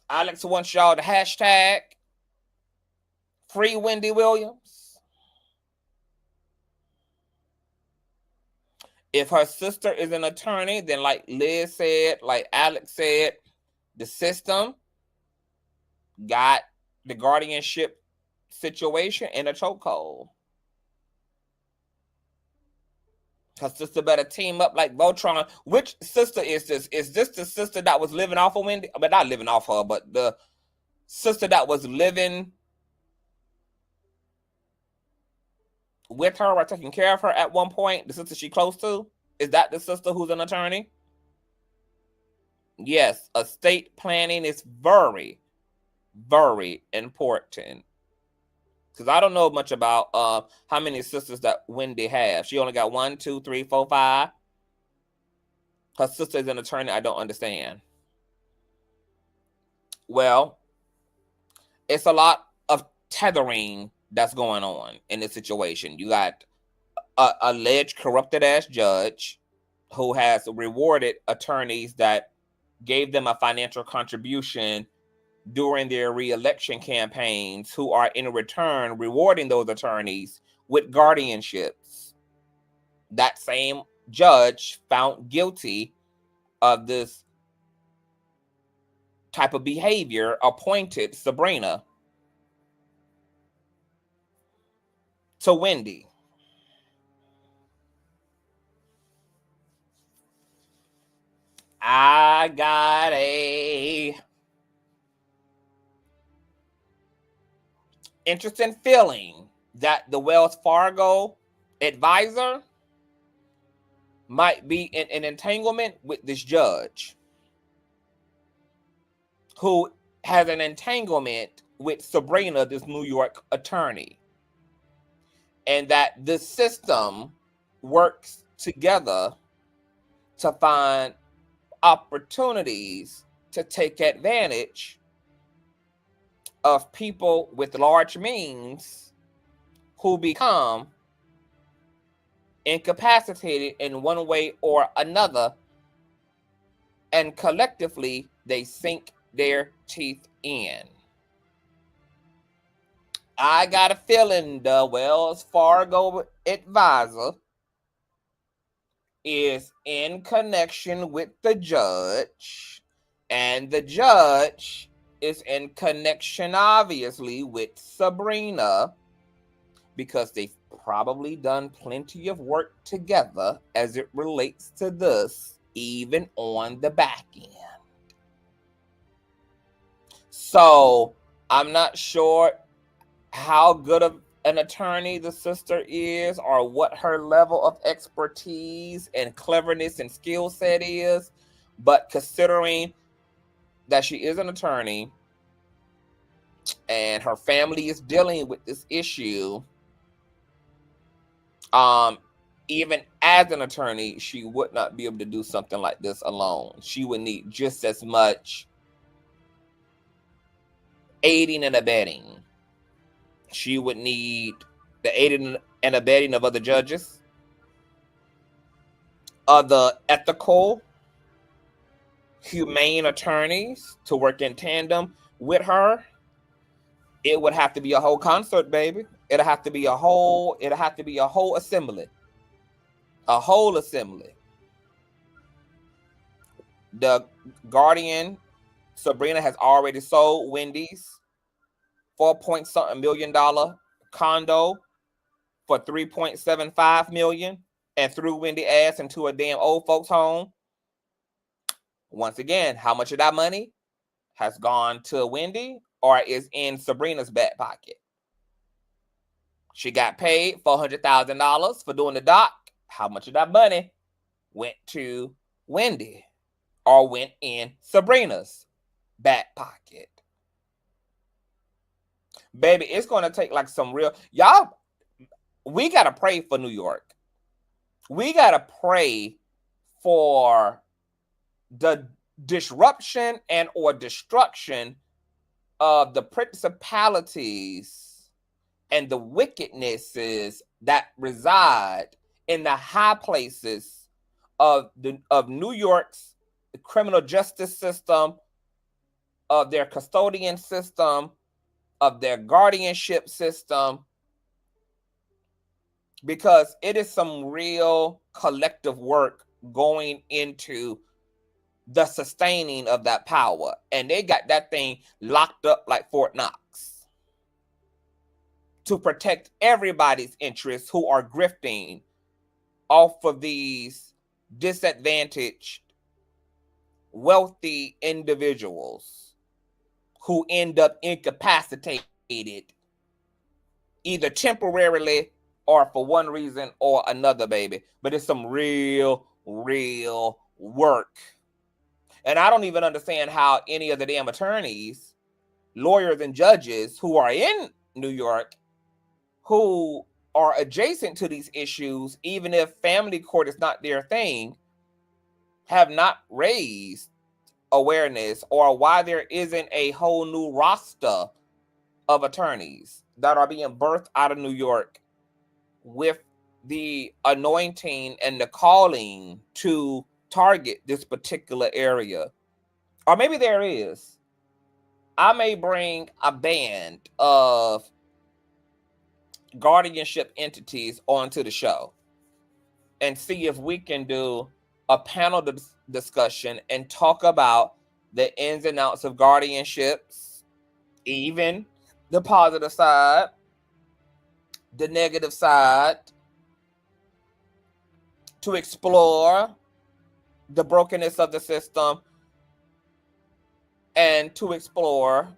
Alex wants y'all to hashtag free Wendy Williams. If her sister is an attorney, then like Liz said, like Alex said, the system got the guardianship situation in a chokehold. Her sister better team up like Voltron. Which sister is this? Is this the sister that was living off of Wendy? I mean, not living off her, but the sister that was living with her or taking care of her at one point? The sister she close to? Is that the sister who's an attorney? Yes, estate planning is very, very important. Because I don't know much about how many sisters that Wendy has. She only got 1, 2, 3, 4, 5. Her sister is an attorney. I don't understand. Well, it's a lot of tethering that's going on in this situation. You got an alleged corrupted ass judge who has rewarded attorneys that gave them a financial contribution during their re-election campaigns, who are in return rewarding those attorneys with guardianships. That same judge found guilty of this type of behavior, appointed Sabrina to Wendy. I got a interesting feeling that the Wells Fargo advisor might be in an entanglement with this judge, who has an entanglement with Sabrina, this New York attorney, and that the system works together to find opportunities to take advantage of people with large means who become incapacitated in one way or another, and collectively they sink their teeth in. I got a feeling the Wells Fargo advisor is in connection with the judge, and the judge is in connection, obviously, with Sabrina, because they've probably done plenty of work together as it relates to this, even on the back end. So I'm not sure how good of an attorney the sister is, or what her level of expertise and cleverness and skill set is, but considering that she is an attorney and her family is dealing with this issue, even as an attorney, she would not be able to do something like this alone. She would need just as much aiding and abetting. She would need the aiding and abetting of other judges, other ethical, humane attorneys to work in tandem with her. It would have to be a whole concert, baby. It'll have to be a whole assembly. A whole assembly. The Guardian, Sabrina, has already sold Wendy's $4-point-something million condo for $3.75 million and threw Wendy ass into a damn old folks home. Once again, how much of that money has gone to Wendy or is in Sabrina's back pocket. She got paid $400,000 for doing the doc. How much of that money went to Wendy or went in Sabrina's back pocket? Baby, it's going to take like some real... Y'all, we got to pray for New York. We got to pray for the disruption and or destruction of the principalities and the wickednesses that reside in the high places of New York's criminal justice system, of their custodian system, of their guardianship system, because it is some real collective work going into the sustaining of that power. And they got that thing locked up like Fort Knox to protect everybody's interests who are grifting off of these disadvantaged, wealthy individuals who end up incapacitated either temporarily or for one reason or another, baby. But it's some real work. And I don't even understand how any of the damn attorneys, lawyers, and judges who are in New York, who are adjacent to these issues, even if family court is not their thing, have not raised awareness, or why there isn't a whole new roster of attorneys that are being birthed out of New York with the anointing and the calling to target this particular area. Or maybe there is. I may bring a band of guardianship entities onto the show and see if we can do a panel discussion and talk about the ins and outs of guardianships, even the positive side, the negative side, to explore the brokenness of the system and to explore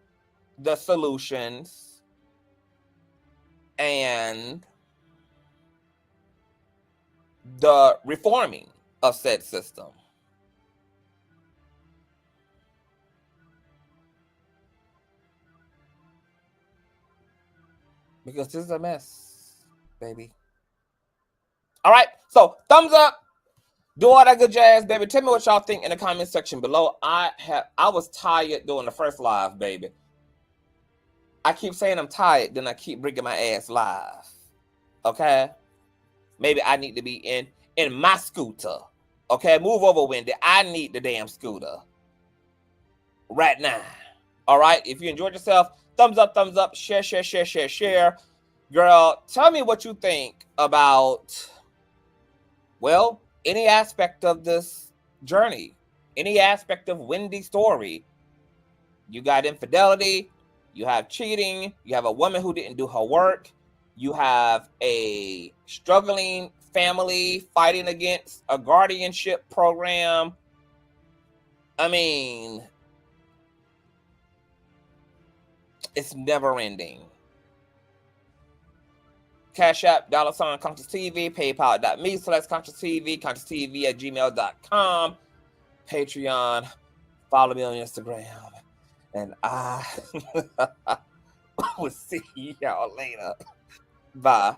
the solutions and the reforming of said system. Because this is a mess, baby. All right, so thumbs up. Do all that good jazz, baby. Tell me what y'all think in the comment section below. I was tired doing the first live, baby. I keep saying I'm tired, then I keep bringing my ass live. Okay? Maybe I need to be in my scooter. Okay, move over, Wendy. I need the damn scooter right now. All right, if you enjoyed yourself, thumbs up, share. Girl, tell me what you think about, well, any aspect of this journey, any aspect of Wendy's story. You got infidelity, you have cheating, you have a woman who didn't do her work, you have a struggling family fighting against a guardianship program. I mean, it's never ending. Cash App, $ Consciouztv, PayPal.me/Consciouztv, Consciouztv@gmail.com, Patreon, follow me on Instagram, and I will see y'all later. Bye.